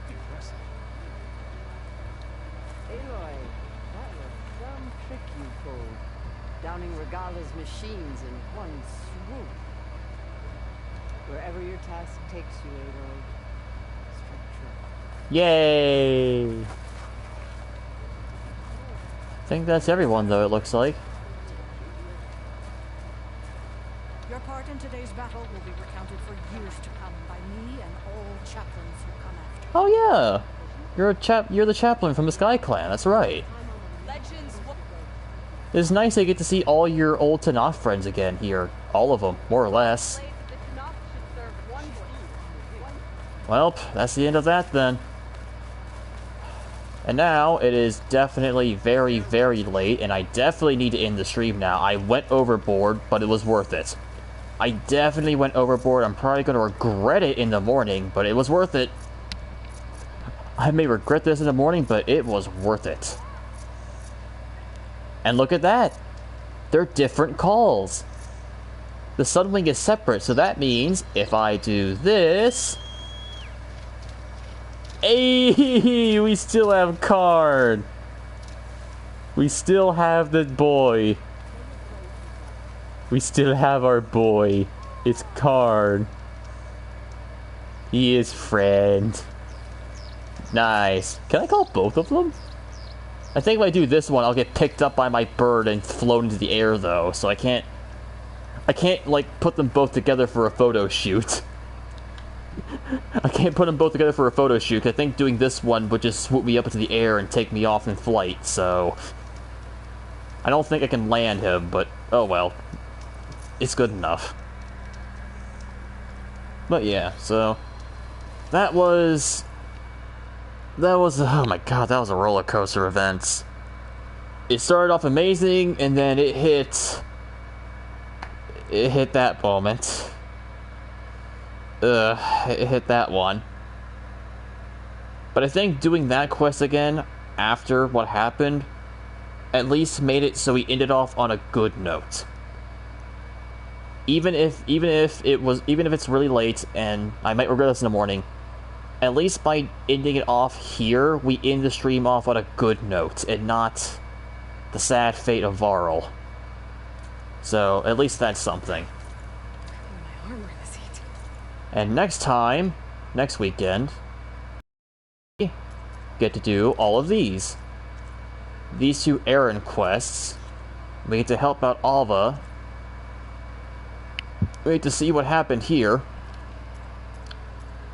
Impressive. Aloy, that was some trick you pulled. Downing Regala's machines in one swoop. Wherever your task takes you, Aloy, strike true. Yay! I think that's everyone, though, it looks like. Your part in today's battle will be recounted for years to come by me and all chaplains who come after. Oh yeah! You're the chaplain from the Sky Clan, that's right. It's nice to get to see all your old Tenakth friends again here. All of them, more or less. Well, that's the end of that then. And now, it is definitely very, very late, and I definitely need to end the stream now. I went overboard, but it was worth it. I definitely went overboard. I'm probably going to regret it in the morning, but it was worth it. I may regret this in the morning, but it was worth it. And look at that. They're different calls. The Sunwing is separate, so that means if I do this... Hey, we still have Karn. We still have the boy. We still have our boy. It's Karn. He is friend. Nice. Can I call both of them? I think if I do this one, I'll get picked up by my bird and flown into the air, though. So I can't, like, put them both together for a photo shoot. I can't put them both together for a photo shoot, 'cause I think doing this one would just swoop me up into the air and take me off in flight, so... I don't think I can land him, but oh well. It's good enough. But yeah, so... That was, oh my god, that was a roller coaster event. It started off amazing, and then it hit that moment. It hit that one. But I think doing that quest again, after what happened, at least made it so we ended off on a good note. Even if it's really late, and I might regret this in the morning, at least by ending it off here, we end the stream off on a good note, and not the sad fate of Varl. So, at least that's something. And next time, next weekend, we get to do all of these. These two errand quests. We get to help out Alva. We get to see what happened here.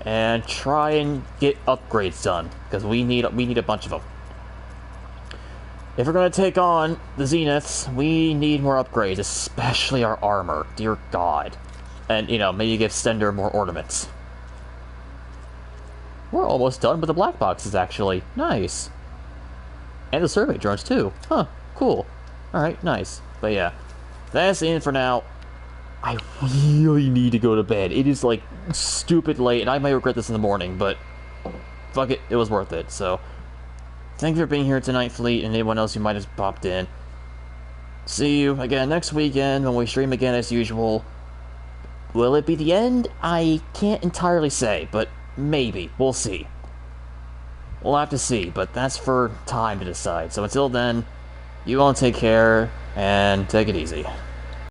And try and get upgrades done, because we need a bunch of them. if we're gonna take on the Zeniths, we need more upgrades, especially our armor. Dear God. And, you know, maybe give Stender more ornaments. We're almost done with the black boxes, actually. Nice. And the survey drones, too. Huh, cool. Alright, nice. But yeah, that's the end for now. I really need to go to bed. It is, like, stupid late, and I might regret this in the morning, but fuck it, it was worth it. So, thank you for being here tonight, Fleet, and anyone else who might have popped in. See you again next weekend when we stream again as usual. Will it be the end? I can't entirely say, but maybe. We'll see. We'll have to see, but that's for time to decide. So until then, you all take care, and take it easy.